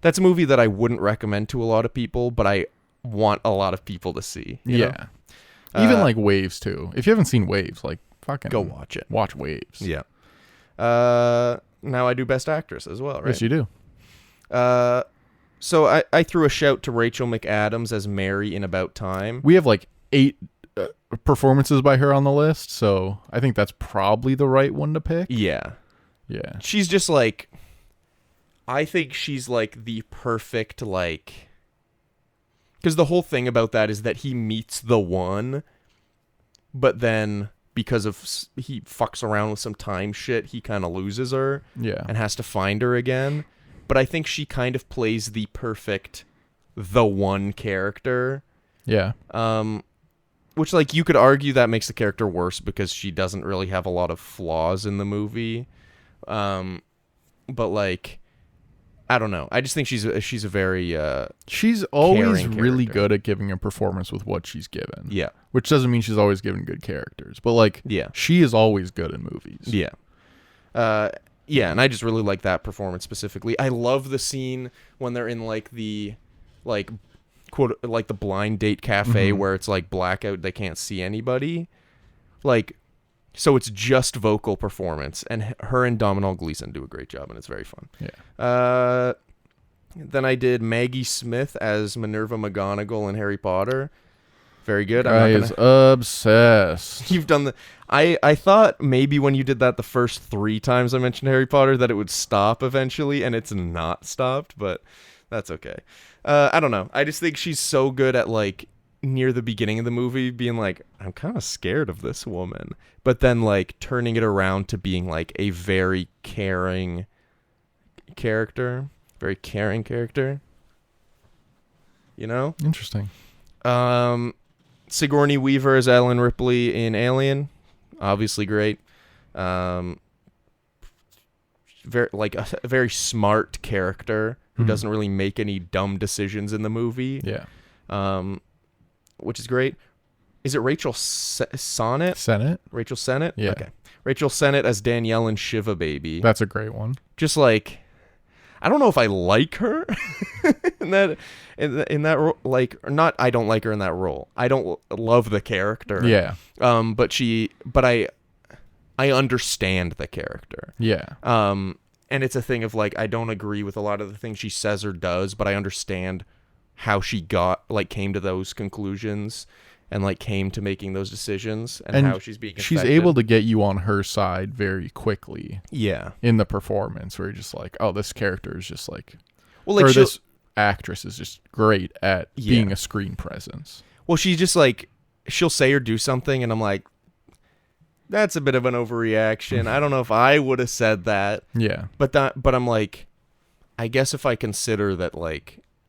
that's a movie that I wouldn't recommend to a lot of people, but I want a lot of people to see. You know? Even like Waves too. If you haven't seen Waves, like fucking go watch it. Watch Waves. Yeah. Now I do Best Actress as well, right? Yes, you do. So I threw a shout to Rachel McAdams as Mary in About Time. We have like 8 performances by her on the list, so I think that's probably the right one to pick. Yeah. She's just like, I think she's like the perfect like, because the whole thing about that is that he meets the one, but then because of he fucks around with some time shit, he kind of loses her and has to find her again. But I think she kind of plays the perfect the one character. Yeah. Which like you could argue that makes the character worse because she doesn't really have a lot of flaws in the movie. But like I don't know. I just think she's a very she's always really good at giving a performance with what she's given. Yeah. Which doesn't mean she's always given good characters, but like she is always good in movies. Yeah. Yeah, and I just really like that performance specifically. I love the scene when they're in like the like quote like the blind date cafe where it's like blackout, they can't see anybody. Like so it's just vocal performance, and her and Domhnall Gleeson do a great job, and it's very fun. Yeah. Then I did Maggie Smith as Minerva McGonagall in Harry Potter. Very good. I is obsessed. You've done the... I thought maybe when you did that the first 3 times I mentioned Harry Potter that it would stop eventually, and it's not stopped, but that's okay. I don't know. I just think she's so good at like near the beginning of the movie being like, I'm kind of scared of this woman, but then like turning it around to being like a very caring character. Very caring character. You know? Interesting. Sigourney Weaver as Ellen Ripley in Alien, obviously great. Very a very smart character who doesn't really make any dumb decisions in the movie. Yeah. Which is great. Is it Rachel Sennett? Sennett? Rachel Sennett? Yeah. Okay. Rachel Sennett as Danielle and Shiva Baby. That's a great one. Just like, I don't know if I like her in that role. Like, or not. I don't like her in that role. I don't love the character. Yeah. But I understand the character. Yeah. And it's a thing of like, I don't agree with a lot of the things she says or does, but I understand how she came to those conclusions and came to making those decisions and how she's being she's effective. able to get you on her side very quickly. Yeah. In the performance where you're just like, oh, this character is just like, well, like or this actress is just great at being a screen presence. Well, she's just like, she'll say or do something and I'm like, that's a bit of an overreaction. I don't know if I would have said that. Yeah. But I'm like, I guess if I consider that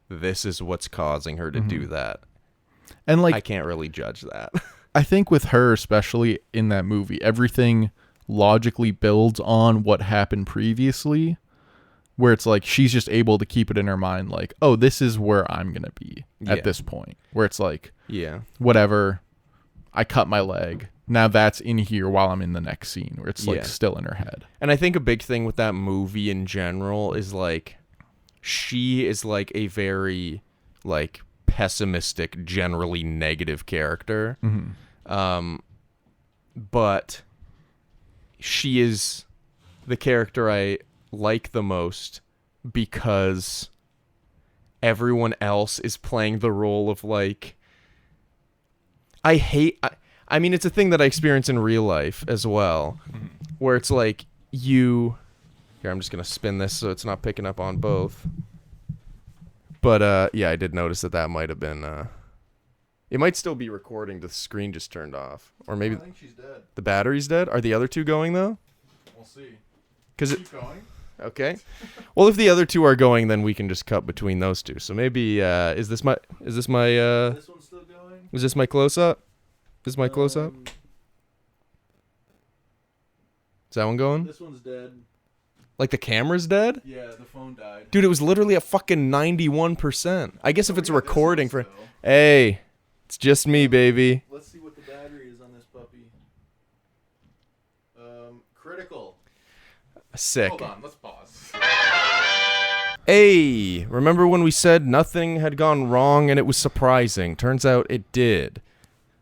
this is what's causing her to do that. And I can't really judge that. I think with her, especially in that movie, everything logically builds on what happened previously, where it's like she's just able to keep it in her mind like, oh, this is where I'm going to be at this point. Where it's like, whatever, I cut my leg. Now that's in here while I'm in the next scene where it's still in her head. And I think a big thing with that movie in general is she is a very pessimistic, generally negative character. But she is the character I like the most because everyone else is playing the role of I mean, it's a thing that I experience in real life as well, where it's here, I'm just going to spin this so it's not picking up on both. But, I did notice that might have been, it might still be recording. The screen just turned off. Or maybe I think she's dead. The battery's dead. Are the other two going, though? We'll see. Keep going. Okay. Well, if the other two are going, then we can just cut between those two. So maybe, is this my, This one's still going? is this my close-up? Is my close-up? Is that one going? This one's dead. The camera's dead? Yeah, the phone died. Dude, it was literally at fucking 91%. I guess if it's a recording for... Hey, it's just me, baby. Let's see what the battery is on this puppy. Critical. Sick. Hold on, let's pause. Hey, remember when we said nothing had gone wrong and it was surprising? Turns out it did.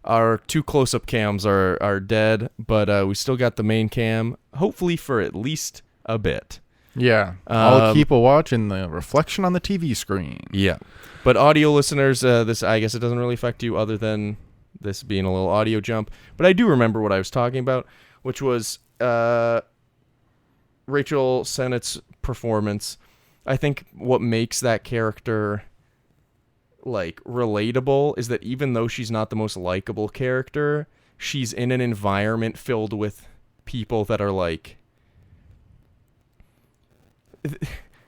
Our two close-up cams are dead, but we still got the main cam, hopefully for at least a bit. Yeah. I'll keep a watch in the reflection on the TV screen. Yeah. But audio listeners, this, I guess it doesn't really affect you other than this being a little audio jump. But I do remember what I was talking about, which was Rachel Sennett's performance. I think what makes that character relatable is that even though she's not the most likable character, she's in an environment filled with people that are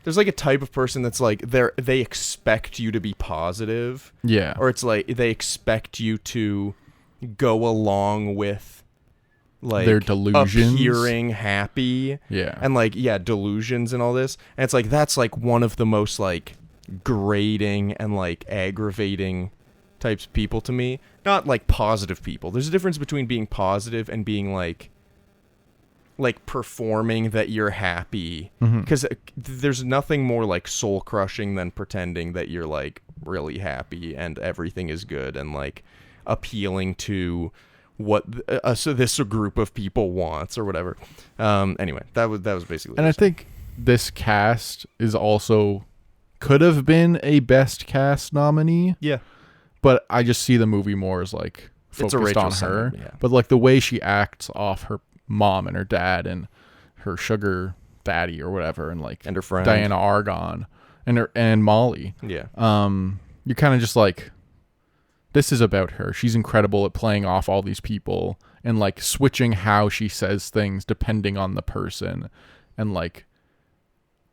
there's a type of person that's they expect you to be positive. Yeah. Or it's they expect you to go along with their delusions, appearing happy. Yeah. And delusions and all this. And it's that's one of the most grating and aggravating types of people to me. Not positive people. There's a difference between being positive and being performing that you're happy, because there's nothing more soul crushing than pretending that you're really happy and everything is good and appealing to what so this group of people wants or whatever. Anyway, that was basically. And I think this cast is also could have been a best cast nominee. Yeah. But I just see the movie more as focused on her. Yeah. But the way she acts off her mom and her dad and her sugar daddy or whatever, and and her friend Diana Argon and Molly. Yeah. You're kind of just this is about her. She's incredible at playing off all these people and switching how she says things depending on the person and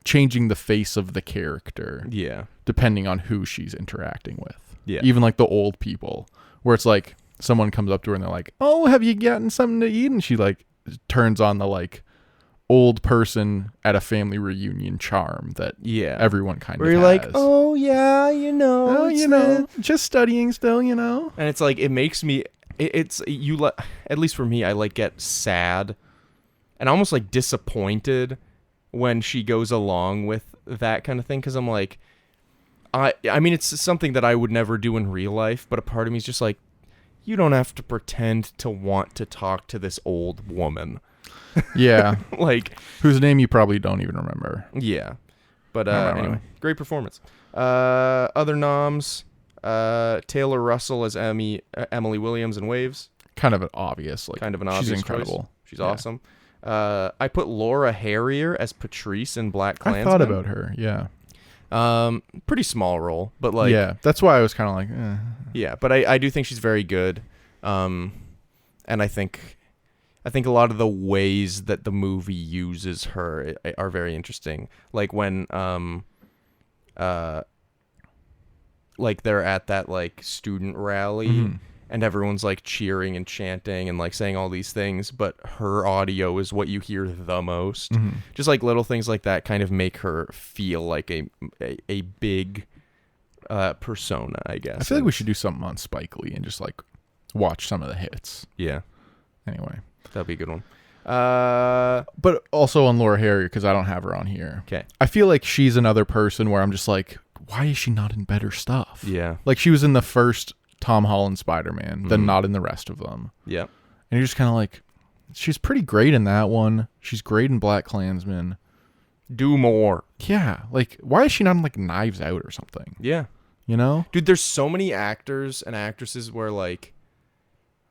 changing the face of the character. Yeah. Depending on who she's interacting with. Yeah. Even the old people where it's someone comes up to her and they're like, "Oh, have you gotten something to eat?" And she like turns on the like old person at a family reunion charm that everyone kind of where you're has. like, oh yeah, just studying still, and it's like it makes me at least for me, I like get sad and almost like disappointed when she goes along with that kind of thing, because I'm like, I mean it's something that I would never do in real life, but a part of me is just like, you don't have to pretend to want to talk to this old woman. Yeah. Like, whose name you probably don't even remember. Yeah. But anyway, great performance. Other noms, Taylor Russell as Emily Williams in Waves. Kind of an obvious. Like, kind of an obvious she's incredible. Choice. She's awesome. I put Laura Harrier as Patrice in Black Klansman. I thought about her, yeah. Pretty small role, but like... Yeah, that's why I was kind of like... Yeah, but I do think she's very good. And I think a lot of the ways that the movie uses her are very interesting. Like when like they're at that like student rally and everyone's like cheering and chanting and like saying all these things, but her audio is what you hear the most. Just like little things like that kind of make her feel like a big persona, I guess. I feel like we should do something on Spike Lee and just like watch some of the hits. Yeah. Anyway. That'd be a good one. But also on Laura Harrier, because I don't have her on here. Okay. I feel like she's another person where I'm just like, why is she not in better stuff? Yeah. Like she was in the first Tom Holland Spider-Man, then not in the rest of them. Yeah. And you're just kind of like, she's pretty great in that one. She's great in Black Klansman. Do more. Yeah. Like, why is she not in like Knives Out or something? Yeah. You know? Dude, there's so many actors and actresses where like,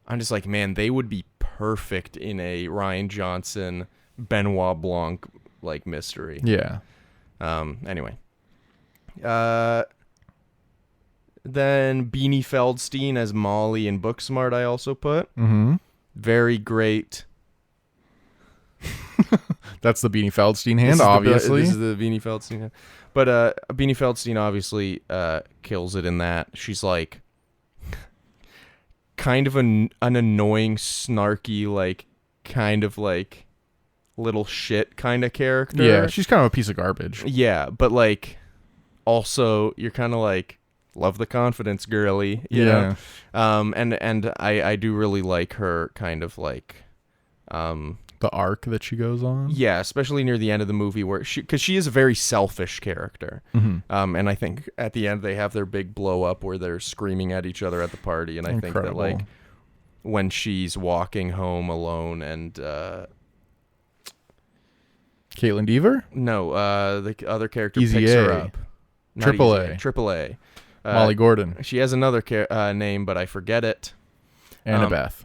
I'm just like, man, they would be perfect in a Rian Johnson, Benoit Blanc like mystery. Yeah. Anyway. Then Beanie Feldstein as Molly in Booksmart I also put. Very great. That's the Beanie Feldstein hand, obviously. This is the Beanie Feldstein hand. But Beanie Feldstein obviously kills it in that. She's like kind of an annoying, snarky, like kind of like little shit kind of character. Yeah, she's kind of a piece of garbage. Yeah, but like also you're kind of like, love the confidence, girly. You know? And I do really like her kind of like the arc that she goes on. Yeah, especially near the end of the movie where because she is a very selfish character. And I think at the end they have their big blow up where they're screaming at each other at the party. And I think that like when she's walking home alone and Caitlin Deaver? No, the other character Easy picks her A. up. Triple A. Molly Gordon. She has another name, but I forget it. Annabeth.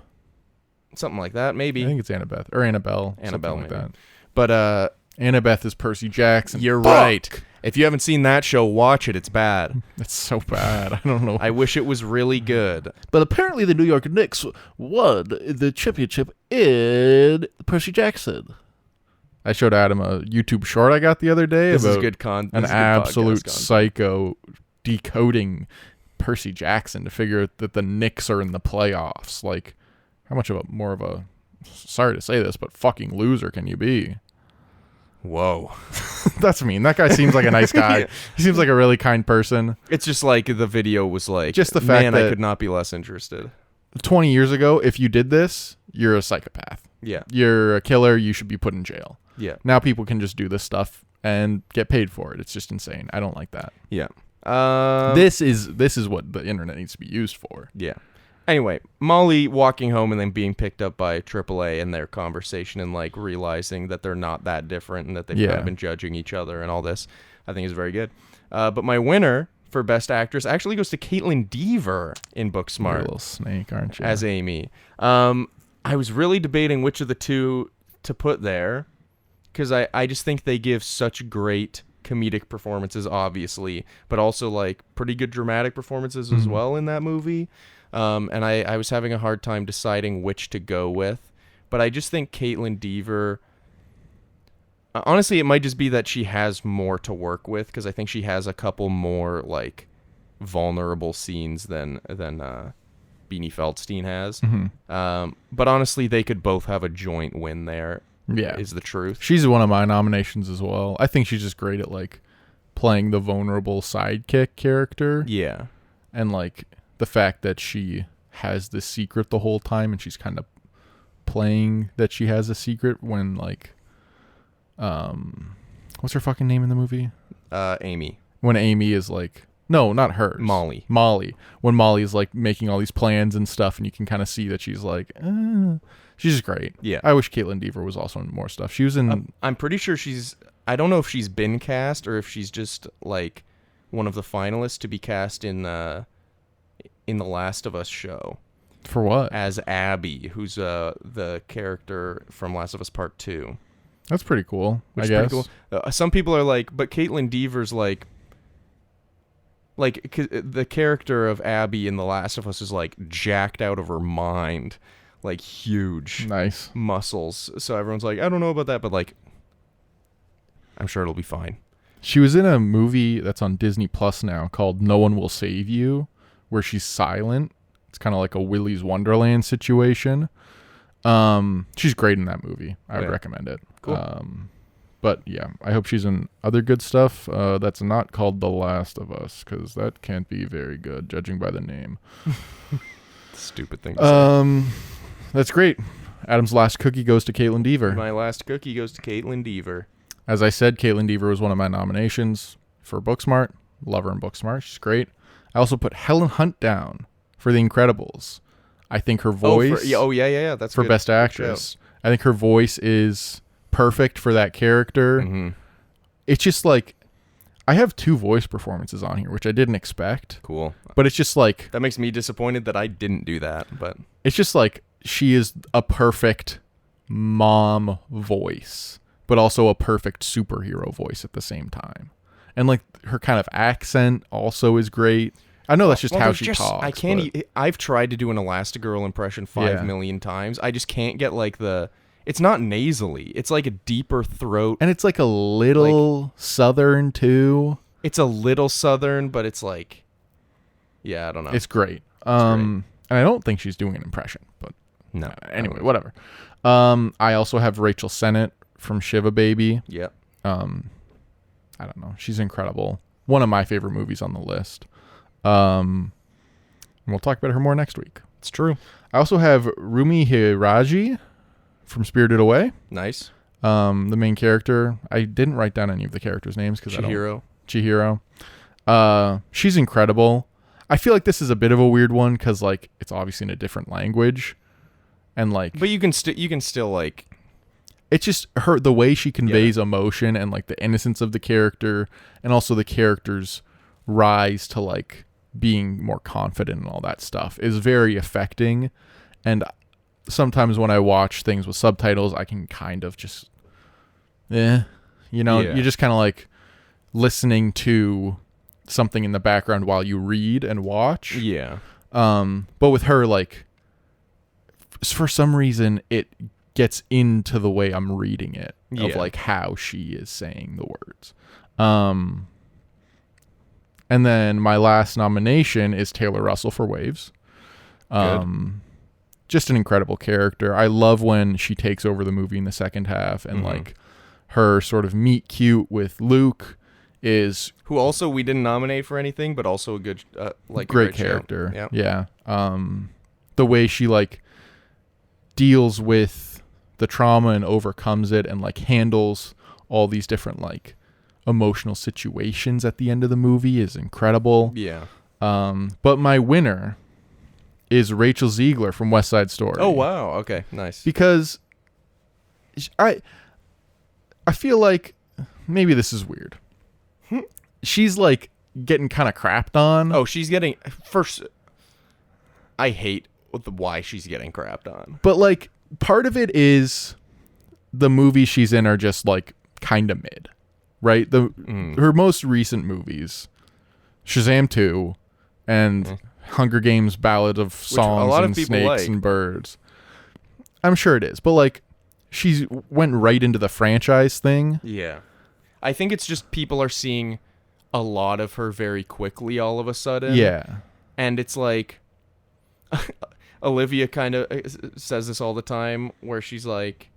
Something like that, maybe. I think it's Annabeth. Or Annabelle. Annabelle, something like maybe. that. But Annabeth is Percy Jackson. You're Fuck! right. If you haven't seen that show, watch it. It's bad. It's so bad. I don't know. I wish it was really good. But apparently the New York Knicks won the championship in Percy Jackson. I showed Adam a YouTube short I got the other day This about is good content. an absolute psycho decoding Percy Jackson to figure out that the Knicks are in the playoffs. Like, how much of a more of a, sorry to say this, but fucking loser can you be? Whoa. That's mean. That guy seems like a nice guy. Yeah. He seems like a really kind person. It's just like the video was like, just the fact man, that I could not be less interested. 20 years ago, if you did this, you're a psychopath. Yeah. You're a killer. You should be put in jail. Yeah. Now people can just do this stuff and get paid for it. It's just insane. I don't like that. Yeah. This is what the internet needs to be used for. Yeah. Anyway, Molly walking home and then being picked up by AAA and their conversation and like realizing that they're not that different and that they've kind of been judging each other and all this, I think is very good. But my winner for Best Actress actually goes to Caitlin Deaver in Booksmart. You're a little snake, aren't you? As Amy. I was really debating which of the two to put there because I just think they give such great comedic performances, obviously, but also like pretty good dramatic performances as well in that movie. And I was having a hard time deciding which to go with, but I just think Caitlin Deaver, honestly, it might just be that she has more to work with because I think she has a couple more like vulnerable scenes than Beanie Feldstein has. Mm-hmm. But honestly, they could both have a joint win there. Yeah. Is the truth. She's one of my nominations as well. I think she's just great at like playing the vulnerable sidekick character. Yeah. And like the fact that she has this secret the whole time and she's kind of playing that she has a secret when like what's her fucking name in the movie? Amy. When Amy is like, no, not her. Molly. When Molly is like making all these plans and stuff and you can kind of see that she's like, she's just great. Yeah. I wish Caitlin Dever was also in more stuff. She was in... I'm pretty sure I don't know if she's been cast or if she's just like one of the finalists to be cast in the Last of Us show. For what? As Abby, who's the character from Last of Us Part 2. That's pretty cool, Which I is guess. pretty cool. Some people are like, but Caitlin Dever's like the character of Abby in The Last of Us is like jacked out of her mind, like huge Nice muscles. So everyone's like, I don't know about that, but like, I'm sure it'll be fine. She was in a movie that's on Disney Plus now called No One Will Save You, where she's silent. It's kind of like a Willy's Wonderland situation. She's great in that movie. I would recommend it. Cool. But yeah, I hope she's in other good stuff. That's not called The Last of Us, because that can't be very good, judging by the name. Stupid thing to say. That's great. Adam's last cookie goes to Caitlin Dever. My last cookie goes to Caitlin Dever. As I said, Caitlin Dever was one of my nominations for Booksmart. Love her in Booksmart. She's great. I also put Helen Hunt down for The Incredibles. I think her voice... Yeah. That's for good. Best Actress. I think her voice is perfect for that character. Mm-hmm. It's just like... I have 2 voice performances on here, which I didn't expect. Cool. But it's just like... That makes me disappointed that I didn't do that, but... It's just like she is a perfect mom voice, but also a perfect superhero voice at the same time. And like her kind of accent also is great. I know that's just how she talks. I can't. I've tried to do an Elastigirl impression 5 Yeah. million times. I just can't get like the. It's not nasally. It's like a deeper throat. And it's like a little southern too. It's a little southern, but it's like. Yeah, I don't know. It's great. And I don't think she's doing an impression, but no. Anyway, whatever. I also have Rachel Sennett from Shiva Baby. Yeah. I don't know. She's incredible. One of my favorite movies on the list. And we'll talk about her more next week. It's true. I also have Rumi Hiraji from Spirited Away. Nice. The main character. I didn't write down any of the characters' names because Chihiro. She's incredible. I feel like this is a bit of a weird one because like it's obviously in a different language, and like. But you can still like. It's just the way she conveys emotion and like the innocence of the character, and also the character's rise to like being more confident and all that stuff is very affecting. And sometimes when I watch things with subtitles, I can kind of just, you're just kind of like listening to something in the background while you read and watch. Yeah. But with her, like, for some reason, it gets into the way I'm reading it of like how she is saying the words. And then my last nomination is Taylor Russell for Waves. Just an incredible character. I love when she takes over the movie in the second half and like her sort of meet cute with Luke is who also we didn't nominate for anything, but also a good great character. Yeah. The way she like deals with the trauma and overcomes it and like handles all these different like emotional situations at the end of the movie is incredible. Yeah. But my winner is Rachel Ziegler from West Side Story. Oh wow. Okay. Nice. Because I feel like maybe this is weird. She's like getting kind of crapped on. Oh, she's getting first. I hate why she's getting crapped on. But like part of it is the movies she's in are just like kind of mid, right? Her most recent movies, Shazam 2 and Hunger Games Ballad of Songs and Snakes and Birds. I'm sure it is, but like she went right into the franchise thing. Yeah. I think it's just people are seeing a lot of her very quickly all of a sudden. Yeah. And it's like Olivia kind of says this all the time, where she's like,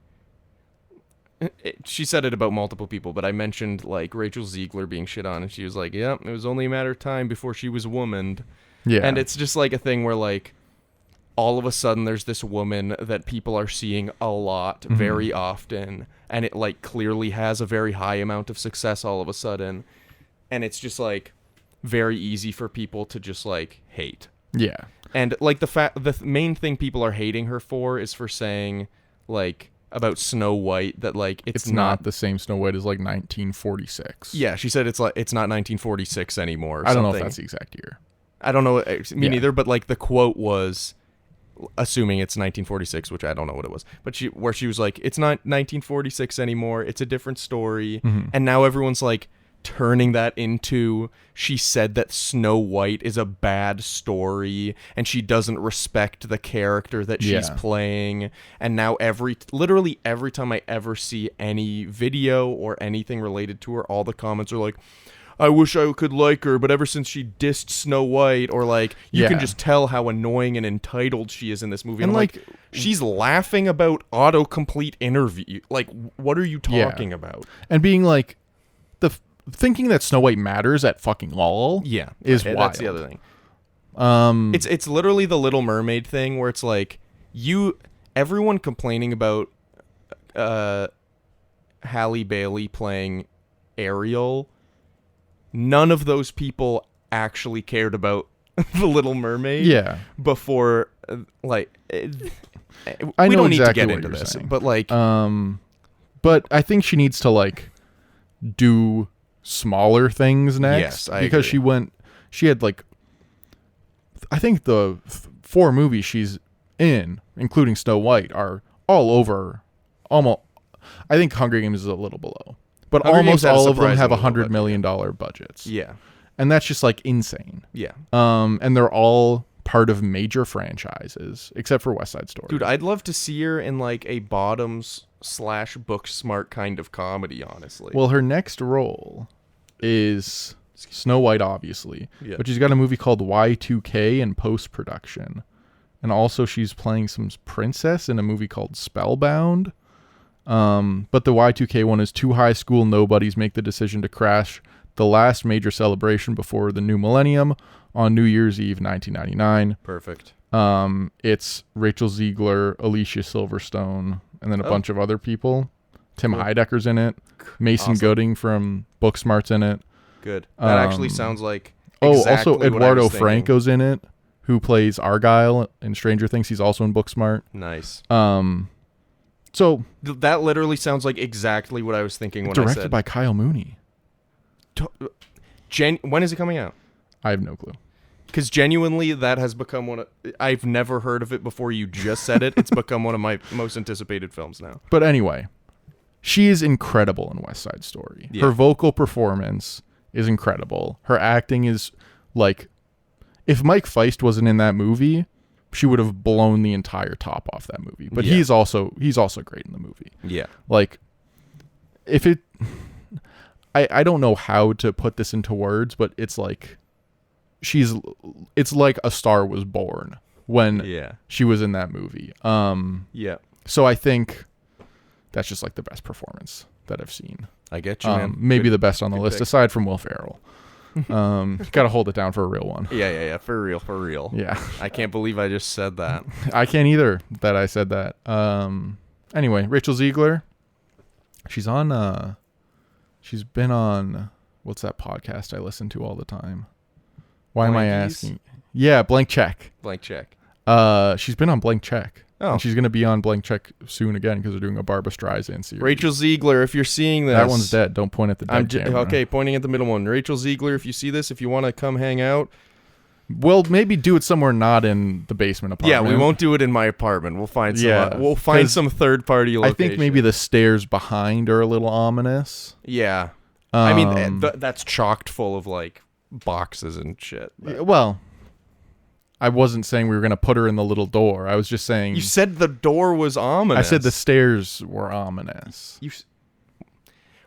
she said it about multiple people, but I mentioned like Rachel Ziegler being shit on, and she was like, "Yep, it was only a matter of time before she was womaned." Yeah. And it's just like a thing where like all of a sudden there's this woman that people are seeing a lot, very often, and it like clearly has a very high amount of success all of a sudden, and it's just like very easy for people to just like hate. Yeah. And like the main thing people are hating her for is for saying like about Snow White that like it's not the same Snow White as like 1946. Yeah, she said it's not 1946 anymore. I don't know if that's the exact year. I don't know, me neither, but like the quote was, assuming it's 1946, which I don't know what it was, but she was like, it's not 1946 anymore, it's a different story. And now everyone's like turning that into, she said that Snow White is a bad story and she doesn't respect the character that she's playing. And now literally every time I ever see any video or anything related to her, all the comments are like, I wish I could like her, but ever since she dissed Snow White, or like, you can just tell how annoying and entitled she is in this movie. And I'm like, she's laughing about autocomplete interview. Like, what are you talking about? And being like, thinking that Snow White matters at fucking all is wild. That's the other thing. It's literally the Little Mermaid thing where it's like, everyone complaining about Halle Bailey playing Ariel, none of those people actually cared about the Little Mermaid. Yeah. Before, like, I we know don't exactly need to get what into you're this, saying. but like, but I think she needs to like do smaller things next. Yes, I because agree. she had like, I think the 4 movies she's in, including Snow White, are all over. Almost, I think Hunger Games is a little below. But Hunger almost Games had a all of them have surprisingly low $100 million budgets. yeah. And that's just like insane. Yeah. And they're all part of major franchises, except for West Side Story. Dude, I'd love to see her in like a Bottoms/Booksmart kind of comedy, honestly. Well, her next role is Snow White, obviously. Yeah. But she's got a movie called Y2K in post-production. And also she's playing some princess in a movie called Spellbound. But the Y2K one is 2 high school nobodies make the decision to crash the last major celebration before the new millennium on New Year's Eve 1999. Perfect. It's Rachel Ziegler, Alicia Silverstone, and then a bunch of other people. Tim Heidecker's in it. Mason Gooding from Booksmart's in it. Good. That actually sounds like also exactly what I Eduardo was thinking. Franco's in it, who plays Argyle in Stranger Things. He's also in Booksmart. Nice. So that literally sounds like exactly what I was thinking when I said. Directed by Kyle Mooney. When is it coming out? I have no clue. Because genuinely, that has become one of... I've never heard of it before you just said it. It's become one of my most anticipated films now. But anyway, she is incredible in West Side Story. Yeah. Her vocal performance is incredible. Her acting is like... If Mike Feist wasn't in that movie, she would have blown the entire top off that movie. But Yeah. he's also great in the movie. Yeah. Like, if it... I don't know how to put this into words, but it's like... It's like A Star Was Born when she was in that movie. Yeah. So I think that's just like the best performance that I've seen. I get you, man. Maybe the best on the list, pick. aside from Will Ferrell. Got to hold it down for a real one. Yeah. For real. Yeah. I can't believe I just said that. I can't either that I said that. Anyway, Rachel Ziegler, she's been on, what's that podcast I listen to all the time? Why am I asking? Yeah, Blank Check. Blank Check. She's been on Blank Check. Oh. And she's going to be on Blank Check soon again because they're doing a Barbra Streisand series. Rachel Ziegler, if you're seeing this... That one's dead. Don't point at the dead camera. Okay, pointing at the middle one. Rachel Ziegler, if you see this, if you want to come hang out... Well, maybe do it somewhere not in the basement apartment. Yeah, we won't do it in my apartment. We'll find some third-party location. I think maybe the stairs behind are a little ominous. Yeah. I mean, that's chocked full of, like, boxes and shit. Well, I wasn't saying we were going to put her in the little door. I was just saying... You said the door was ominous. I said the stairs were ominous.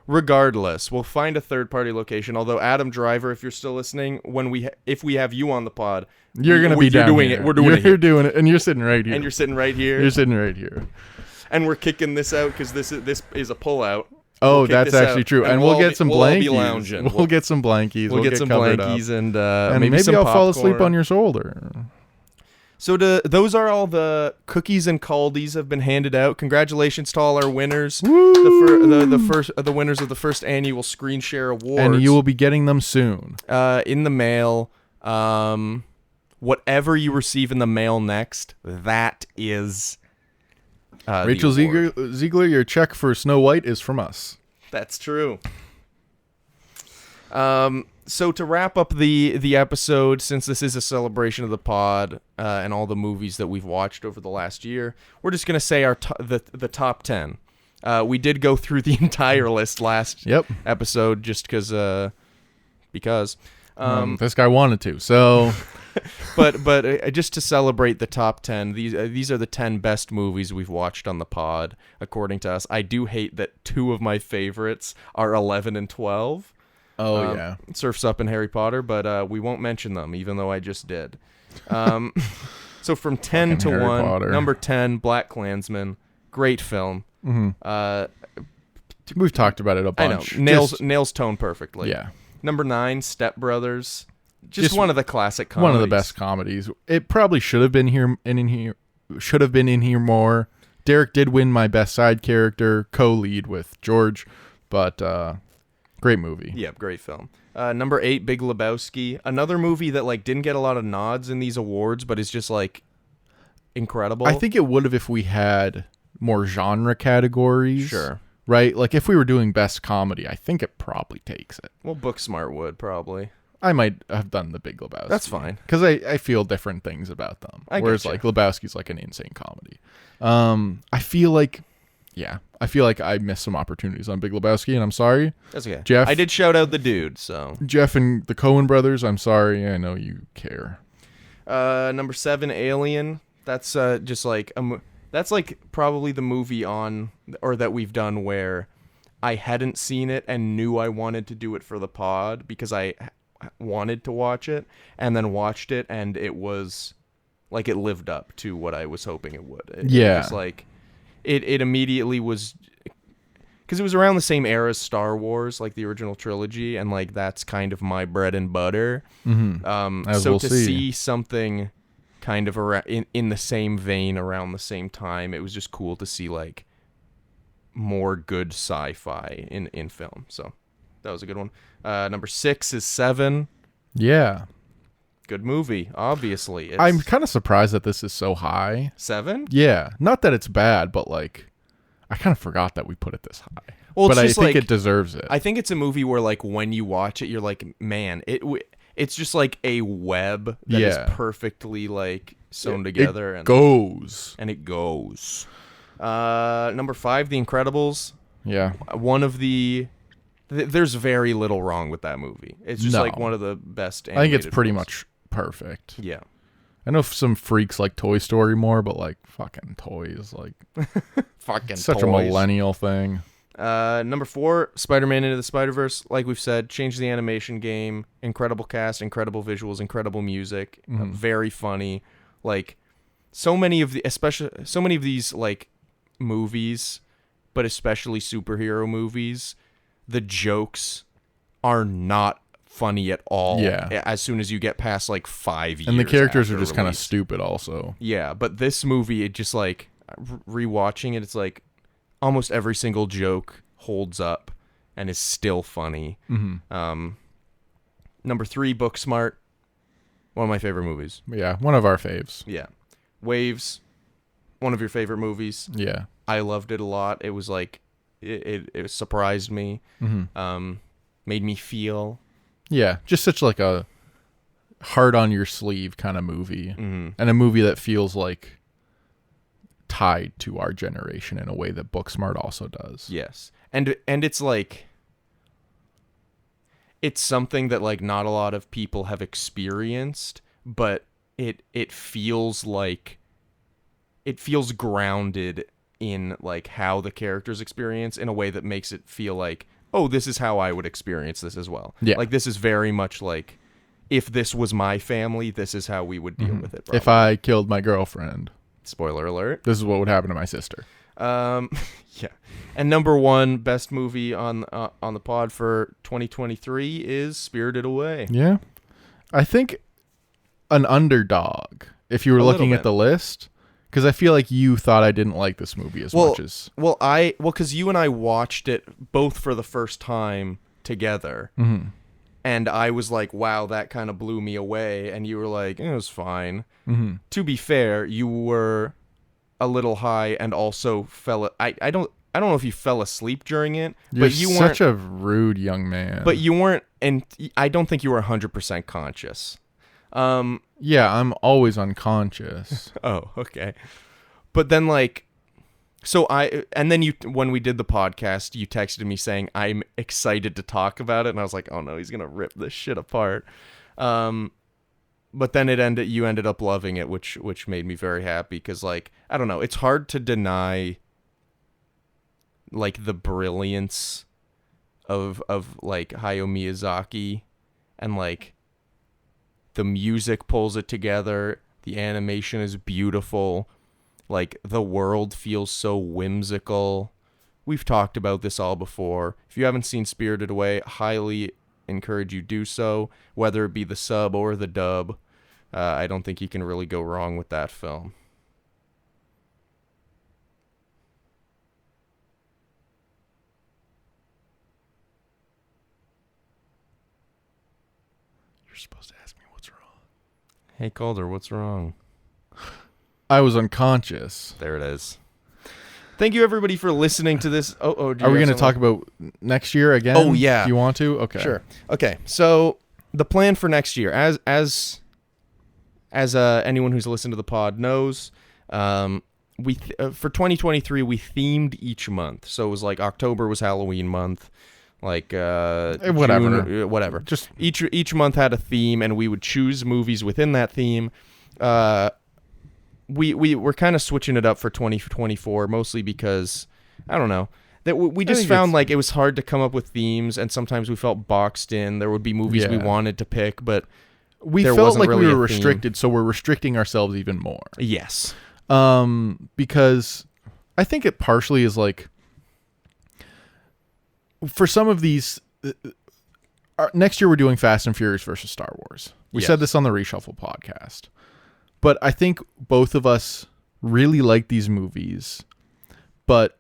Regardless, we'll find a third-party location. Although Adam Driver, if you're still listening, if we have you on the pod, You're gonna be down doing here. it. We're doing it. You're doing it, and you're sitting right here. And you're sitting right here. You're sitting right here. And we're kicking this out because this is a pullout. Oh, We'll kick that's this actually out, true. And we'll get some we'll all blankies. be lounging. We'll get some blankies. We'll get some covered up. blankies and maybe some I'll fall popcorn. asleep on your shoulder. So those are all the cookies and Caldies have been handed out. Congratulations to all our winners. Woo! The winners of the first annual ScreenShare Awards. And you will be getting them soon. In the mail. Whatever you receive in the mail next, that is Rachel Ziegler, your check for Snow White is from us. That's true. So to wrap up the episode, since this is a celebration of the pod and all the movies that we've watched over the last year, we're just gonna say the top 10. We did go through the entire list last episode just because. This guy wanted to, so. but just to celebrate the top 10, these are the 10 best movies we've watched on the pod, according to us. I do hate that 2 of my favorites are 11 and 12. Oh, yeah. Surf's Up and Harry Potter, but we won't mention them, even though I just did. So from 10 to Harry 1, Potter. number 10, Black Klansman. Great film. Mm-hmm. We've talked about it a bunch. I know. Nails tone perfectly. Yeah. Number 9, Step Brothers. Just one of the classic comedies. One of the best comedies. It probably should have been in here more. Derek did win my best side character co-lead with George, but great movie. Yeah, great film. Number 8, Big Lebowski. Another movie that didn't get a lot of nods in these awards, but is just incredible. I think it would have if we had more genre categories. Sure. Right? If we were doing best comedy, I think it probably takes it. Well, Booksmart would probably. I might have done the Big Lebowski. That's fine. Because I feel different things about them. Whereas Lebowski's an insane comedy. I feel like I missed some opportunities on Big Lebowski, and I'm sorry. That's okay. Jeff, I did shout out the dude, so. Jeff and the Coen brothers, I'm sorry. I know you care. Number 7, Alien. That's just that's probably the movie that we've done where I hadn't seen it and knew I wanted to do it for the pod because I wanted to watch it, and then watched it, and it was it lived up to what I was hoping it would. It immediately was, because it was around the same era as Star Wars, the original trilogy, and that's kind of my bread and butter. Mm-hmm. So to see something kind of in the same vein around the same time, it was just cool to see more good sci-fi in film. So that was a good one. Number 6 is Seven. Yeah. Good movie, obviously. I'm kind of surprised that this is so high. 7? Yeah. Not that it's bad, but I kind of forgot that we put it this high. Well, but I think it deserves it. I think it's a movie where when you watch it, you're man, it's just a web that is perfectly sewn together. It goes. And it goes. Number 5, The Incredibles. Yeah. One of the... There's very little wrong with that movie. It's just one of the best animated I think it's pretty films. much perfect. Yeah. I know some freaks like Toy Story more, but fucking toys, fucking such toys. a millennial thing. Number 4, Spider-Man Into the Spider-Verse. Like we've said, changed the animation game. Incredible cast, incredible visuals, incredible music. Very funny. So many of these movies, but especially superhero movies, the jokes are not funny at all. Yeah. As soon as you get past 5 years. And the characters are just kind of release. stupid also. Yeah, but this movie, it just rewatching it, it's almost every single joke holds up and is still funny. Mm-hmm. Number 3, Booksmart. One of my favorite movies. Yeah, one of our faves. Yeah. Waves. One of your favorite movies. Yeah. I loved it a lot. It was it surprised me. Mm-hmm. Made me feel. Yeah, just such a heart on your sleeve kind of movie. Mm-hmm. And a movie that feels tied to our generation in a way that Booksmart also does. Yes. And it's it's something that not a lot of people have experienced, but it feels grounded in how the characters experience in a way that makes it feel oh, this is how I would experience this as well. Yeah. Like, this is very much like, if this was my family, this is how we would deal with it. Probably. If I killed my girlfriend, spoiler alert, this is what would happen to my sister. Yeah. And number one best movie on the pod for 2023 is Spirited Away. Yeah. I think an underdog, if you were looking at the list, because I feel like you thought I didn't like this movie as much as... Well, because you and I watched it both for the first time together, and I was like, wow, that kind of blew me away, and you were like, it was fine. To be fair, you were a little high and also fell... I don't know if you fell asleep during it, but you weren't... such a rude young man. But you weren't... And I don't think you were 100% conscious. Yeah, I'm always unconscious. Oh, okay. But then when we did the podcast, you texted me saying, I'm excited to talk about it. And I was like, oh no, he's going to rip this shit apart. But then you ended up loving it, which made me very happy. Cause I don't know, it's hard to deny the brilliance of Hayao Miyazaki, and the music pulls it together. The animation is beautiful. The world feels so whimsical. We've talked about this all before. If you haven't seen Spirited Away, highly encourage you do so, whether it be the sub or the dub. I don't think you can really go wrong with that film. You're supposed to ask me what's wrong. Hey, Calder, what's wrong? I was unconscious. There it is. Thank you, everybody, for listening to this. Are we going to talk about next year again? Oh, yeah. Do you want to? Okay. Sure. Okay, so the plan for next year, as anyone who's listened to the pod knows, we for 2023 we themed each month. So it was October was Halloween month. Whatever. June, whatever. Just each month had a theme, and we would choose movies within that theme. We were kind of switching it up for 2024, mostly because I don't know, that we just found it was hard to come up with themes, and sometimes we felt boxed in. There would be movies we wanted to pick, but we felt like we were restricted, so we're restricting ourselves even more. Yes. Because I think it partially is for some of these, next year we're doing Fast and Furious versus Star Wars. We said this on the Reshuffle podcast. But I think both of us really like these movies, but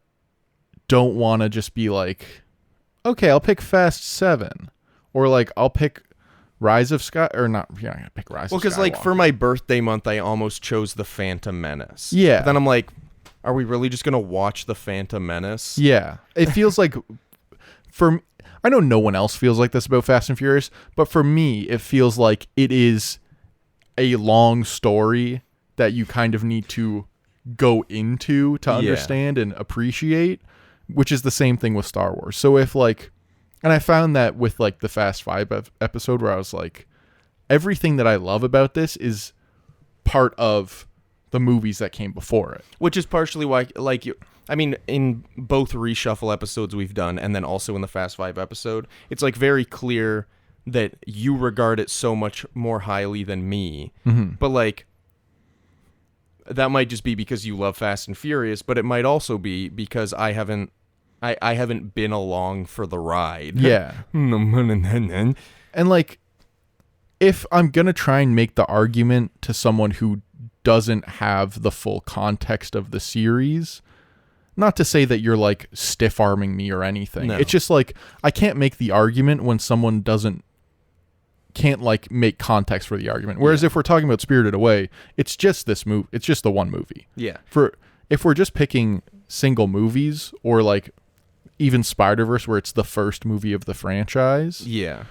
don't want to just be okay, I'll pick Fast 7. Or I'll pick Rise of Sky, or not, yeah, I'm going to pick Rise of Skywalker. Well, because for my birthday month, I almost chose The Phantom Menace. Yeah. But then I'm are we really just going to watch The Phantom Menace? Yeah. It feels I know no one else feels like this about Fast and Furious, but for me, it feels like it is a long story that you kind of need to go into to understand and appreciate, which is the same thing with Star Wars. So if and I found that with the Fast 5 episode, where I was everything that I love about this is part of the movies that came before it. Which is partially why, in both Reshuffle episodes we've done, and then also in the Fast 5 episode, it's very clear that you regard it so much more highly than me. Mm-hmm. But that might just be because you love Fast and Furious, but it might also be because I haven't been along for the ride. Yeah. And if I'm going to try and make the argument to someone who doesn't have the full context of the series, not to say that you're stiff arming me or anything. No. It's just I can't make the argument when someone can't make context for the argument. Whereas if we're talking about Spirited Away, it's just this movie. It's just the one movie. Yeah. If we're just picking single movies, or even Spider-Verse, where it's the first movie of the franchise. Yeah.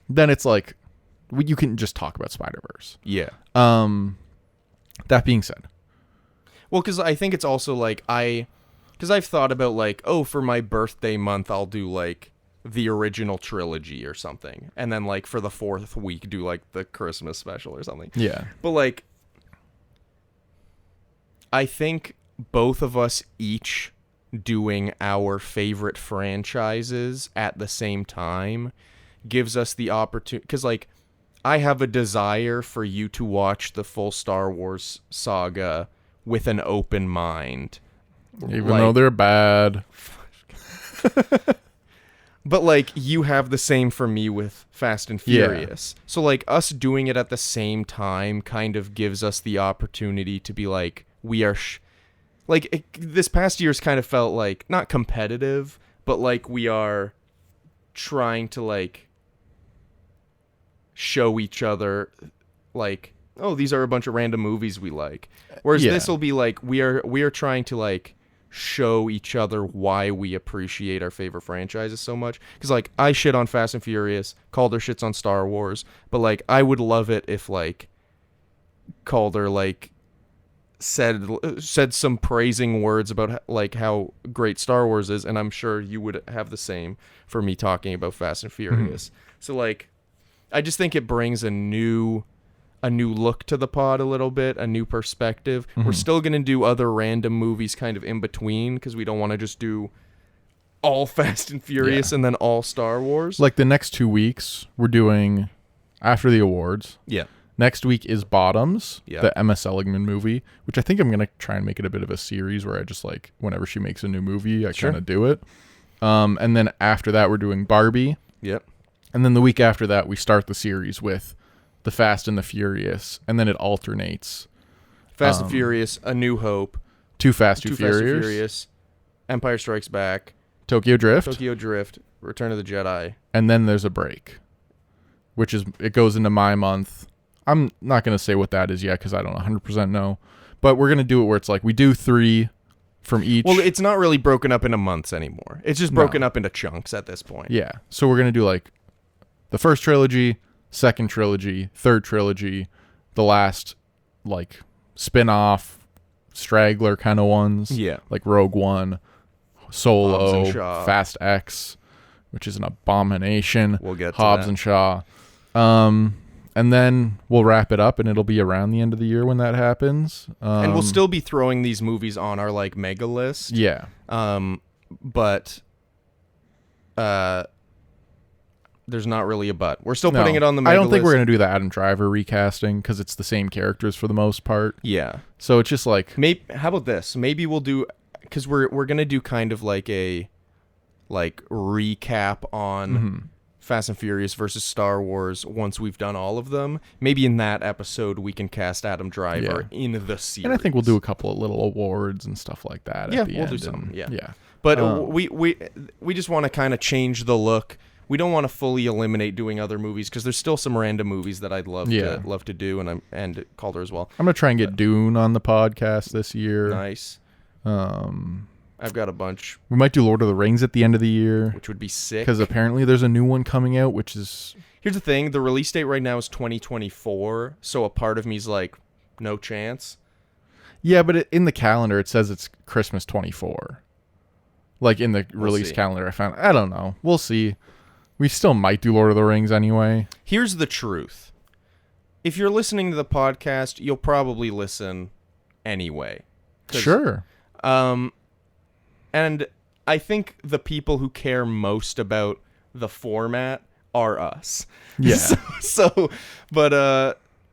Then it's you can just talk about Spider-Verse. Yeah. That being said. Well, because I think it's also because I've thought about for my birthday month, I'll do the original trilogy or something, and then for the fourth week do the Christmas special or something. Yeah. But I think both of us each doing our favorite franchises at the same time gives us the opportunity, because like I have a desire for you to watch the full Star Wars saga with an open mind, Even though they're bad. But like you have the same for me with Fast and Furious. Yeah. So like us doing it at the same time kind of gives us the opportunity to be like, we are this past year's kind of felt like not competitive, but like we are trying to like show each other like, oh, these are a bunch of random movies we like. Whereas this will be like we are trying to like show each other why we appreciate our favorite franchises so much. Because like I shit on Fast and Furious, Calder shits on Star Wars, but like I would love it if like Calder like said some praising words about like how great Star Wars is, and I'm sure you would have the same for me talking about Fast and Furious. So like I just think it brings a new look to the pod a little bit, a new perspective. We're still going to do other random movies kind of in between because we don't want to just do all Fast and Furious and then all Star Wars. Like the next 2 weeks, we're doing after the awards. Yeah. Next week is Bottoms, the Emma Seligman movie, which I think I'm going to try and make it a bit of a series where I just like, whenever she makes a new movie, I kind of do it. And then after that, we're doing Barbie. Yep. And then the week after that, we start the series with The Fast and the Furious, and then it alternates. Fast and Furious, A New Hope. Too Fast, Too Fast and Furious. Empire Strikes Back. Tokyo Drift, Return of the Jedi. And then there's a break, which is, it goes into my month. I'm not going to say what that is yet because I don't 100% know. But we're going to do it where it's like we do 3 from each. Well, it's not really broken up into months anymore. It's just broken up into chunks at this point. Yeah. So we're going to do like the first trilogy, second trilogy, third trilogy, the last like spin-off straggler kind of ones. Yeah. Like Rogue One, Solo, Hobbs and Shaw. Fast X, which is an abomination. We'll get to Hobbs that. and Shaw. And then we'll wrap it up, and it'll be around the end of the year when that happens. And we'll still be throwing these movies on our like mega list. Yeah. But there's not really a but. We're still putting it on the mega list. I don't think we're list. going to do the Adam Driver recasting because it's the same characters for the most part. Yeah. So it's just like... How about this? Maybe we'll do... Because we're going to do kind of like a recap on Fast and Furious versus Star Wars once we've done all of them. Maybe in that episode we can cast Adam Driver in the series. And I think we'll do a couple of little awards and stuff like that at the end. We'll do some. Yeah. But we just want to kind of change the look. We don't want to fully eliminate doing other movies because there's still some random movies that I'd love to do, and Calder as well. I'm gonna try and get Dune on the podcast this year. Nice. I've got a bunch. We might do Lord of the Rings at the end of the year, which would be sick. Because apparently there's a new one coming out, which is... Here's the thing. The release date right now is 2024, so a part of me's like, no chance. Yeah, but in the calendar, it says it's Christmas 24. Like in the release calendar I found. I don't know. We'll see. We still might do Lord of the Rings anyway. Here's the truth. If you're listening to the podcast, you'll probably listen anyway. Sure. And I think the people who care most about the format are us. Yeah.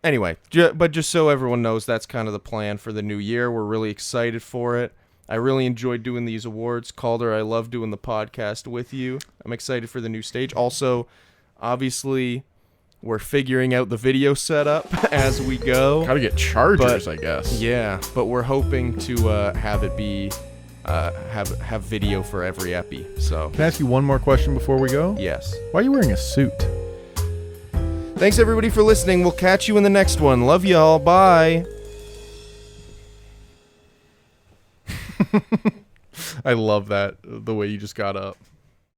Anyway, but just so everyone knows, that's kind of the plan for the new year. We're really excited for it. I really enjoyed doing these awards. Calder, I love doing the podcast with you. I'm excited for the new stage. Also, obviously, we're figuring out the video setup as we go. Gotta get chargers, I guess. Yeah, but we're hoping to have it be have video for every epi. So can I ask you one more question before we go? Yes. Why are you wearing a suit? Thanks everybody for listening. We'll catch you in the next one. Love y'all. Bye. I love that, the way you just got up.